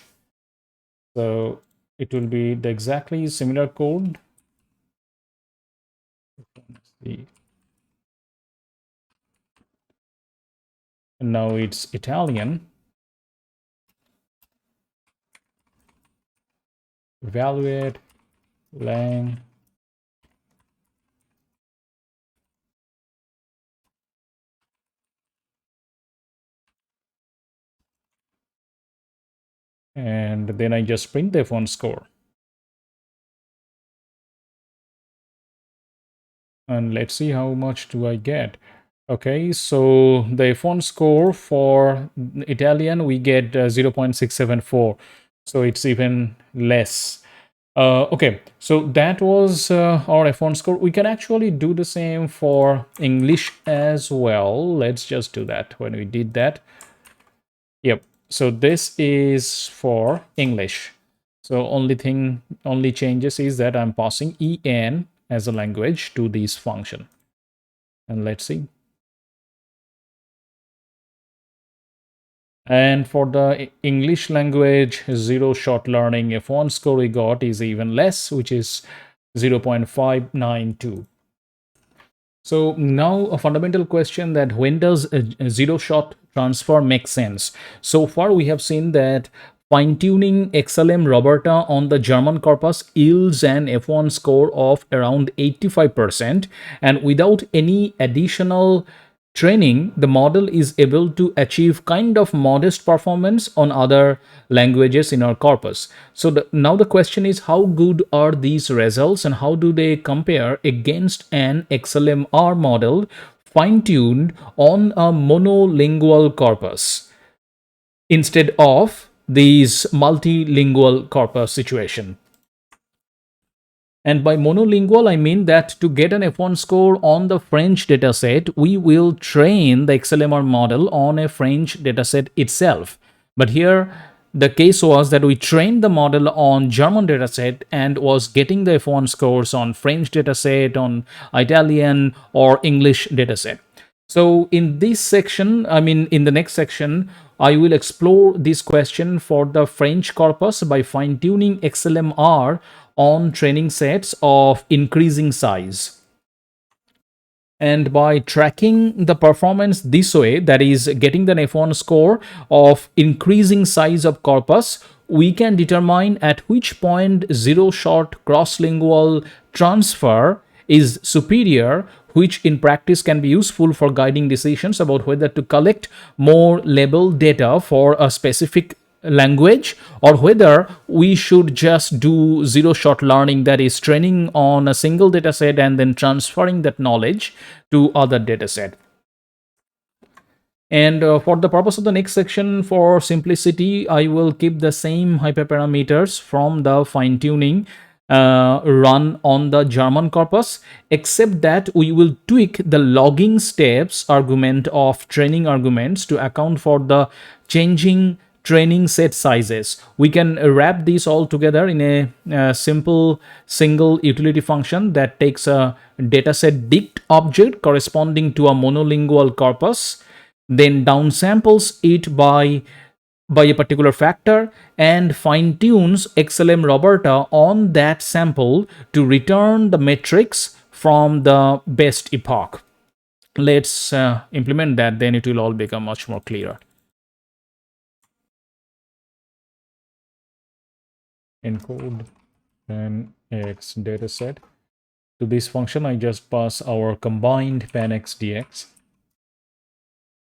So it will be the exactly similar code. And now it's Italian. Evaluate lang. And then I just print the F1 score. And let's see how much do I get. Okay, so the F1 score for Italian, we get 0.674. So it's even less. Okay, so that was our F1 score. We can actually do the same for English as well. Let's just do that when we did that. Yep. So this is for English. So only changes is that I'm passing en as a language to this function. And let's see. And for the English language, zero shot learning F1 score we got is even less, which is 0.592. So now a fundamental question, that when does a zero shot transfer make sense? So far we have seen that fine-tuning XLM-Roberta on the German corpus yields an F1 score of around 85%, and without any additional training, the model is able to achieve kind of modest performance on other languages in our corpus. So now the question is, how good are these results and how do they compare against an XLM-R model fine-tuned on a monolingual corpus instead of these multilingual corpus situation? And by monolingual, I mean that to get an F1 score on the French dataset, we will train the XLMR model on a French dataset itself. But here, the case was that we trained the model on German dataset and was getting the F1 scores on French dataset, on Italian or English dataset. So in this section, in the next section, I will explore this question for the French corpus by fine-tuning XLMR on training sets of increasing size. And by tracking the performance this way, that is getting the F1 score of increasing size of corpus, we can determine at which point zero-shot cross-lingual transfer is superior, which in practice can be useful for guiding decisions about whether to collect more label data for a specific language or whether we should just do zero shot learning, that is training on a single dataset and then transferring that knowledge to other dataset. And for the purpose of the next section, for simplicity, I will keep the same hyperparameters from the fine tuning run on the German corpus, except that we will tweak the logging steps argument of training arguments to account for the changing training set sizes. We can wrap these all together in a simple single utility function that takes a dataset dict object corresponding to a monolingual corpus, then downsamples it by a particular factor and fine tunes XLM-Roberta on that sample to return the metrics from the best epoch. Let's implement that, then it will all become much more clearer. Encode pan x dataset. To this function, I just pass our combined pan x dx,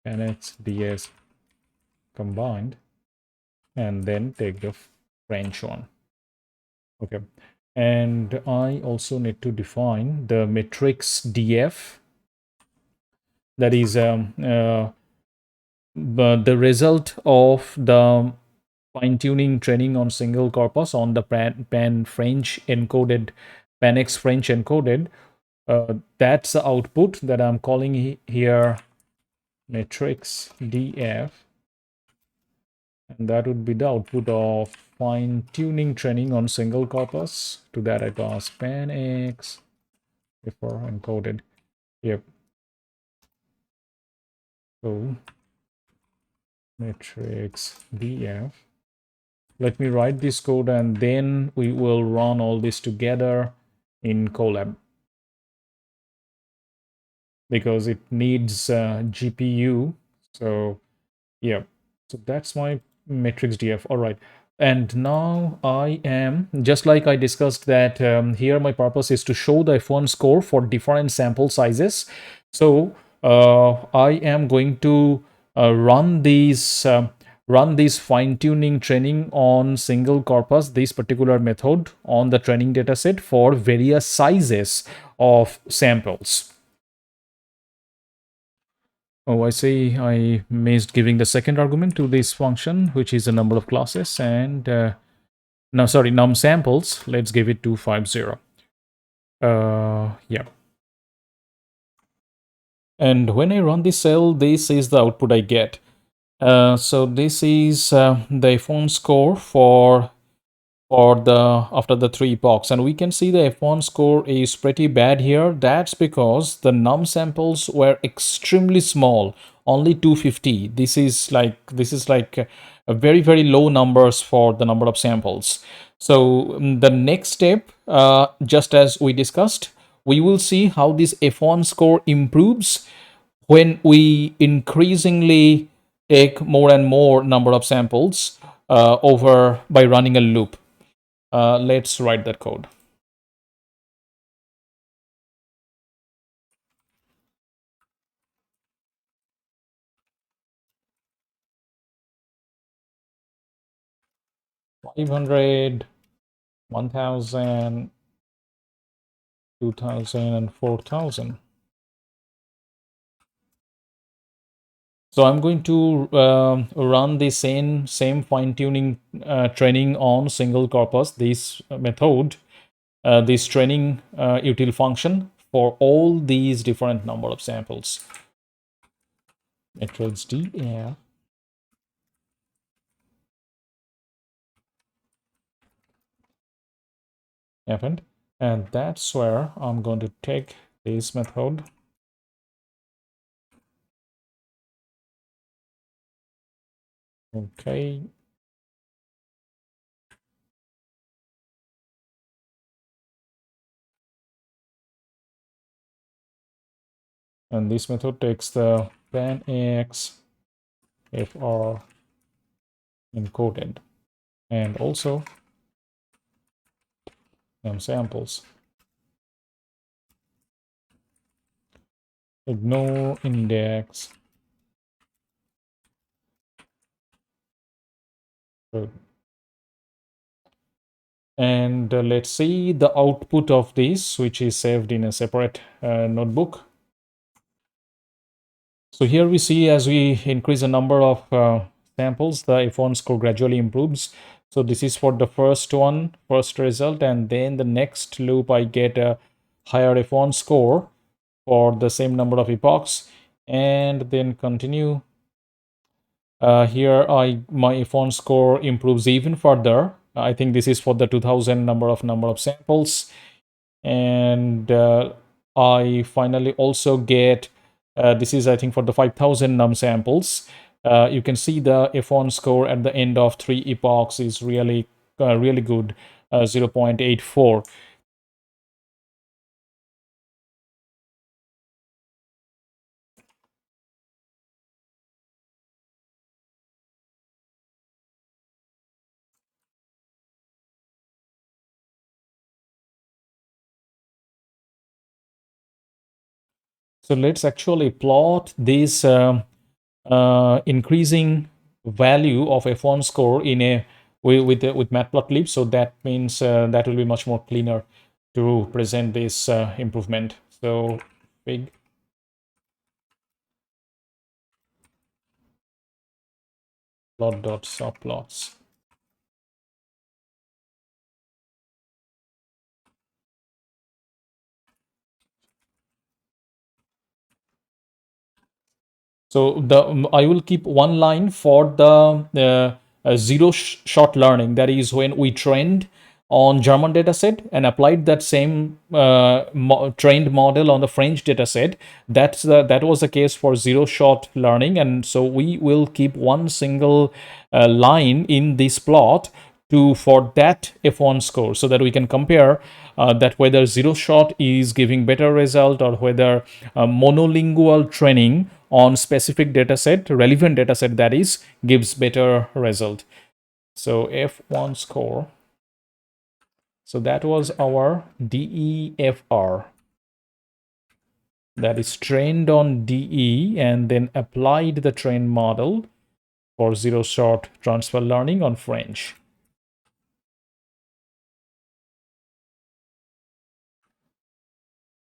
pan x ds combined, and then take the French one. Okay. And I also need to define the matrix df, that is the result of the fine-tuning training on single corpus on the pan French encoded, pan x French encoded. That's the output that I'm calling here matrix df, and that would be the output of fine-tuning training on single corpus. To that I pass pan x before encoded. Yep. So matrix df. Let me write this code and then we will run all this together in Colab, because it needs GPU. So yeah, so that's my matrix df. All right. And now I am, just like I discussed that here my purpose is to show the F1 score for different sample sizes. So I am going to run these fine-tuning training on single corpus, this particular method on the training dataset for various sizes of samples. Oh, I see. I missed giving the second argument to this function, which is the number of classes. And no, sorry, num samples. Let's give it 250. Yeah. And when I run this cell, this is the output I get. So this is the F1 score for the after the 3 epochs, and we can see the F1 score is pretty bad here. That's because the num samples were extremely small, only 250. This is like a very low numbers for the number of samples. So the next step, just as we discussed, we will see how this F1 score improves when we increasingly take more and more number of samples over by running a loop. Let's write that code. Five hundred, 1,000, 2,000, and 4,000. So I'm going to run the same fine-tuning training on single corpus, this method, this training util function for all these different number of samples. Matrix df happened, and that's where I'm going to take this method. Okay. And this method takes the pan x fr encoded and also num samples. Ignore index. Good. And let's see the output of this, which is saved in a separate notebook. So here we see as we increase the number of samples, the F1 score gradually improves. So this is for the first one, first result, and then the next loop I get a higher F1 score for the same number of epochs, and then continue. Here my F1 score improves even further. I think this is for the 2000 number of samples, and I finally also get this is I think for the 5000 num samples. You can see the F1 score at the end of 3 epochs is really good, 0.84. So let's actually plot this increasing value of F1 score in a with matplotlib. So that means that will be much more cleaner to present this improvement. So big plot dot subplots. So I will keep one line for the zero shot learning. That is when we trained on German dataset and applied that same trained model on the French dataset. That was the case for zero shot learning, and so we will keep one single line in this plot to for that F1 score, so that we can compare that whether zero shot is giving better result or whether monolingual training on specific dataset, relevant dataset that is, gives better result. So F1 score. So that was our DEFR. That is trained on DE and then applied the trained model for zero shot transfer learning on French.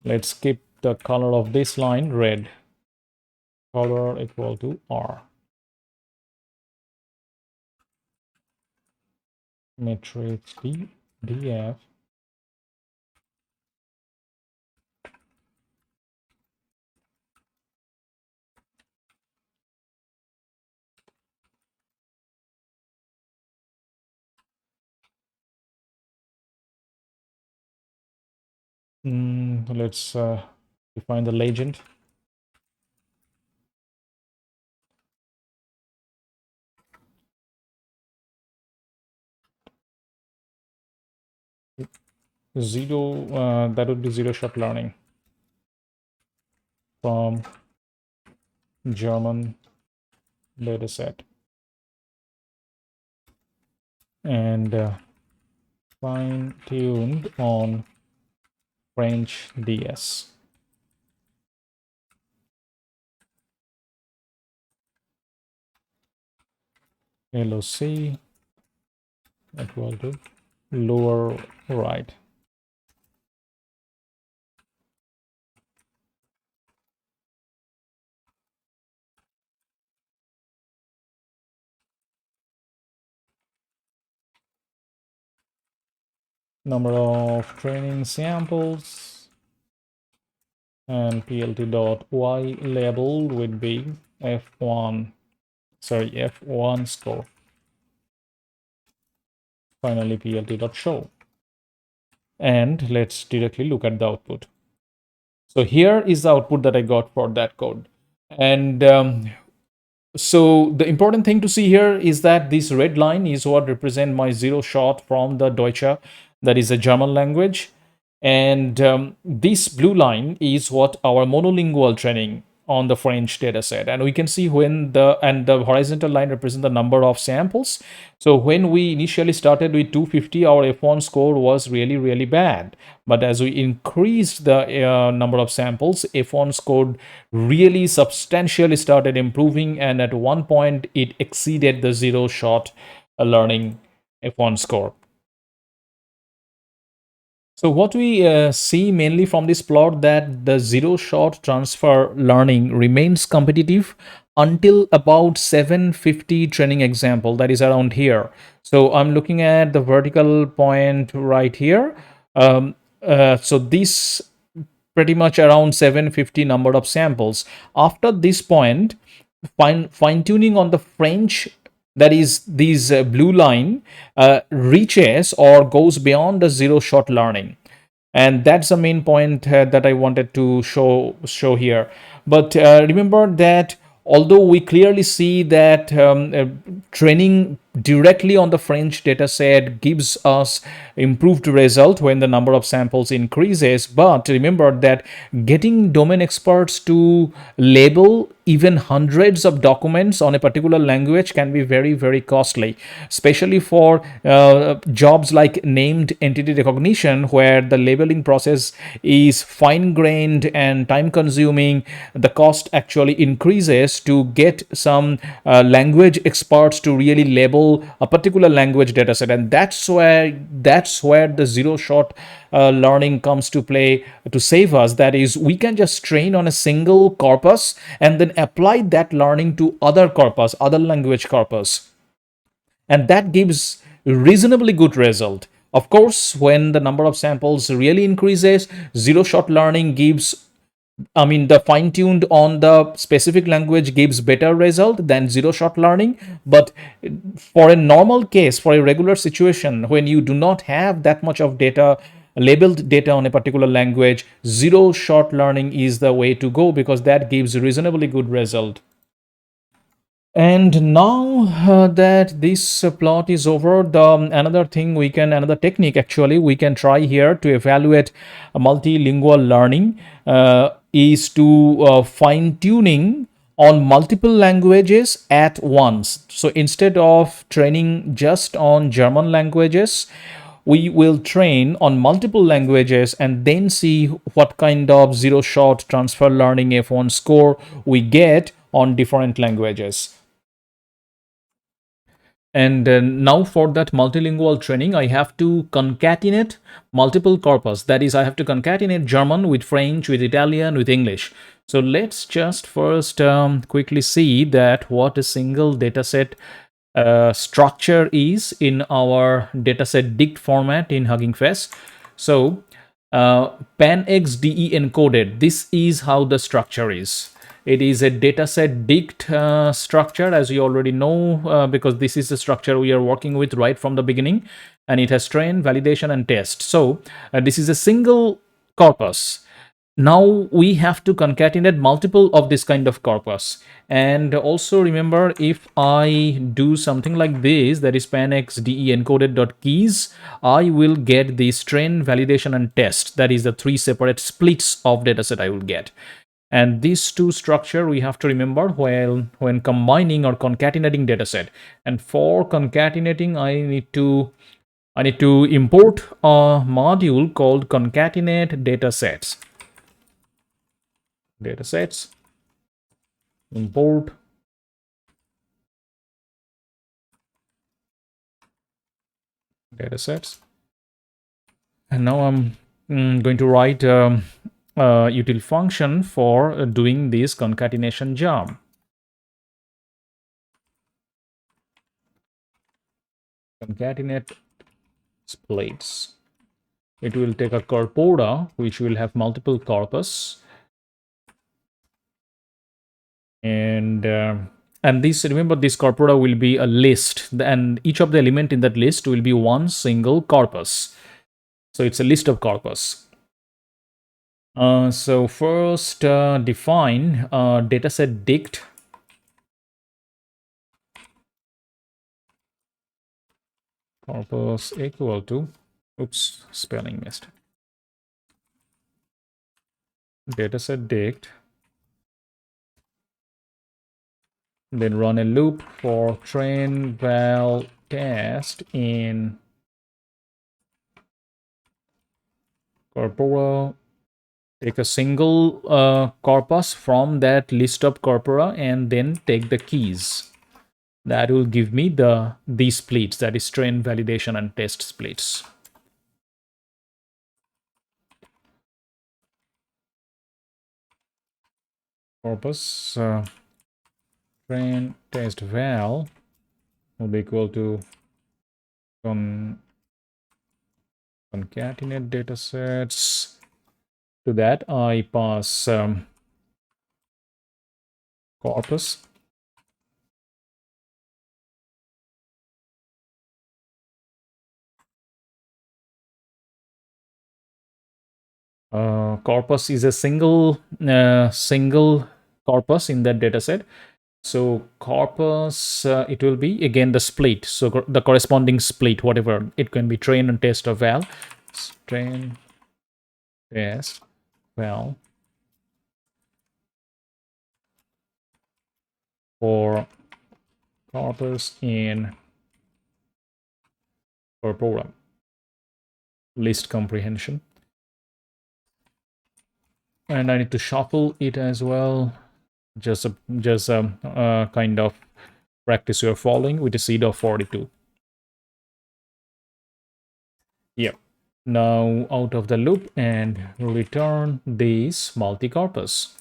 Let's keep the color of this line red. Color equal to R. Matrix DF. Let's define the legend. Zero, that would be zero shot learning from German dataset, and fine-tuned on French DS. LOC equal to lower right. Number of training samples, and plt.y label would be F1 score. Finally plt.show, and let's directly look at the output. So here is the output that I got for that code. And so the important thing to see here is that this red line is what represent my zero shot from the Deutsche, that is a German language. And this blue line is what our monolingual training on the French dataset. And we can see when the horizontal line represent the number of samples. So when we initially started with 250, our F1 score was really bad. But as we increased the number of samples, F1 score really substantially started improving. And at one point, it exceeded the zero shot learning F1 score. So what we see mainly from this plot, that the zero shot transfer learning remains competitive until about 750 training example, that is around here. So I'm looking at the vertical point right here. So this pretty much around 750 number of samples. After this point, fine tuning on the French, that is this blue line, reaches or goes beyond the zero shot learning, and that's the main point that I wanted to show here. But remember that although we clearly see that training directly on the French dataset gives us improved result when the number of samples increases, but remember that getting domain experts to label even hundreds of documents on a particular language can be very costly, especially for jobs like named entity recognition, where the labeling process is fine grained and time consuming. The cost actually increases to get some language experts to really label a particular language dataset, and that's where the zero shot learning comes to play to save us. That is, we can just train on a single corpus and then apply that learning to other corpus, other language corpus, and that gives reasonably good result. Of course, when the number of samples really increases, zero shot learning gives, I mean, the fine tuned on the specific language gives better result than zero shot learning. But for a normal case, for a regular situation, when you do not have that much of data, labeled data on a particular language, zero shot learning is the way to go, because that gives reasonably good result. And now that this plot is over, another technique actually we can try here to evaluate multilingual learning is to fine tuning on multiple languages at once. So instead of training just on German languages, we will train on multiple languages and then see what kind of zero shot transfer learning F1 score we get on different languages. And now for that multilingual training, I have to concatenate multiple corpus. That is, I have to concatenate German with French, with Italian, with English. So let's just first quickly see that what a single dataset structure is in our dataset dict format in Hugging Face. So panxde encoded, this is how the structure is. It is a dataset dict structure, as you already know, because this is the structure we are working with right from the beginning, and it has train, validation, and test. So this is a single corpus. Now we have to concatenate multiple of this kind of corpus. And also remember, if I do something like this, that is panxde encoded dot keys, I will get the train, validation, and test. That is the three separate splits of dataset I will get. And these two structure we have to remember when combining or concatenating dataset. And for concatenating, I need to import a module called concatenate datasets, import datasets. And now I'm going to write util function for doing this concatenation job. Concatenate splits. It will take a corpora which will have multiple corpus, and this, remember, this corpora will be a list, and each of the element in that list will be one single corpus. So it's a list of corpus. So first define dataset dict corpus equal to, oops, spelling mistake, dataset dict, then run a loop for train val test in corpora. Take a single corpus from that list of corpora and then take the keys. That will give me these splits, that is train, validation, and test splits. corpus train test val will be equal to concatenate datasets. To that, I pass corpus. Corpus is a single corpus in that dataset. So corpus, it will be again the split. So the corresponding split, whatever it can be, train and test or val. Train, test, val for corpus in our program. List comprehension. And I need to shuffle it as well. Just a kind of practice you're following with a seed of 42. Yep. Now out of the loop and return this multi-corpus.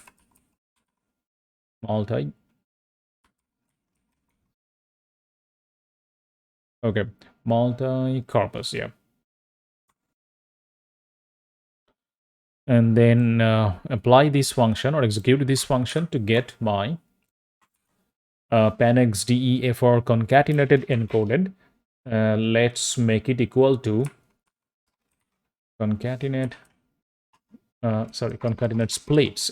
Multi. Okay. Multi-corpus, yeah. And then apply this function or execute this function to get my panxdefr concatenated encoded. Let's make it equal to concatenate splits.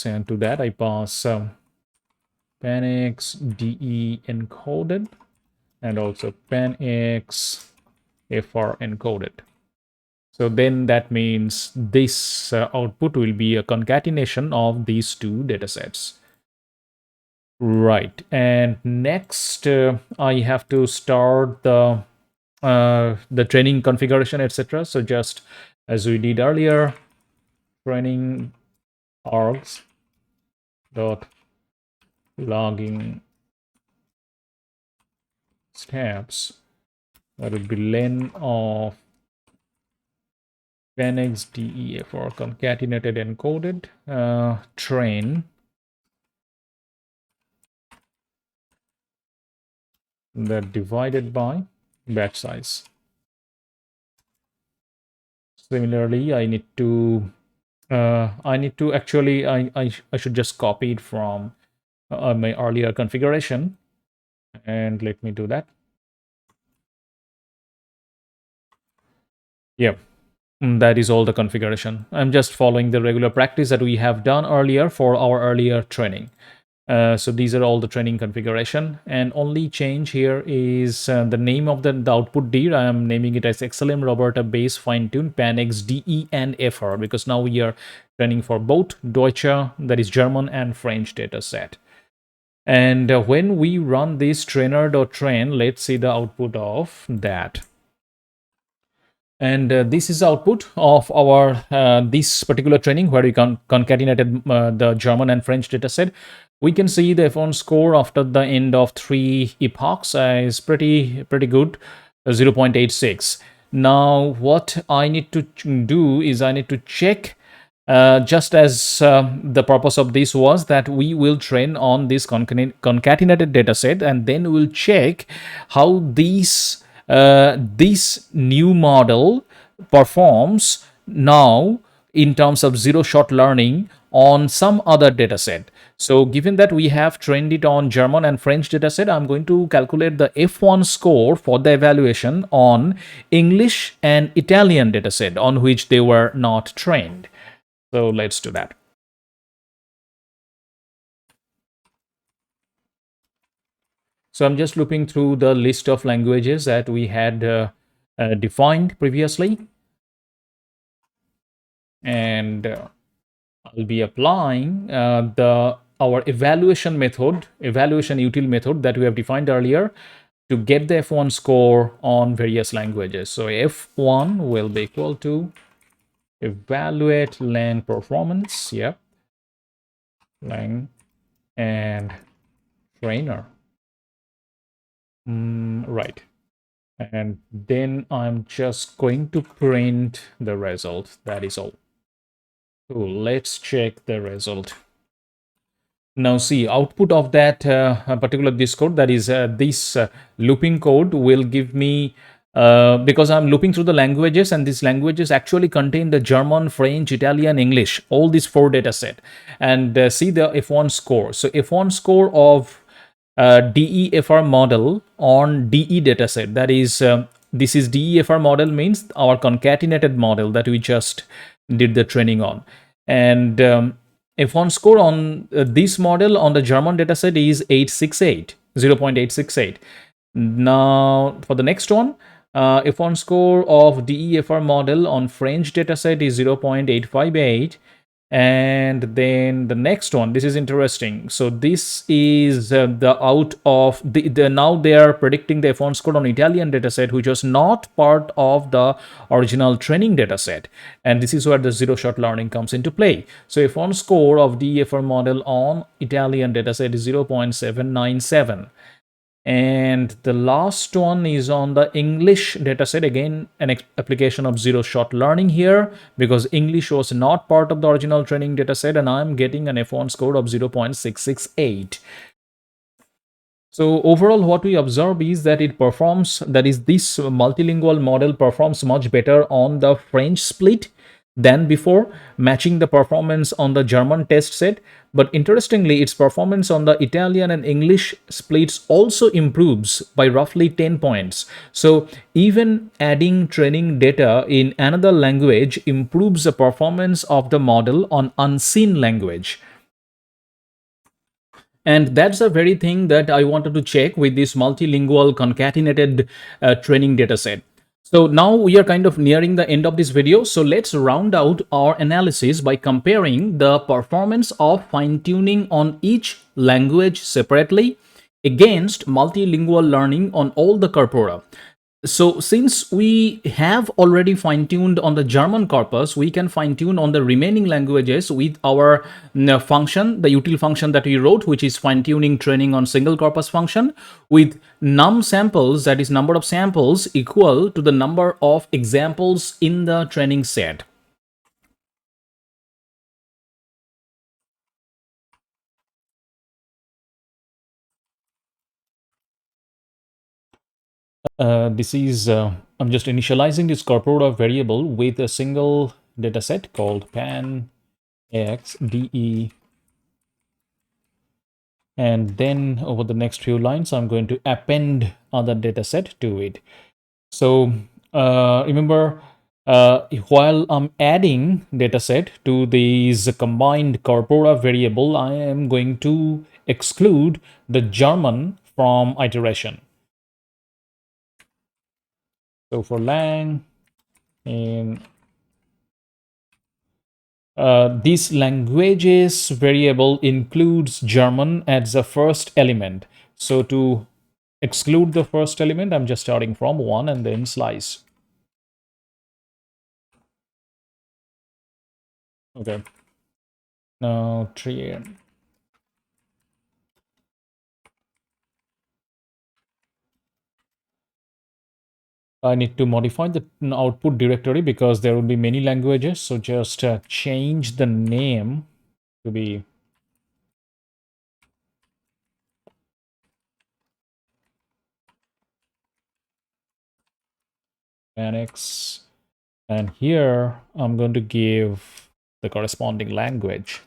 And to that I pass panxde encoded and also panxfr encoded. So then that means this output will be a concatenation of these two datasets. Right. And next, I have to start the training configuration, etc. So just as we did earlier, training args dot logging steps, that would be len of panxdefr concatenated encoded train that divided by batch size. Similarly, I need to actually I should just copy it from my earlier configuration, and let me do that. Yep. That is all the configuration. I'm just following the regular practice that we have done earlier for our earlier training. So these are all the training configuration, and only change here is the name of the output dir. I am naming it as XLM-Roberta base fine-tune panx DE and FR, because now we are training for both Deutsche, that is German, and French data set. And when we run this trainer.train, let's see the output of that. And this is the output of our this particular training where we concatenated the German and French dataset. We can see the F1 score after the end of 3 epochs is pretty good, 0.86. Now, what I need to do is I need to check, just as the purpose of this was that we will train on this concatenated dataset, and then we'll check how this new model performs now in terms of zero-shot learning on some other dataset. So given that we have trained it on German and French dataset, I'm going to calculate the F1 score for the evaluation on English and Italian dataset on which they were not trained. So let's do that. So I'm just looping through the list of languages that we had defined previously. And I'll be applying our evaluation util method that we have defined earlier to get the F1 score on various languages. So F1 will be equal to evaluate lang performance, yep, lang and trainer. Right. And then I'm just going to print the result. That is all. Cool. Let's check the result. Now see, output of that particular this code, that is this looping code, will give me, because I'm looping through the languages, and these languages actually contain the German, French, Italian, English, all these 4 data set. And see the F1 score. So F1 score of DEFR model on DE dataset. That is, this is DEFR model, means our concatenated model that we just did the training on. And F1 score on this model on the German dataset is 868, 0.868. Now, for the next one, F1 score of DEFR model on French dataset is 0.858. And then the next one, this is interesting. So this is the out of the now they are predicting the F1 score on Italian dataset, which was not part of the original training dataset. And this is where the zero shot learning comes into play. So F1 score of DEFR model on Italian dataset is 0.797. And the last one is on the English dataset. Again, an application of zero shot learning here, because English was not part of the original training dataset, and I'm getting an F1 score of 0.668. So overall, what we observe is that it performs, that is, this multilingual model performs much better on the French split than before, matching the performance on the German test set. But interestingly, its performance on the Italian and English splits also improves by roughly 10 points. So even adding training data in another language improves the performance of the model on unseen language. And that's the very thing that I wanted to check with this multilingual concatenated training dataset. So now we are kind of nearing the end of this video. So let's round out our analysis by comparing the performance of fine-tuning on each language separately against multilingual learning on all the corpora. So since we have already fine-tuned on the German corpus, we can fine-tune on the remaining languages with our function, the util function that we wrote, which is fine-tuning training on single corpus function, with num samples, that is number of samples, equal to the number of examples in the training set. This is, I'm just initializing this corpora variable with a single dataset called pan xde. And then over the next few lines, I'm going to append other dataset to it. So remember, while I'm adding dataset to these combined corpora variable, I am going to exclude the German from iteration. So for lang, in this languages variable includes German as the first element. So to exclude the first element, I'm just starting from 1 and then slice. Okay. Now tree. I need to modify the output directory because there will be many languages. So just change the name to be annex. And here I'm going to give the corresponding language.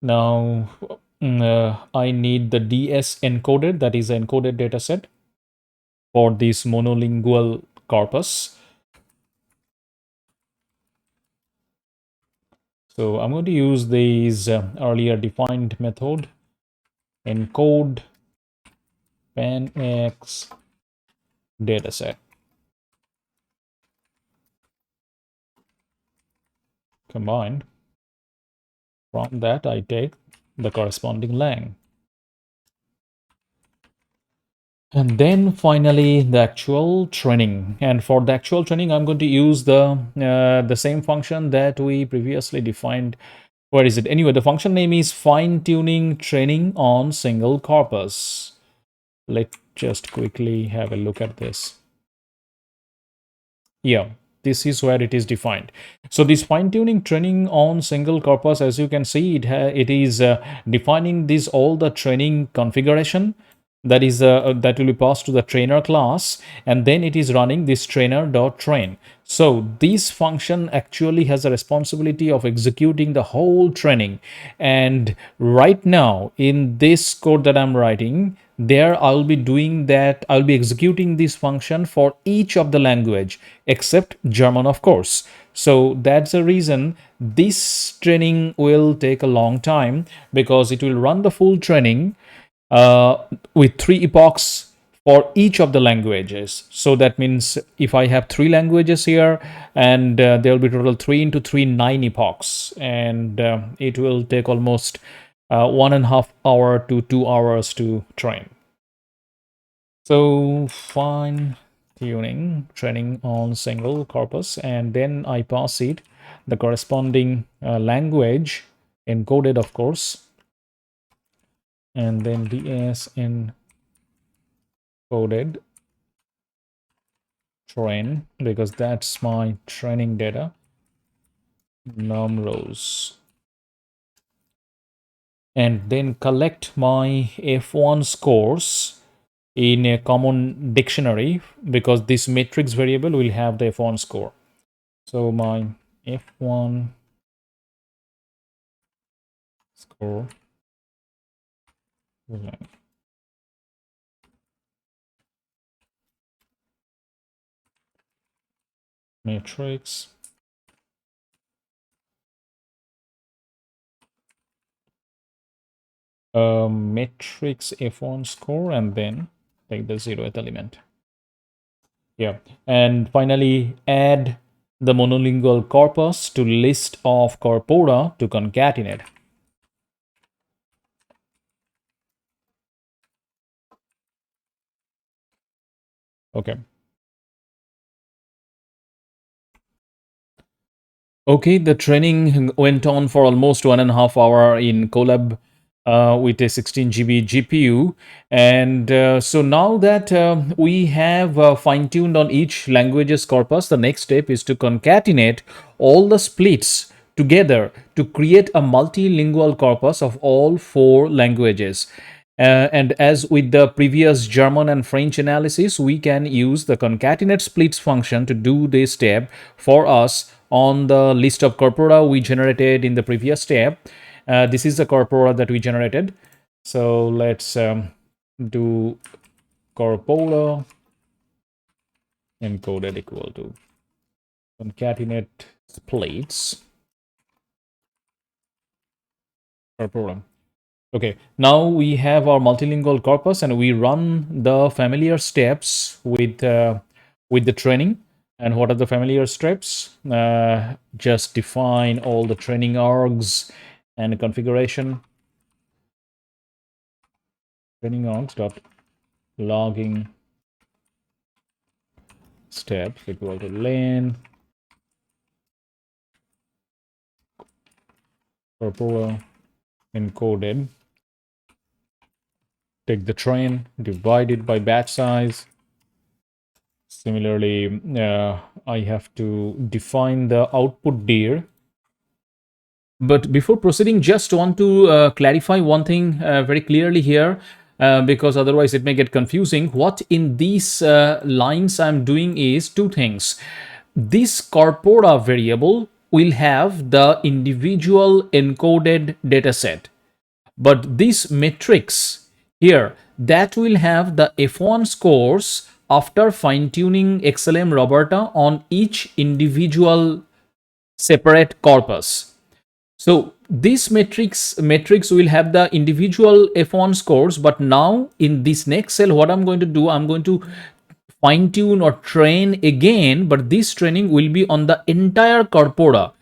Now I need the DS encoded, that is an encoded dataset for this monolingual corpus. So I'm going to use this earlier defined method, encode panx dataset. Combined. From that, I take the corresponding lang. And then finally, the actual training. And for the actual training, I'm going to use the same function that we previously defined. Where is it? Anyway, the function name is fine-tuning training on single corpus. Let's just quickly have a look at this. Yeah, this is where it is defined. So this fine-tuning training on single corpus, as you can see, it is defining this all the training configuration that is that will be passed to the trainer class, and then it is running this trainer.train. So this function actually has a responsibility of executing the whole training. And right now in this code that I'm writing, there I'll be doing that, I'll be executing this function for each of the language except German, of course. So that's the reason this training will take a long time, because it will run the full training with 3 epochs for each of the languages. So that means if I have 3 languages here, and there will be total 3 into 3, 9 epochs, and it will take almost 1.5 hour to 2 hours to train. So fine tuning training on single corpus, and then I pass it the corresponding language encoded, of course, and then ds encoded train, because that's my training data, num rows, and then collect my F1 scores in a common dictionary, because this matrix variable will have the F1 score. So my F1 score matrix matrix F1 score, and then take the 0th element. Yeah, and finally add the monolingual corpus to list of corpora to concatenate. Okay. Okay, the training went on for almost 1.5 hours in Colab with a 16 GB GPU. And so now that we have fine-tuned on each language's corpus, the next step is to concatenate all the splits together to create a multilingual corpus of all 4 languages. And as with the previous German and French analysis, we can use the concatenate splits function to do this step for us on the list of corpora we generated in the previous step. This is the corpora that we generated. So let's do corpora encoded equal to concatenate splits corpora. Okay, now we have our multilingual corpus, and we run the familiar steps with the training. And what are the familiar steps? Just define all the training args and configuration. Training args dot logging steps equal to len corpora encoded. Take the train, divide it by batch size. Similarly, I have to define the output dir. But before proceeding, just want to clarify one thing very clearly here, because otherwise it may get confusing. What in these lines I'm doing is 2 things. This corpora variable will have the individual encoded data set, but this matrix here, that will have the F1 scores after fine-tuning XLM-Roberta on each individual separate corpus. So this matrix will have the individual F1 scores, but now in this next cell, what I'm going to do, I'm going to fine-tune or train again, but this training will be on the entire corpora.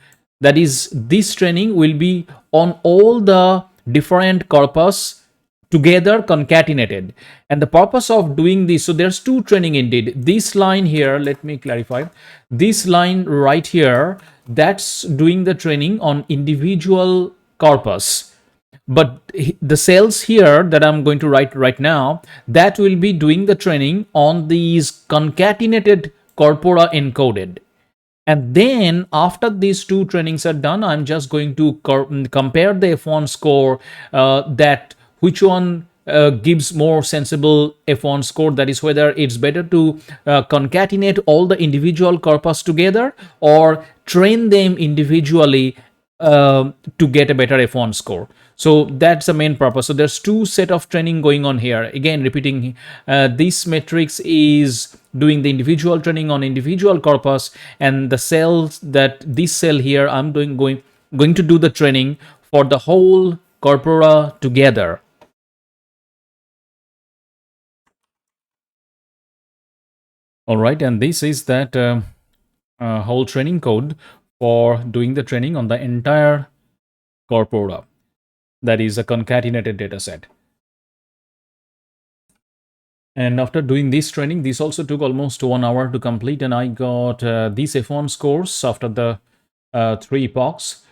That is, this training will be on all the different corpus together concatenated. And the purpose of doing this, so there's 2 training indeed. This line here, let me clarify. This line right here, that's doing the training on individual corpus. But the cells here that I'm going to write right now, that will be doing the training on these concatenated corpora encoded. And then after these two trainings are done, I'm just going to compare the F1 score, that which one gives more sensible F1 score. That is whether it's better to concatenate all the individual corpus together or train them individually to get a better F1 score. So that's the main purpose. So there's two set of training going on here. Again, repeating, this matrix is doing the individual training on individual corpus, and the cells that this cell here, I'm going to do the training for the whole corpora together. All right, and this is that whole training code for doing the training on the entire corpora. That is a concatenated data set. And after doing this training, this also took almost 1 hour to complete, and I got these F1 scores after the 3 epochs.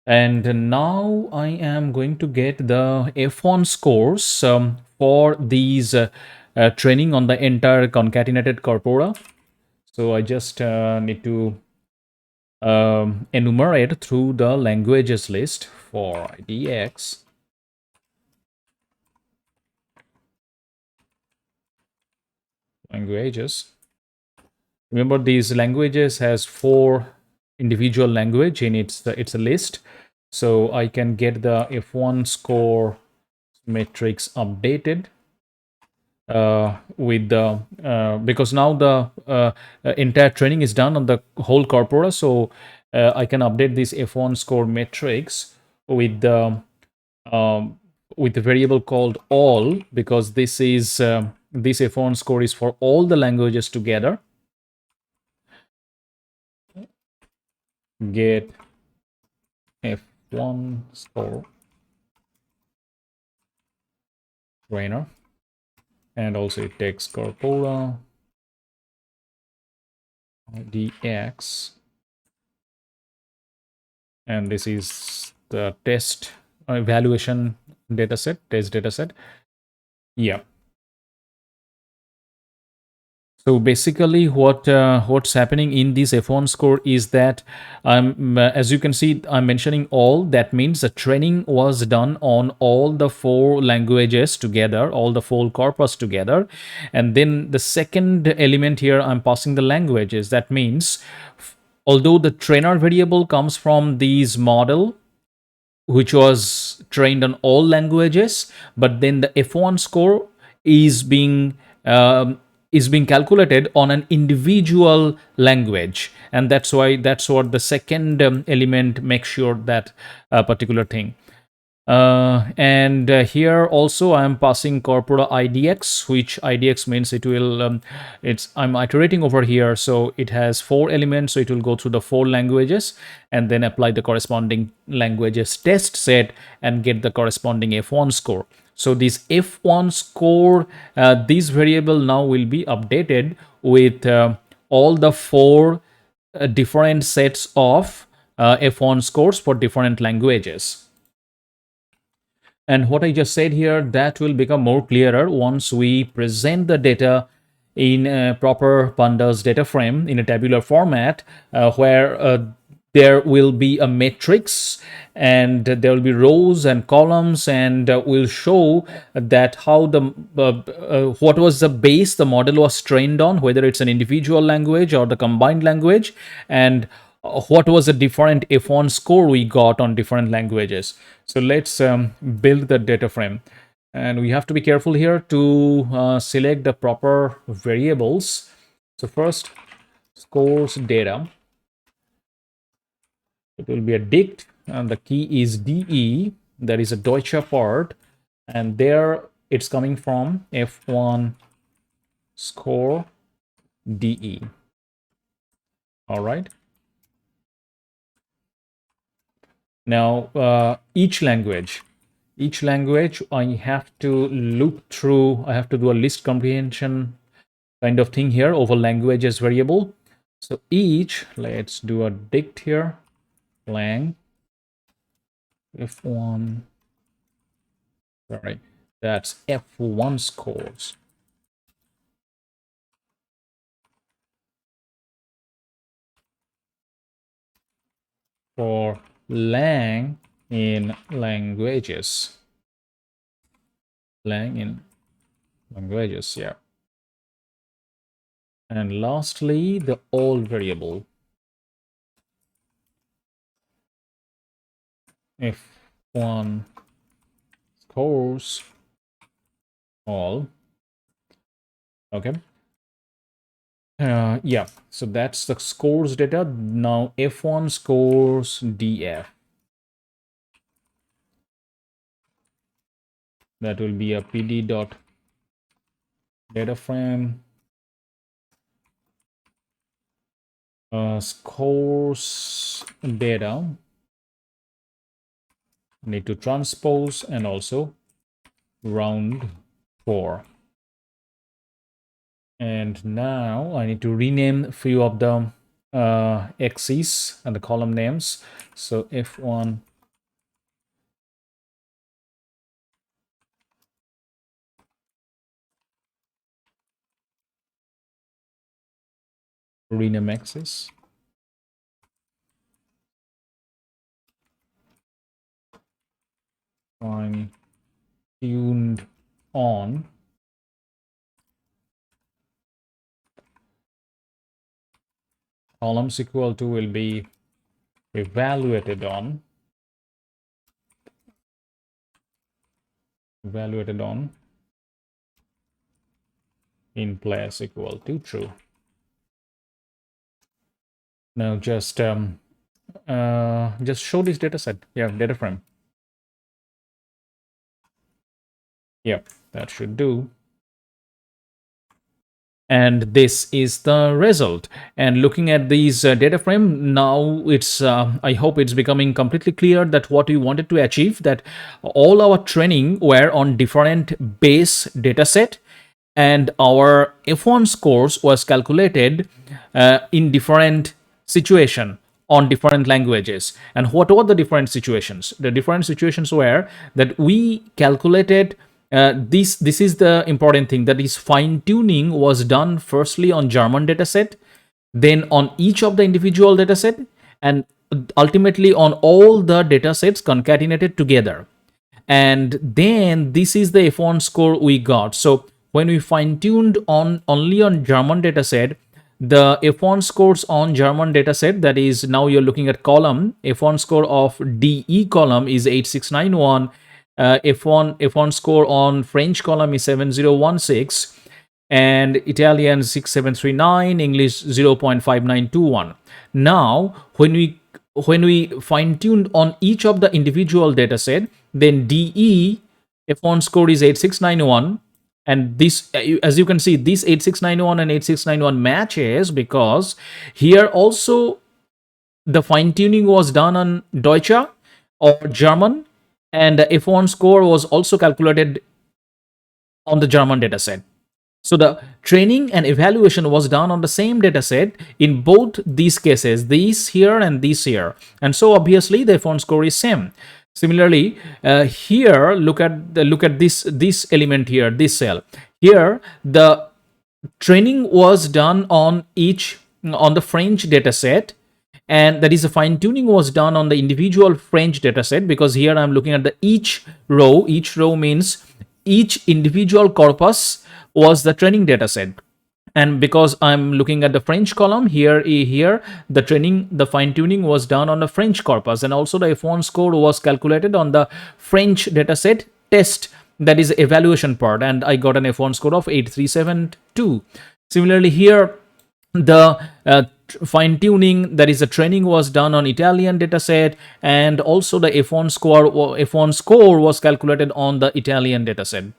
And now I am going to get the F1 scores for these training on the entire concatenated corpora. So I just need to enumerate through the languages list for IDX. Languages. Remember, these languages has 4 individual language in it's a list. So I can get the F1 score matrix updated with the because now the entire training is done on the whole corpora. So I can update this F1 score matrix with the variable called all, because this is this F1 score is for all the languages together. Get F1 score trainer, and also it takes corpora dx, and this is the test evaluation dataset, test dataset. Yeah. So basically, what's happening in this F1 score is that as you can see, I'm mentioning all. That means the training was done on all the 4 languages together, all the 4 corpus together. And then the second element here, I'm passing the languages. That means although the trainer variable comes from these model, which was trained on all languages, but then the F1 score is being calculated on an individual language, and that's what the second element makes sure that particular thing. And here also I am passing corpora idx, which idx means it will I'm iterating over here, so it has 4 elements, so it will go through the 4 languages and then apply the corresponding languages test set and get the corresponding F1 score. So this F1 score, this variable now will be updated with all the 4 different sets of F1 scores for different languages. And what I just said here, that will become more clearer once we present the data in a proper pandas data frame in a tabular format, where there will be a matrix and there will be rows and columns, and we'll show that how the what was the base the model was trained on, whether it's an individual language or the combined language, and what was the different F1 score we got on different languages. So let's build the data frame. And we have to be careful here to select the proper variables. So first, scores data. It will be a dict, and the key is DE. That is a Deutsche part. And there it's coming from F1 score DE. All right. Now, each language I have to loop through, I have to do a list comprehension kind of thing here over languages variable. So each, let's do a dict here, lang F1, sorry, that's F1 scores. for lang in languages. Lang in languages, yeah. And lastly, the all variable. If one scores all, okay. Yeah, so that's the scores data. Now F1 scores DF. That will be a PD dot data frame scores data. Need to transpose and also round 4. And now I need to rename a few of the axes and the column names. So F1 rename axis. Fine tuned on columns equal to will be evaluated on in place equal to true. Now just show this data set. Yeah, data frame. Yep, that should do. And this is the result. And looking at these data frame, now it's I hope it's becoming completely clear that what we wanted to achieve, that all our training were on different base data set, and our F1 scores was calculated in different situation on different languages. And what were the different situations? The different situations were that we calculated this is the important thing, that is fine tuning was done firstly on German dataset, then on each of the individual dataset, and ultimately on all the datasets concatenated together. And then this is the F1 score we got. So when we fine tuned on only on German dataset, the F1 scores on German dataset, that is now you're looking at column, F1 score of DE column is 8691. F1 score on French column is 7016, and Italian 6739, English 0.5921. Now, when we fine-tuned on each of the individual dataset, then DE F1 score is 8691, and this, as you can see, this 8691 and 8691 matches because here also the fine-tuning was done on Deutsche or German, and the F1 score was also calculated on the German dataset. So the training and evaluation was done on the same dataset in both these cases, these here and these here. And so obviously the F1 score is same. Similarly, here look at this element here, this cell. Here the training was done on the French dataset, and that is a fine tuning was done on the individual French dataset, because here I'm looking at the each row means each individual corpus was the training dataset. And because I'm looking at the French column here the fine tuning was done on the French corpus, and also the F1 score was calculated on the French dataset test, that is evaluation part, and I got an F1 score of 8372. Similarly, here the fine tuning, that is the training, was done on Italian dataset, and also the F1 score was calculated on the Italian dataset.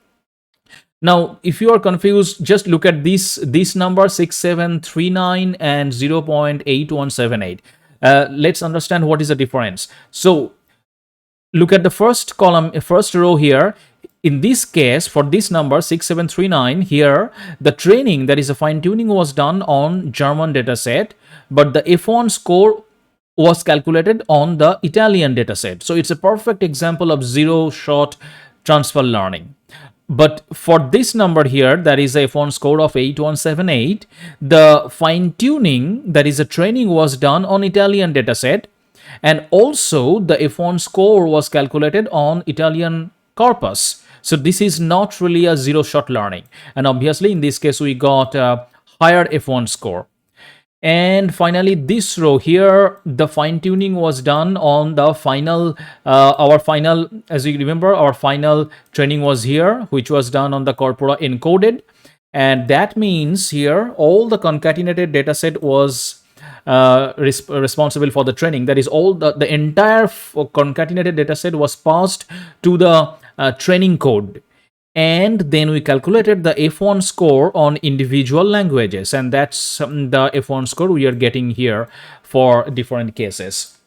Now, if you are confused, just look at this number 6739 and 0.8178. Let's understand what is the difference. So look at the first column, first row here. In this case, for this number 6739, here the training, that is a fine tuning, was done on German dataset, but the F1 score was calculated on the Italian dataset. So it's a perfect example of zero-shot transfer learning. But for this number here, that is a F1 score of 8178, the fine tuning, that is a training, was done on Italian dataset, And also the F1 score was calculated on Italian corpus. So this is not really a zero-shot learning. And obviously in this case we got a higher F1 score. And finally, this row here, the fine tuning was done on the final, as you remember, our final training was here, which was done on the corpora encoded. And that means here, all the concatenated dataset was responsible for the training. That is, all the entire concatenated dataset was passed to the training code. And then we calculated the F1 score on individual languages, and that's the F1 score we are getting here for different cases.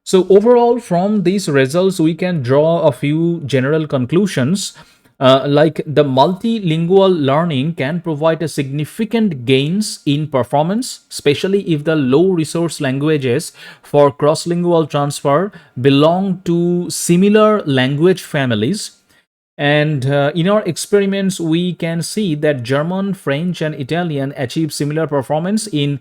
So overall, from these results, we can draw a few general conclusions. Like the multilingual learning can provide a significant gains in performance, especially if the low resource languages for cross-lingual transfer belong to similar language families. And in our experiments, we can see that German, French, and Italian achieve similar performance in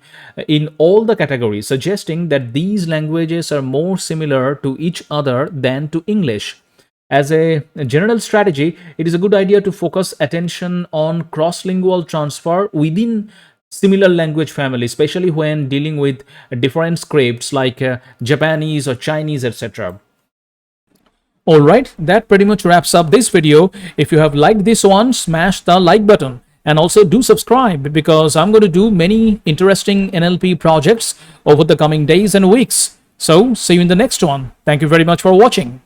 all the categories, suggesting that these languages are more similar to each other than to English. As a general strategy, it is a good idea to focus attention on cross-lingual transfer within similar language family, especially when dealing with different scripts like Japanese or Chinese, etc. Alright, that pretty much wraps up this video. If you have liked this one, smash the like button. And also do subscribe, because I'm going to do many interesting NLP projects over the coming days and weeks. So, see you in the next one. Thank you very much for watching.